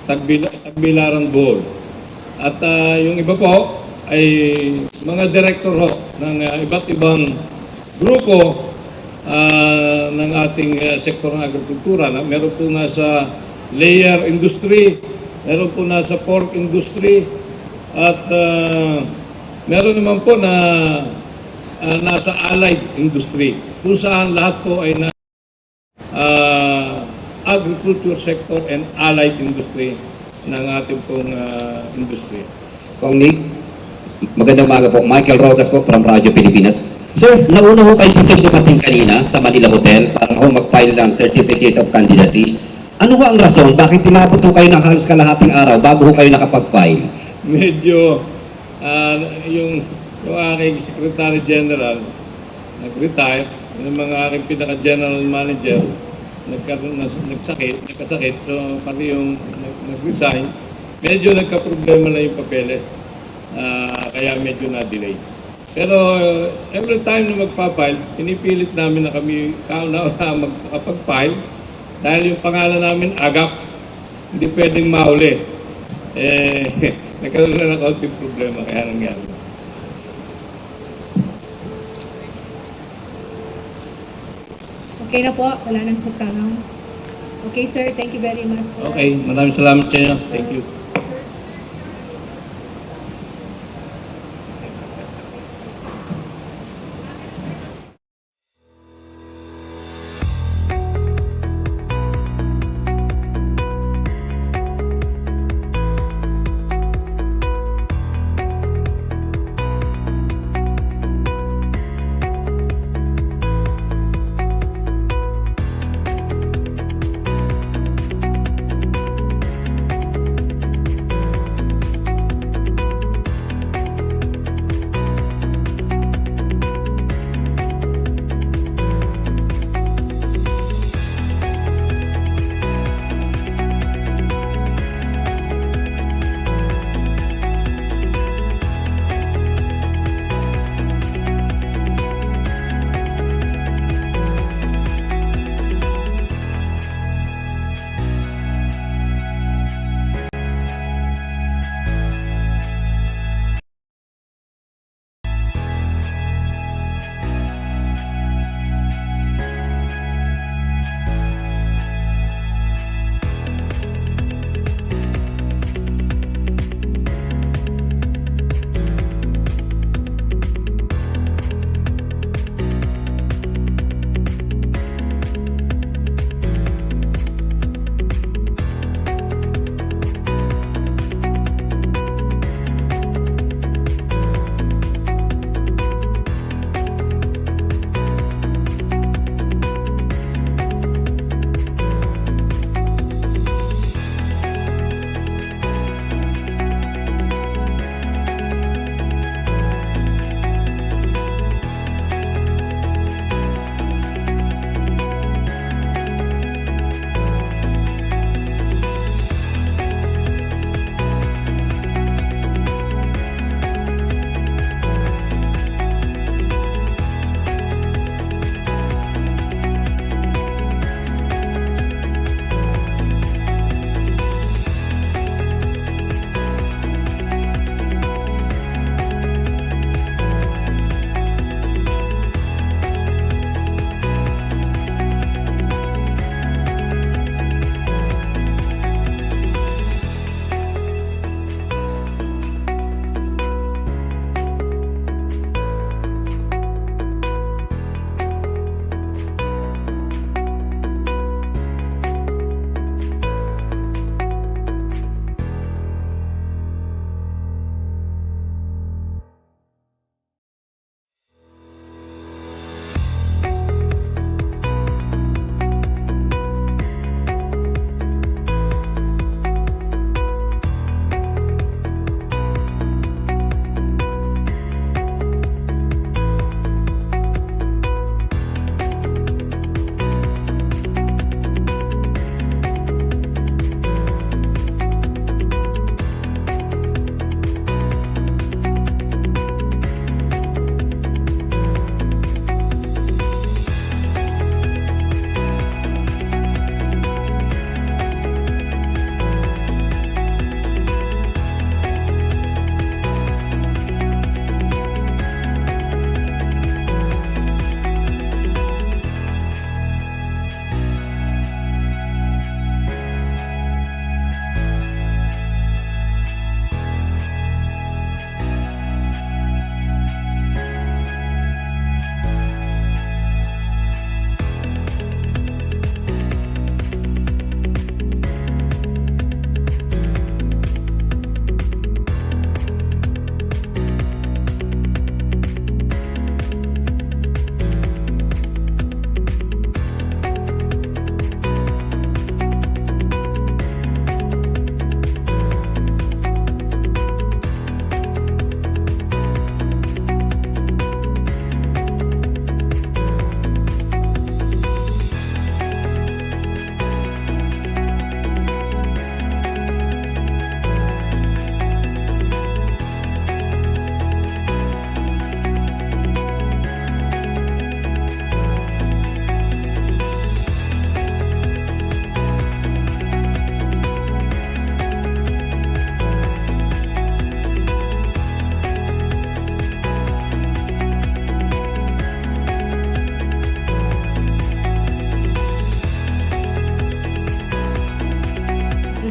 Tagbilaran Bowl. At yung iba po ay mga director ho ng iba't ibang grupo ng ating sektor ng agrikultura. Meron po nasa layer industry, meron po nasa pork industry, at meron naman po na nasa allied industry, kung saan lahat po ay na agriculture sector and allied industry ng ating pong industry. Kong Nick, magandang umaga po. Michael Rogas po from Radyo Pilipinas. Sir, nauna ho kayo sa dumating kanina sa Manila Hotel para ho mag-file ng Certificate of Candidacy. Ano ba ang rason? Bakit tinapot ho kayo ng halos kalahating araw bago ho kayo nakapag-file? Medyo yung aking Secretary General nag-retire, yung mga aking pinaka-general manager nagkasakit, so pati yung nag-resign. medyo nagka-problema na yung papeles. Kaya medyo na-delay. Pero every time na magpa-file, pinipilit namin na kami kauna-una magkakapag-file dahil yung pangalan namin agap, hindi pwedeng mahuli. Nagkaroon na ng kaunting problema, kaya nangyari. Okay na po, wala nang pagtanong. Okay sir, thank you very much. Sir. Okay, maraming salamat sa inyo. Thank you.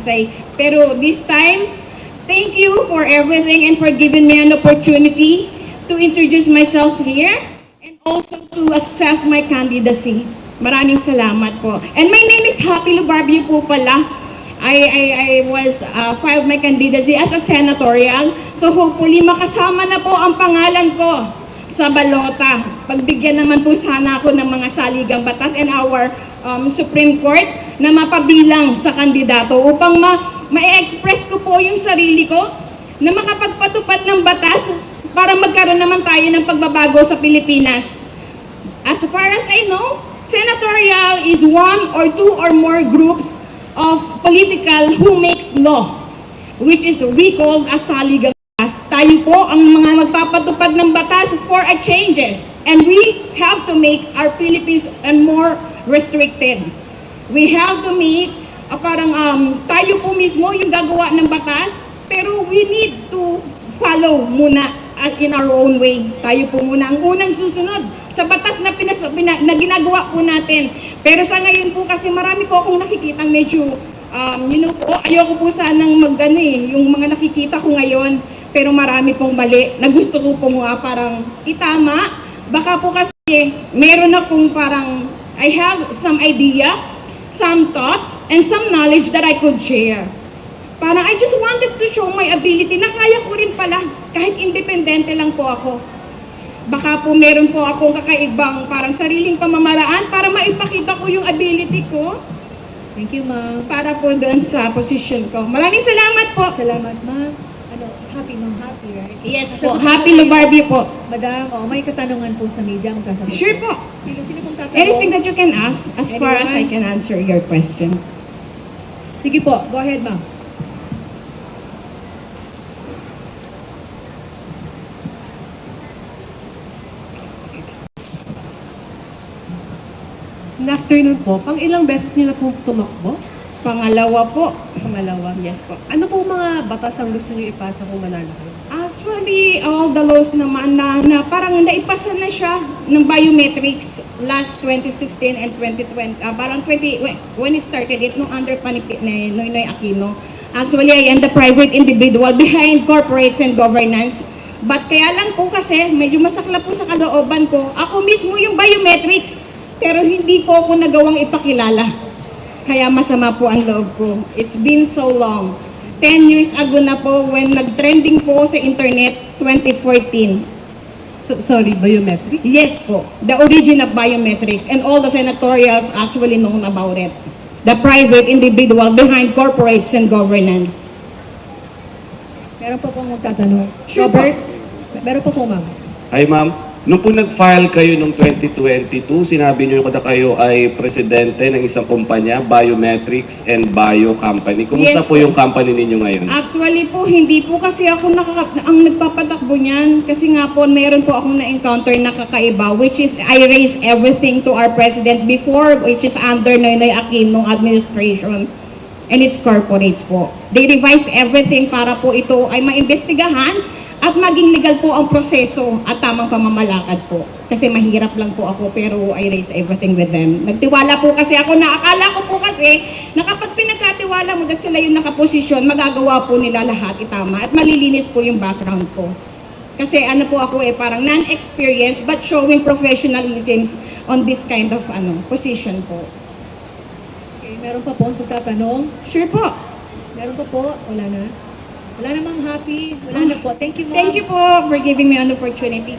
say. Pero this time, thank you for everything and for giving me an opportunity to introduce myself here and also to accept my candidacy. Maraming salamat po. And my name is Happy Lubarbio po pala. I was filed my candidacy as a senatorial. So hopefully makasama na po ang pangalan ko sa balota. Pagbigyan naman po sana ako ng mga saligang batas and our Supreme Court na mapabilang sa kandidato upang ma-express ko po yung sarili ko na makapagpatupad ng batas para magkaroon naman tayo ng pagbabago sa Pilipinas. As far as I know, senatorial is one or two or more groups of political who makes law, which is we call as saligang batas. Tayo po ang mga magpapatupad ng batas for a changes, and we have to make our Philippines more restricted. We have to make parang tayo po mismo yung gagawa ng batas, pero we need to follow muna in our own way. Tayo po muna ang unang susunod sa batas na ginagawa po natin. Pero sa ngayon po kasi marami po akong nakikitang medyo, ayoko po sanang yung mga nakikita ko ngayon, pero marami pong mali na gusto ko po nga parang itama. Baka po kasi meron akong parang, I have some idea, some thoughts, and some knowledge that I could share. Parang I just wanted to show my ability na kaya ko rin pala, kahit independente lang po ako. Baka po meron po akong kakaibang parang sariling pamamaraan para maipakita ko yung ability ko. Thank you, ma'am. Para po doon sa position ko. Maraming salamat po. Salamat, ma'am. Happy, ma'am, happy, right? Yes po, happy Lubarbio po. Madam, may katanungan po sa media ang kasagot. Sure po. Sino pong tatanong? Anything that you can ask as far as I can answer your question. Sige po, go ahead, ma'am. Good afternoon po. Pang ilang beses niyo na po tumakbo? Pangalawa po. Pangalawa, yes po. Ano po mga batas ang gusto niyo ipasa kung manalo kayo? Actually, all the laws naman na parang naipasa na siya ng biometrics last 2016 and 2020. Parang when it started it, nung under Noynoy Aquino. Actually, I am the private individual behind corporates and governance. But kaya lang po kasi, medyo masaklap po sa kalooban ko, ako mismo yung biometrics. Pero hindi po ako nagawang ipakilala. Kaya masama po ang loob ko. It's been so long. 10 years ago na po when nag-trending po sa internet, 2014. Sorry, biometrics? Yes po. The origin of biometrics and all the senatorials actually known about it. The private individual behind corporates and governance. Meron po pong magtatanong. Sure Robert, meron po po, ma'am. Hi ma'am. Nung po nag-file kayo noong 2022, sinabi niyo na kayo ay presidente ng isang kumpanya, Biometrics and Bio Company. Kumusta Yes, po yung company ninyo ngayon? Actually po, hindi po kasi ako ang nagpapatakbo niyan. Kasi nga po, meron po akong na-encounter na kakaiba, which is I raised everything to our president before, which is under Noynoy Aquino administration and its corporates po. They revised everything para po ito ay maimbestigahan at maging legal po ang proseso at tamang pamamalakad po. Kasi mahirap lang po ako pero I raise everything with them. Nagtiwala po kasi ako na akala ko po kasi na kapag pinagkatiwala mo at sila yung nakaposisyon, magagawa po nila lahat itama at malilinis po yung background ko. Kasi ano po ako parang non-experienced but showing professionalism on this kind of position po. Okay, meron pa po ang tatanong. Sure po. Meron pa po? Wala na? Wala na, ma'am. Happy? Wala na po. Thank you, ma'am. Thank you po for giving me an opportunity.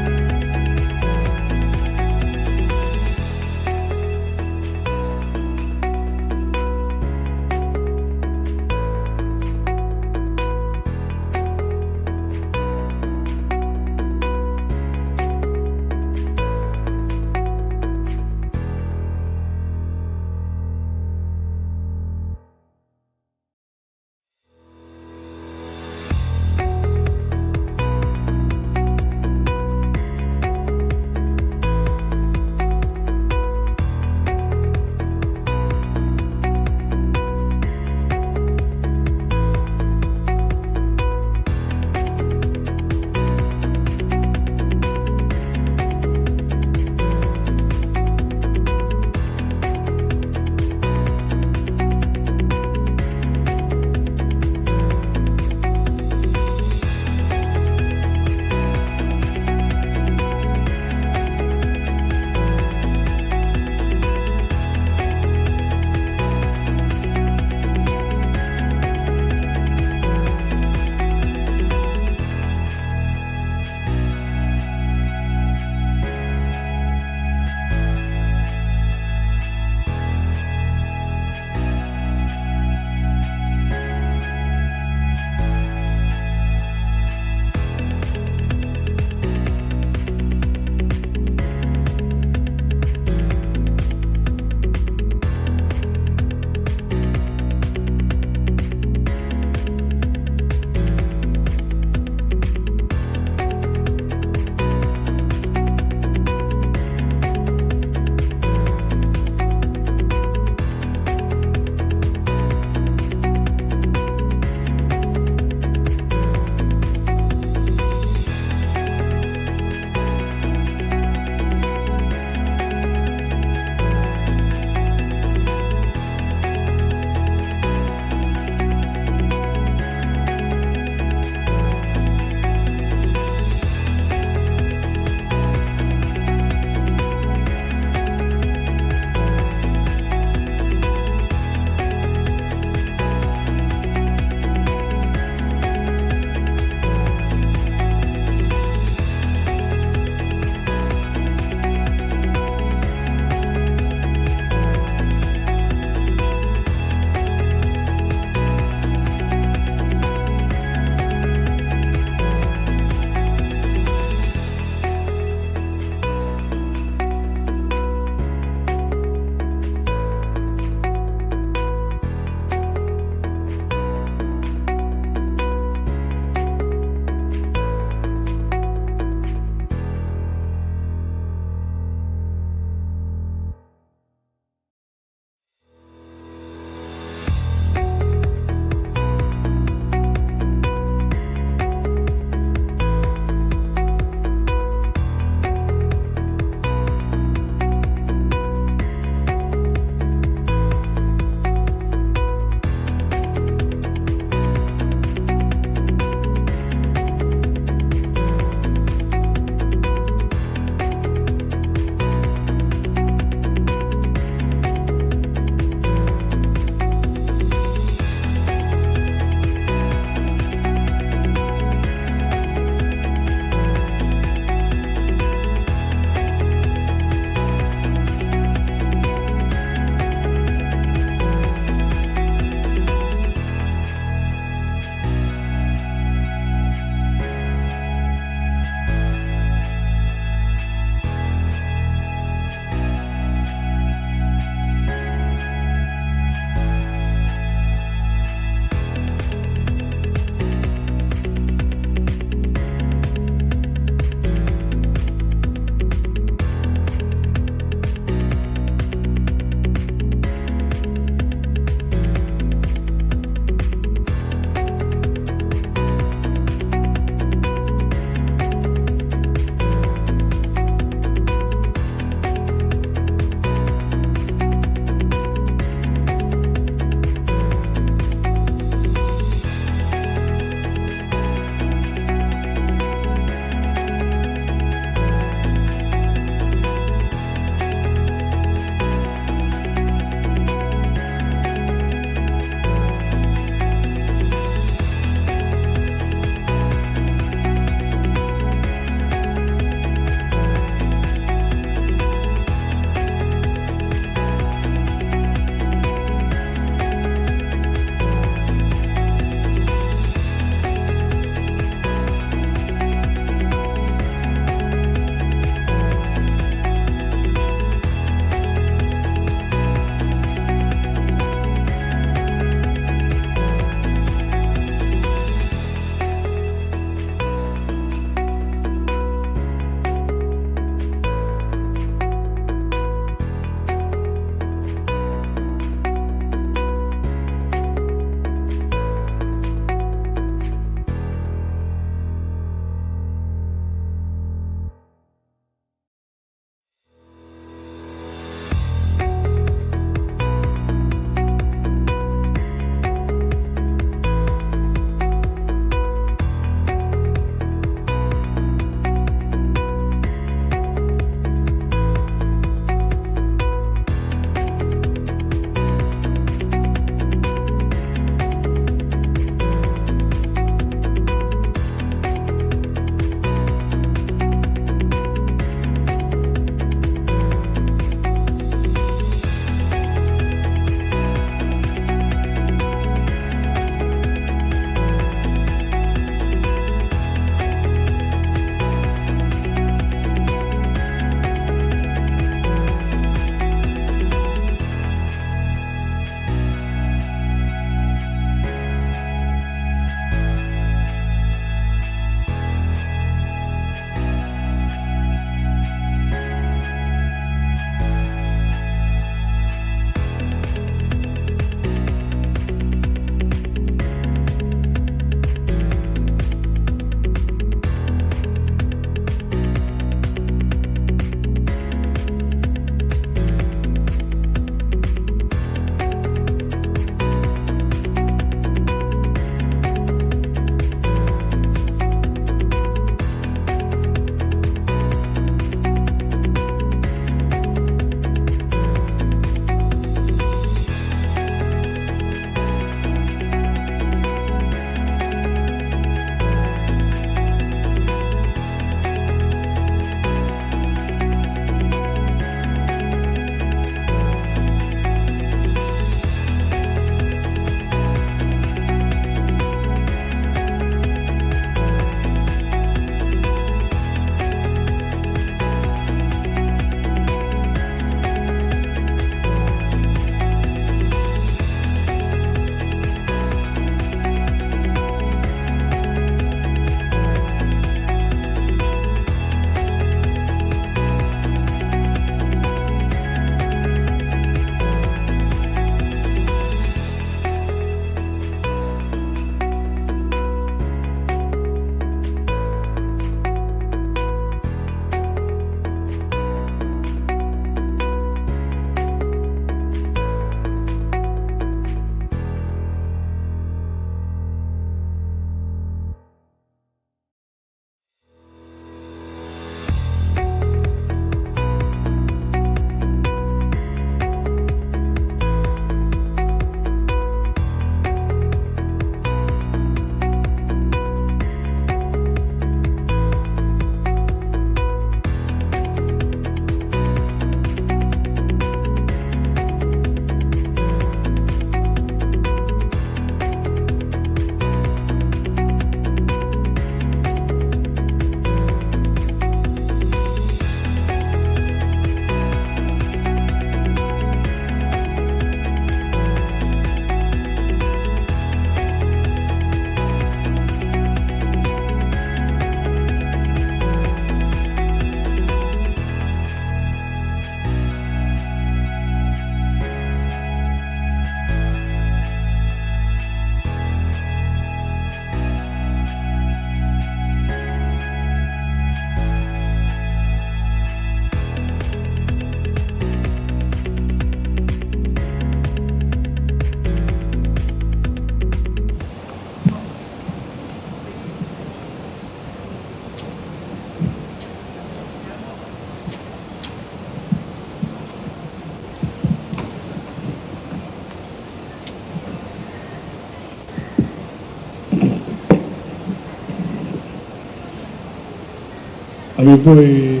Kami po ay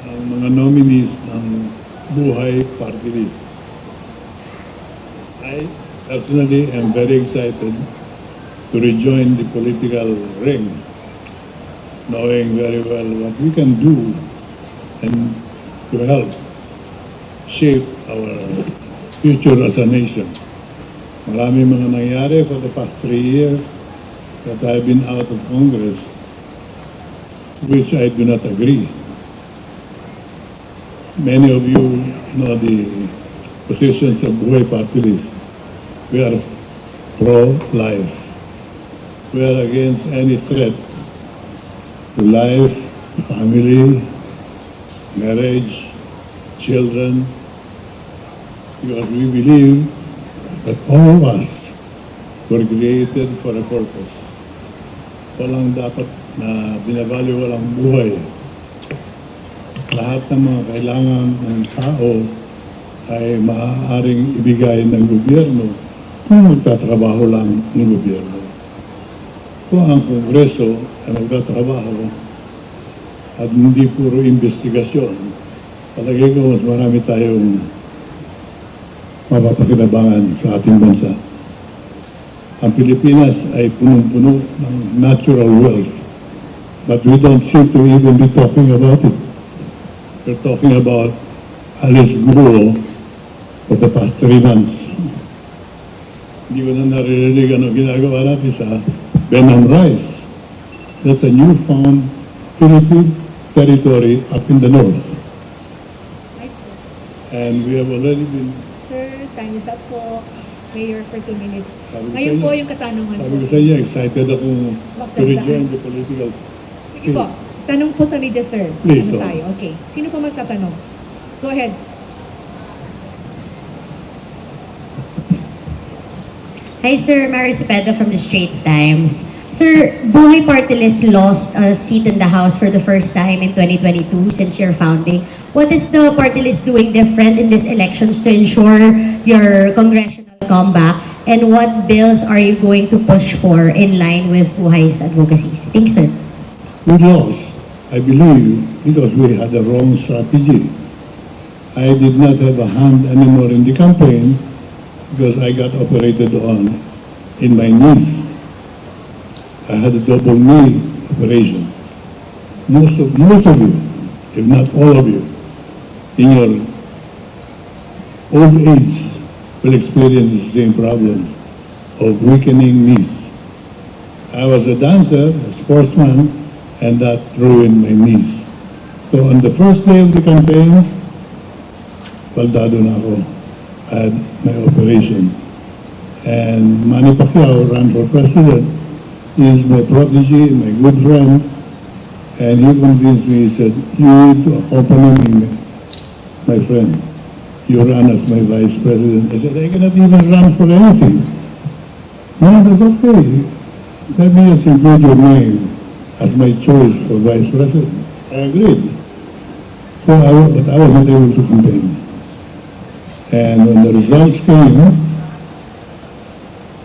ang mga nominees ng Buhay Party List. I personally am very excited to rejoin the political ring, knowing very well what we can do and to help shape our future as a nation. Marami mga nangyari for the past 3 years that I've been out of Congress, which I do not agree. Many of you know the positions of Buhay Party List. We are pro-life. We are against any threat to life, family, marriage, children, because we believe that all of us were created for a purpose. Walang dapat na binavalue walang buhay. Lahat ng mga kailangan ng tao ay maaaring ibigay ng gobyerno kung magtatrabaho lang ng gobyerno. Kung ang Kongreso ay magtatrabaho at hindi puro investigasyon, palagay ko mas marami tayong mapapakinabangan sa ating bansa. Ang Pilipinas ay punong-puno ng natural wealth, but we don't seem to even be talking about it. We're talking about Alice Guo for the past 3 months. Hindi ko na naririnig ano ginagawa natin sa Benham Rice. That's a newfound Philippine territory up in the north. And we have already been... Sir, time is up po. Mayor for 2 minutes. Sabi ko Ngayon sa po inyo- yung katanungan Sabi po. ko sa inyo, excited akong to Magsagdaan. rejoin the political... Sige po. Tanong po sa media, sir. Please, Ano sir. tayo? Okay. Sino po magtatanong? Go ahead. Hi, Sir. Mary Cepeda from the Straits Times. Sir, Buhay Party List lost a seat in the House for the first time in 2022 since your founding. What is the party list doing different in these elections to ensure your congressional comeback? And what bills are you going to push for in line with Buhay's advocacy? Thanks, sir. We lost, I believe, because we had a wrong strategy. I did not have a hand anymore in the campaign because I got operated on in my knees. I had a double knee operation. Most of you, if not all of you, in your old age will experience the same problem of weakening knees. I was a dancer, a sportsman, and that ruined my knees. So on the first day of the campaign, baldado na ako. I had my operation. And Manny Pacquiao ran for president. He is my protege, my good friend. And he convinced me, he said, you need to accompany me, my friend. You run as my vice president. I said, I cannot even run for anything. No, that's okay. Let me just include your name as my choice for vice president. I agreed. So but I wasn't able to campaign. And when the results came,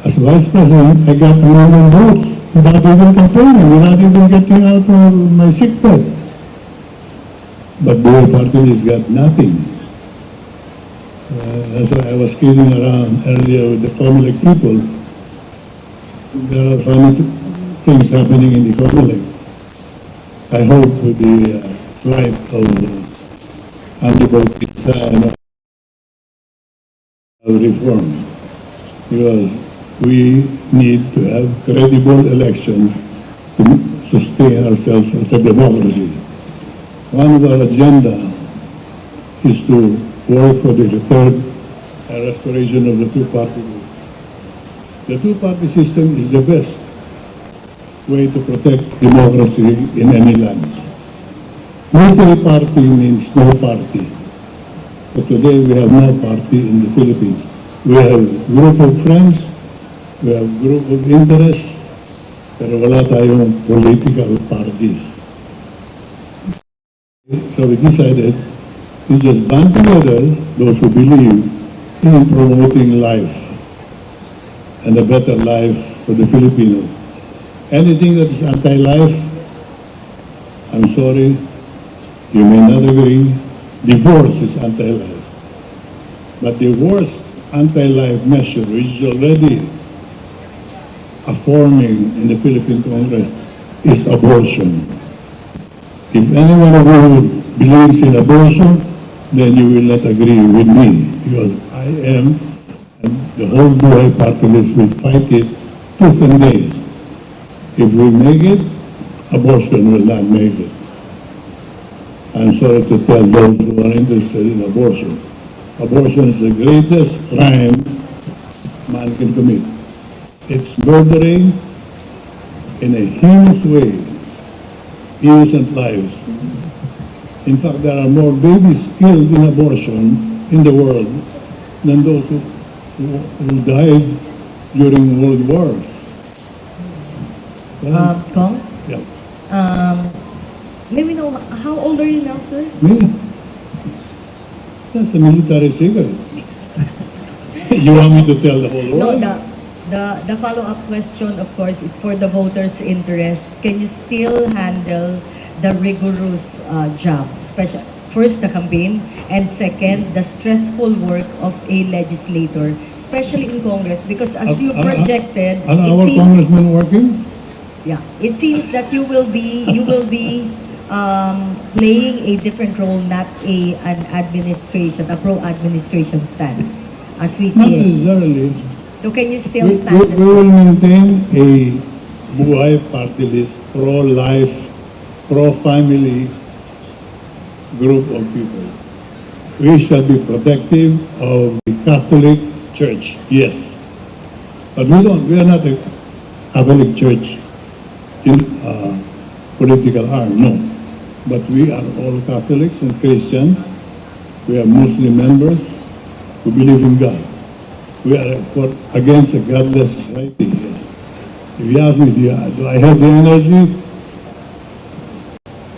as vice president, I got a lot of votes without even campaigning, without even getting out of my sick bed. But Buhay Party List got nothing. That's why I was kidding around earlier with the Comelec people. There are funny things happening in the Comelec. I hope with the flight of anti-Bautista reform, because we need to have credible elections to sustain ourselves as a democracy. One of our agenda is to work for the return and restoration of the two-party system. The two-party system is the best way to protect democracy in any land. Multi-party means no party. But today we have no party in the Philippines. We have group of friends, we have group of interests, pero wala tayong political parties. So we decided to just band together those who believe in promoting life and a better life for the Filipinos. Anything that is anti-life, I'm sorry, you may not agree, divorce is anti-life. But the worst anti-life measure which is already forming in the Philippine Congress is abortion. If anyone of you believes in abortion, then you will not agree with me, because I am, and the whole Buhay Party list will fight it tooth and nail. If we make it, abortion will not make it. I'm sorry to tell those who are interested in abortion. Abortion is the greatest crime man can commit. It's murdering in a heinous way innocent lives. In fact, there are more babies killed in abortion in the world than those who died during world wars. Kong? Yeah. May we know, how old are you now, sir? Me? That's a military secret. You want me to tell the whole No, world? the follow-up question, of course, is for the voters' interest. Can you still handle the rigorous job, especially first the campaign, and second the stressful work of a legislator, especially in Congress? Because as you projected, Are our congressmen working? yeah, it seems that you will be playing a different role, not an administration, a pro-administration stance, as we Not see it. necessarily. So can you still We stand this will way? maintain a Buhay Party list, pro-life, pro-family group of people. We shall be protective of the Catholic Church, yes. But we are not a Catholic Church in political arm, no. But we are all Catholics and Christians. We are Muslim members who believe in God. We are against a godless society. Yes. If you ask me, do I have the energy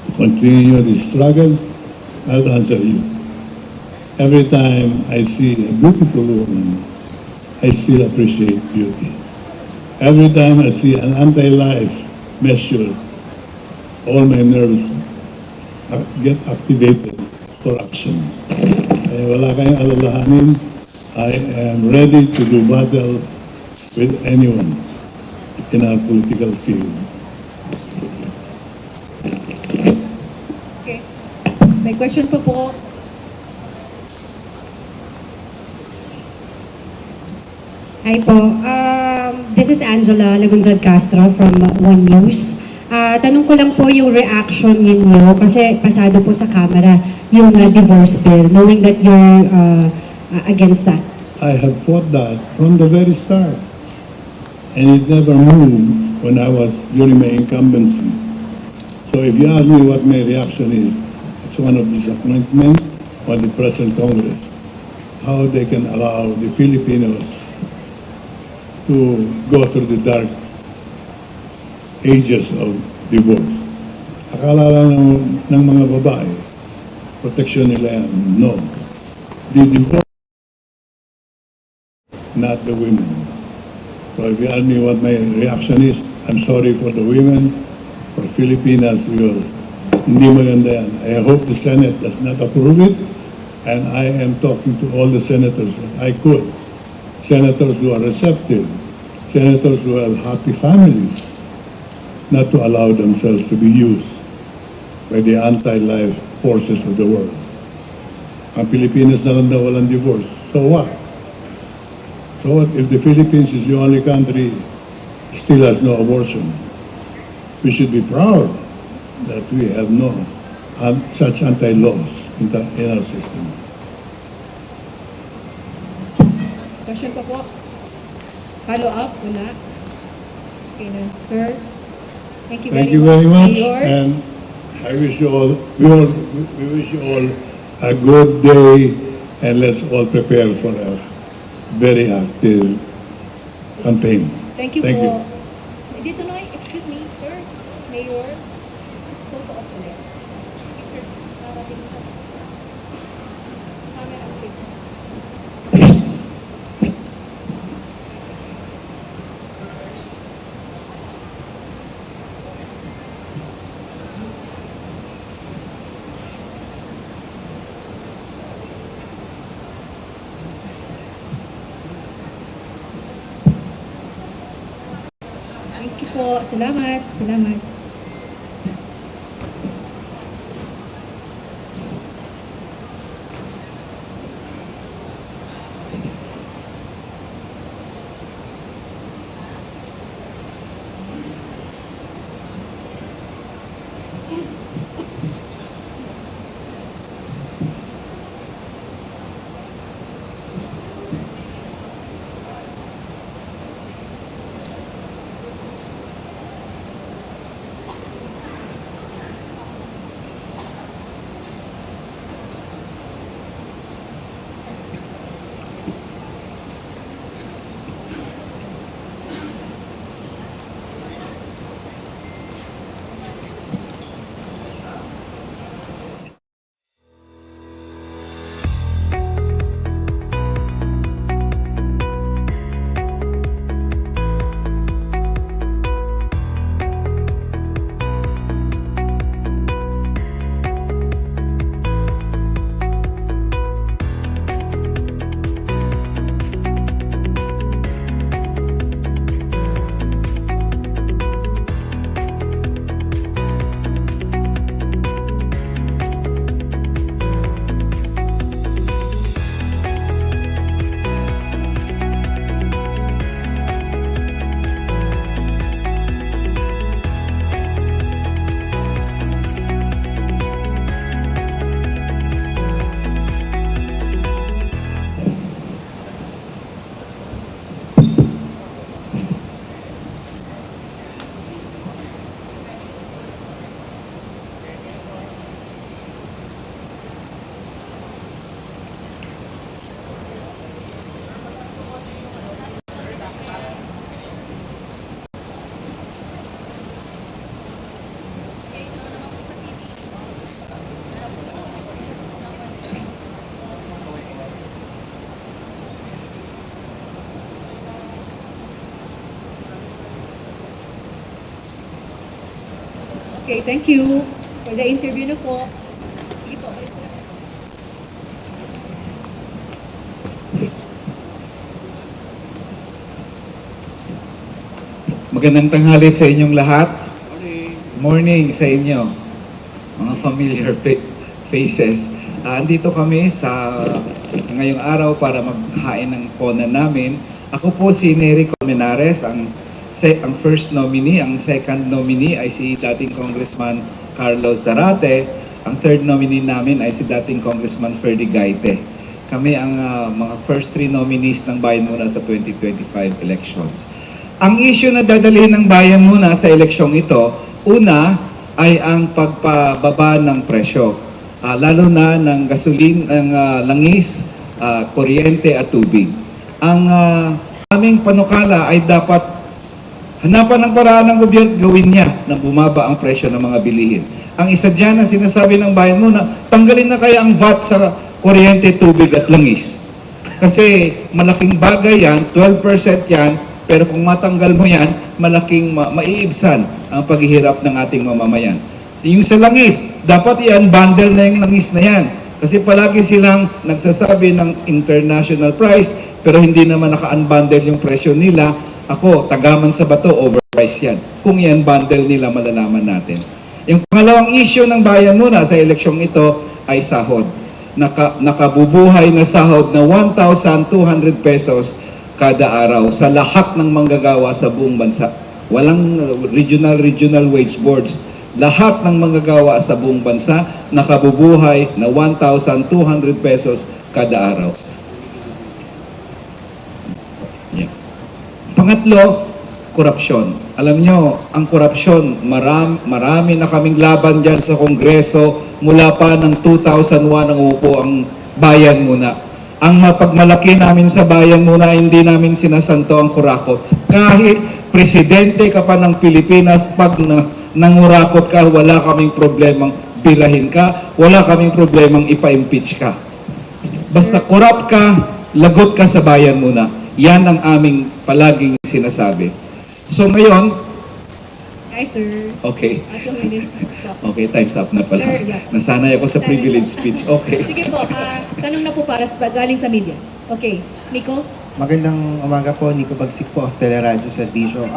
to continue the struggle? I'll answer you. Every time I see a beautiful woman, I still appreciate beauty. Every time I see an anti-life measure, all my nerves get activated for action. Kaya wala kayong alalahanin. I am ready to do battle with anyone in our political field. Okay. May question po. Hi po. This is Angela Lagunzad Castro from One News. Tanong ko lang po yung reaction ninyo kasi pasado po sa camera yung divorce bill, knowing that you're against that. I have fought that from the very start, and it never moved when I was during my incumbency. So if you ask me what my reaction is, it's one of disappointment on the present Congress, how they can allow the Filipinos to go through the dark ages of divorce. Akala lang ng mga babae, protection nila yan. No. The divorce, not the women. So if you ask me what my reaction is, I'm sorry for the women, for Filipinas, hindi maganda yan. I hope the Senate does not approve it, and I am talking to all the senators that I could. Senators who are receptive, senators who have happy families, not to allow themselves to be used by the anti-life forces of the world. Ang Pilipinas na lang daw walang divorce. So what? So what if the Philippines is the only country still has no abortion? We should be proud that we have no such anti-laws in our system. Question po. Follow up? Wala? Okay na. Sir, thank you Thank you very much, and I wish you all, we wish you all a good day, and let's all prepare for a very active campaign. Thank you Thank po. you. Dito na, excuse me, sir, Mayor. Photo op ulit. Pictures para din sa camera, please. po. Salamat. Salamat. Okay, thank you for the interview na po. Sige po. Magandang tanghali sa inyong lahat. Morning sa inyo, mga familiar faces. Andito kami sa ngayong araw para maghain ng ponan namin. Ako po si Nery Colmenares, ang first nominee. Ang second nominee ay si dating Congressman Carlos Zarate. Ang third nominee namin ay si dating Congressman Ferdy Gaite. Kami ang mga first three nominees ng Bayan Muna sa 2025 elections. Ang issue na dadalhin ng Bayan Muna sa eleksyong ito, una ay ang pagpababa ng presyo. Lalo na ng gasolin, ng langis, kuryente at tubig. Ang aming panukala ay dapat hanapan ng paraan ng gobyerno gawin niya na bumaba ang presyo ng mga bilihin. Ang isa dyan na sinasabi ng Bayan Muna, tanggalin na kaya ang VAT sa kuryente, tubig at langis. Kasi malaking bagay yan, 12% yan, pero kung matanggal mo yan, malaking maiibsan ang paghihirap ng ating mamamayan. Yung sa langis, dapat i-unbundle na yung langis na yan. Kasi palagi silang nagsasabi ng international price, pero hindi naman naka-unbundle yung presyo nila. Ako, tagaman sa bato, overpriced yan. Kung yan bundle nila, malalaman natin. Yung pangalawang issue ng Bayan Muna sa eleksyong ito ay sahod. Nakabubuhay na sahod na 1,200 pesos kada araw sa lahat ng manggagawa sa buong bansa. Walang regional wage boards. Lahat ng manggagawa sa buong bansa nakabubuhay na 1,200 pesos kada araw. Pangatlo, korupsyon. Alam nyo, ang korupsyon, marami na kaming laban dyan sa Kongreso mula pa ng 2001 ang upo ang Bayan Muna. Ang mapagmalaki namin sa Bayan Muna, hindi namin sinasanto ang kurakot. Kahit presidente ka pa ng Pilipinas, pag nangurakot ka, wala kaming problemang birahin ka, wala kaming problemang ipa-impeach ka. Basta corrupt ka, lagot ka sa Bayan Muna. Yan ang aming palaging sinasabi. So ngayon, Hi, sir. okay. 2 minutes. Okay, time's up na pala. Sir, yeah. Nasanay ako sa privilege speech. Okay. Sige po, tanong na po para sa galing sa media. Okay, Nico? Magandang umaga po, Nico Bagsik po of Teleradyo Servicio.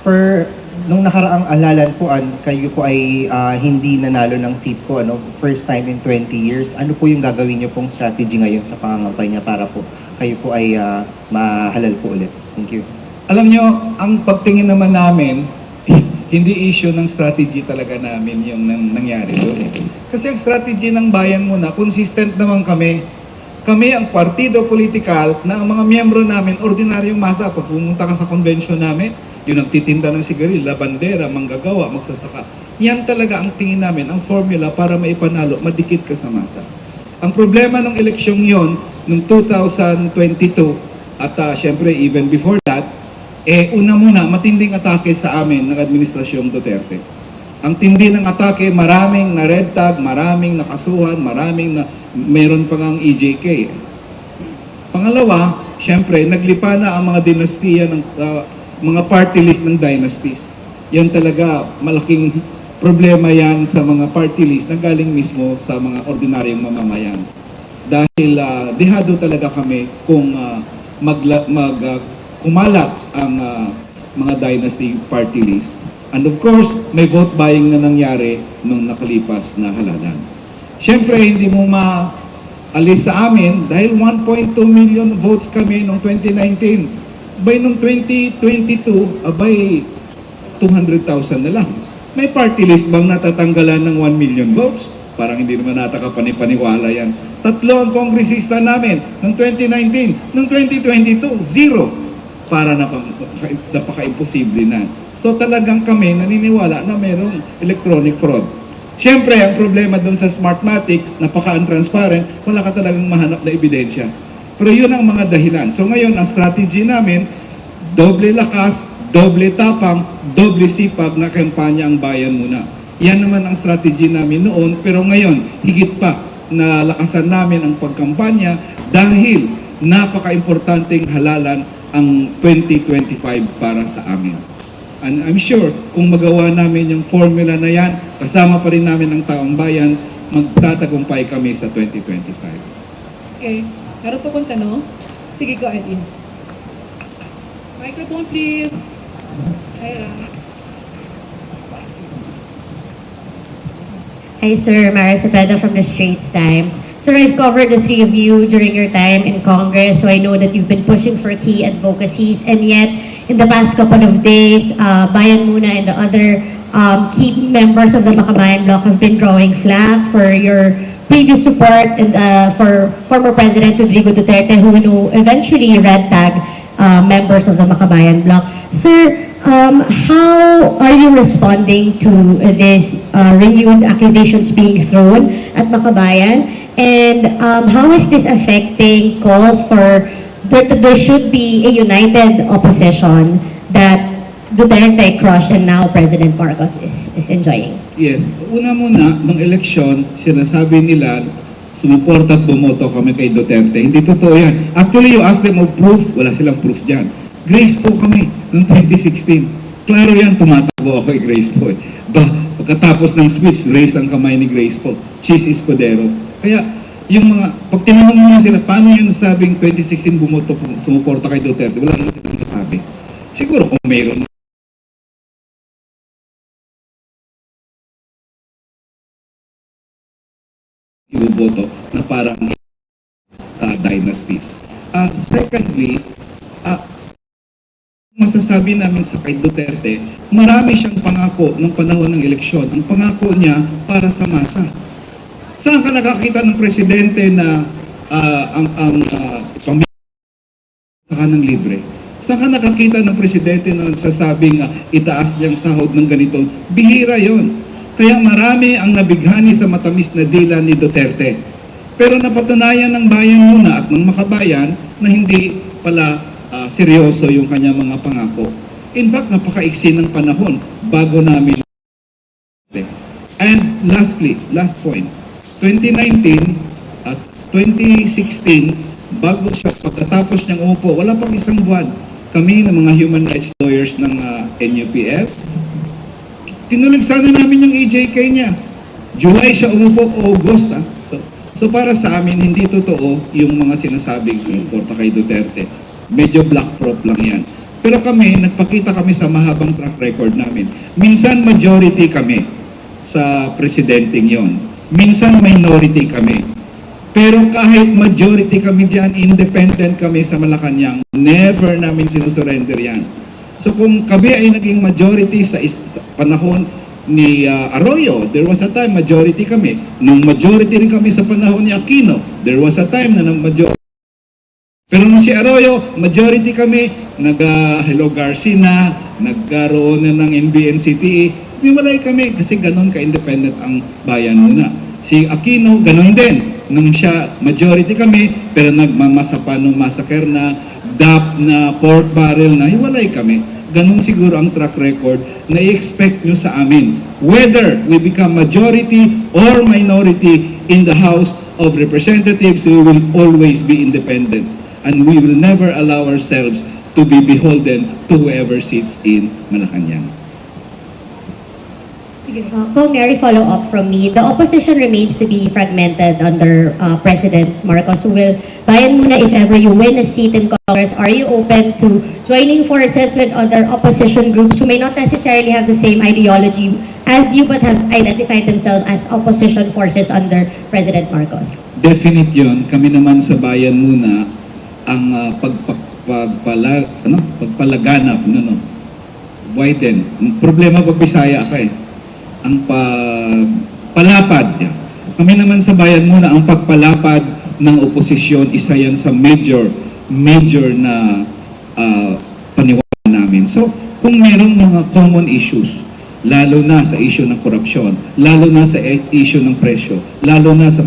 for nung nakaraang alalan po, kayo po ay hindi nanalo ng seat po, first time in 20 years. Ano po yung gagawin niyo pong strategy ngayon sa pangangampanya para po kayo po ay mahalal po ulit? Thank you. Alam nyo, ang pagtingin naman namin, hindi issue ng strategy talaga namin yung nangyari doon. Kasi ang strategy ng bayan muna, consistent naman kami. Kami ang partido politikal na ang mga miyembro namin, ordinaryong masa. Pag pumunta ka sa convention namin, yun ang titinda ng sigarilyo, bandera, manggagawa, magsasaka. Yan talaga ang tingin namin, ang formula para maipanalo, madikit ka sa masa. Ang problema ng eleksyong yon, noong 2022, at syempre even before that, una muna, matinding atake sa amin ng Administrasyong Duterte. Ang tindi ng atake, maraming na red tag, maraming nakasuhan, maraming na mayroon pang ang EJK. Pangalawa, syempre, naglipa na ang mga dinastiya ng mga party list ng dynasties. Yan talaga, malaking problema yan sa mga party list na galing mismo sa mga ordinaryong mamamayan. Dahil dehado talaga kami kung kumalat ang mga dynasty party lists. And of course, may vote buying na nangyari nung nakalipas na halalan. Siyempre, hindi mo maalis sa amin dahil 1.2 million votes kami noong 2019. By noong 2022, abay 200,000 na lang. May party list bang natatanggalan ng 1 million votes? Parang hindi naman natakapaniwala yan. 3 ang kongresista namin noong 2019. Noong 2022, 0. Para napaka-imposible na. So talagang kami naniniwala na mayroong electronic fraud. Siyempre, ang problema doon sa Smartmatic, napaka-untransparent, wala ka talagang mahanap na ebidensya. Pero yun ang mga dahilan. So ngayon, ang strategy namin, doble lakas, doble tapang, doble sipag na kampanya ang bayan muna. Yan naman ang strategy namin noon, pero ngayon, higit pa na lakasan namin ang pagkampanya dahil napaka-importanteng halalan ang 2025 para sa amin. And I'm sure, kung magawa namin yung formula na yan, kasama pa rin namin ang taong bayan, magtatagumpay kami sa 2025. Okay. Meron po kong tanong. Sige, go ahead. Microphone, please. Hi, Sir. Mara Cepeda from the Straits Times. Sir, I've covered the three of you during your time in Congress, so I know that you've been pushing for key advocacies, and yet, in the past couple of days, Bayan Muna and the other key members of the Makabayan Bloc have been drawing flag for your previous support and for former President Rodrigo Duterte, who eventually red tag members of the Makabayan Bloc. Sir, how are you responding to this renewed accusations being thrown at Makabayan? And how is this affecting calls for that there should be a united opposition that Duterte crushed and now President Marcos is enjoying? Yes. Una muna, ng eleksyon, sinasabi nila, sumuporta at bumoto kami kay Duterte. Hindi totoo yan. Actually, you ask them of proof, wala silang proof dyan. Grace po kami noong 2016. Klaro yan, tumatakbo ako kay Grace po. Pagkatapos ng speech, raise ang kamay ni Grace po. Cheese Escudero. Kaya, yung mga, pag tinanong mo na sila, paano yung sabing 2016 bumoto, sumuporta kay Duterte, wala na silang nasabi. Siguro kung mayroon ibuboto na parang dynasties. Secondly, masasabi namin sa kay Duterte, marami siyang pangako ng panahon ng eleksyon. Ang pangako niya para sa masa. Saan ka nakakita ng presidente na sa kanang libre? Saan ka nakakita ng presidente na nagsasabing itaas niyang sahod ng ganito? Bihira yon. Kaya marami ang nabighani sa matamis na dila ni Duterte. Pero napatunayan ng bayan muna at ng Makabayan na hindi pala seryoso yung kanyang mga pangako. In fact, napakaiksi ng panahon bago namin. And lastly, last point, 2019 at 2016, bago siya, pagkatapos niyang umupo, wala pang isang buwan, kami ng mga human rights lawyers ng NUPF, tinulig sana namin yung EJK niya. July siya umupo, August. So para sa amin, hindi totoo yung mga sinasabing sumuporta kay Duterte. Medyo black prop lang yan. Pero kami, nagpakita kami sa mahabang track record namin. Minsan majority kami sa presidenteng yon. Minsan minority kami. Pero kahit majority kami dyan, independent kami sa Malacanang, never namin sinusurrender yan. So kung kami ay naging majority sa panahon ni Arroyo, there was a time majority kami. Nung majority rin kami sa panahon ni Aquino, there was a time na majority. Pero nung si Arroyo, majority kami, Hello Garcia nagkaroon na ng NBNCTE, hiwalay kami kasi ganun ka-independent ang bayan muna. Si Aquino, ganun din. Nung siya, majority kami, pero nagmamasa pa nung massacre na, DAP na, pork barrel na, hiwalay kami. Ganun siguro ang track record na i-expect nyo sa amin. Whether we become majority or minority in the House of Representatives, we will always be independent. And we will never allow ourselves to be beholden to whoever sits in Malacanang. Kung Mary, follow up from me, the opposition remains to be fragmented under President Marcos, who will, bayan muna, if ever you win a seat in Congress, are you open to joining forces with other opposition groups who may not necessarily have the same ideology as you, but have identified themselves as opposition forces under President Marcos? Definite yun. Kami naman sa bayan muna, ang pagpalaganap, widen. Problema pag Bisaya ka eh. Ang palapad. Kami naman sa bayan muna, ang pagpalapad ng oposisyon, isa yan sa major na paniwala namin. So, kung mayroong mga common issues, lalo na sa issue ng korupsyon, lalo na sa issue ng presyo, lalo na sa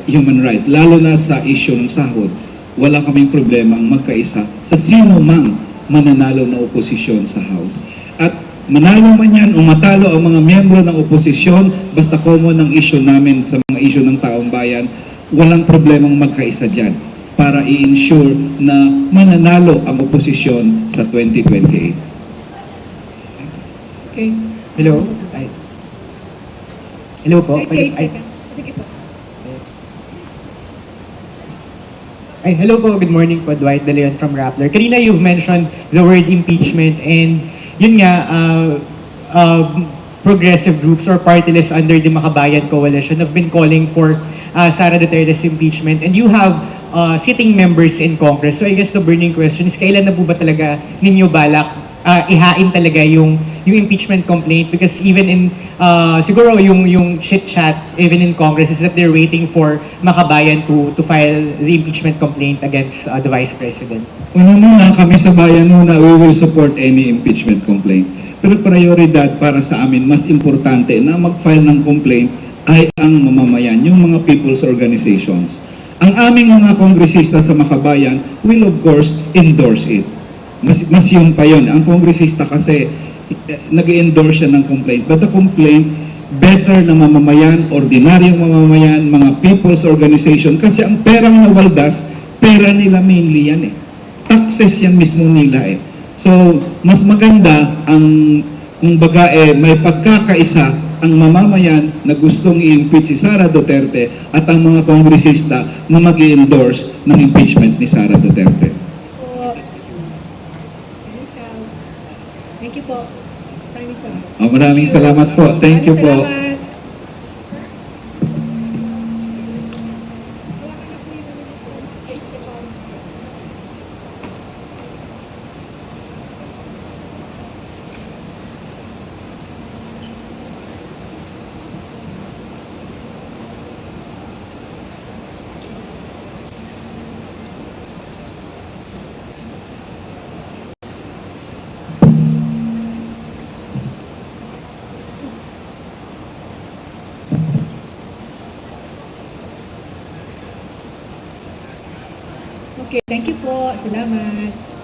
human rights, lalo na sa issue ng sahod, wala kaming problema ang magkaisa sa sino mang mananalo na oposisyon sa House. At manalo man yan o matalo ang mga miyembro ng oposisyon, basta common ang issue namin sa mga issue ng taong bayan, walang problemang magkaisa dyan para i-ensure na mananalo ang oposisyon sa 2028. Okay. Hello. Hello po. Hello po, good morning po, Dwight De Leon from Rappler. Kanina you've mentioned the word impeachment, and yun nga, progressive groups or party lists under the Makabayan Coalition have been calling for Sara Duterte's impeachment, and you have sitting members in Congress. So I guess the burning question is, kailan na po ba talaga ninyo balak ihain talaga yung impeachment complaint? Because even in siguro yung chit-chat even in Congress is that they're waiting for Makabayan to file the impeachment complaint against the Vice President. Una muna, kami sa bayan muna, we will support any impeachment complaint. Pero prioridad para sa amin, mas importante na mag-file ng complaint ay ang mamamayan, yung mga people's organizations. Ang aming mga kongresista sa Makabayan will of course endorse it. Mas yun pa yun. Ang kongresista kasi nag-endorse siya ng complaint. But the complaint, better na mamamayan, ordinaryong mamamayan, mga people's organization, kasi ang perang nawaldas, pera nila mainly yan eh. Taxes yan mismo nila eh. So, mas maganda ang, kung baga may pagkakaisa ang mamamayan na gustong i-impeach si Sara Duterte at ang mga kongresista na mag-endorse ng impeachment ni Sara Duterte. Thank you po. Maraming salamat po. Thank you po. Okay, thank you po. Salamat.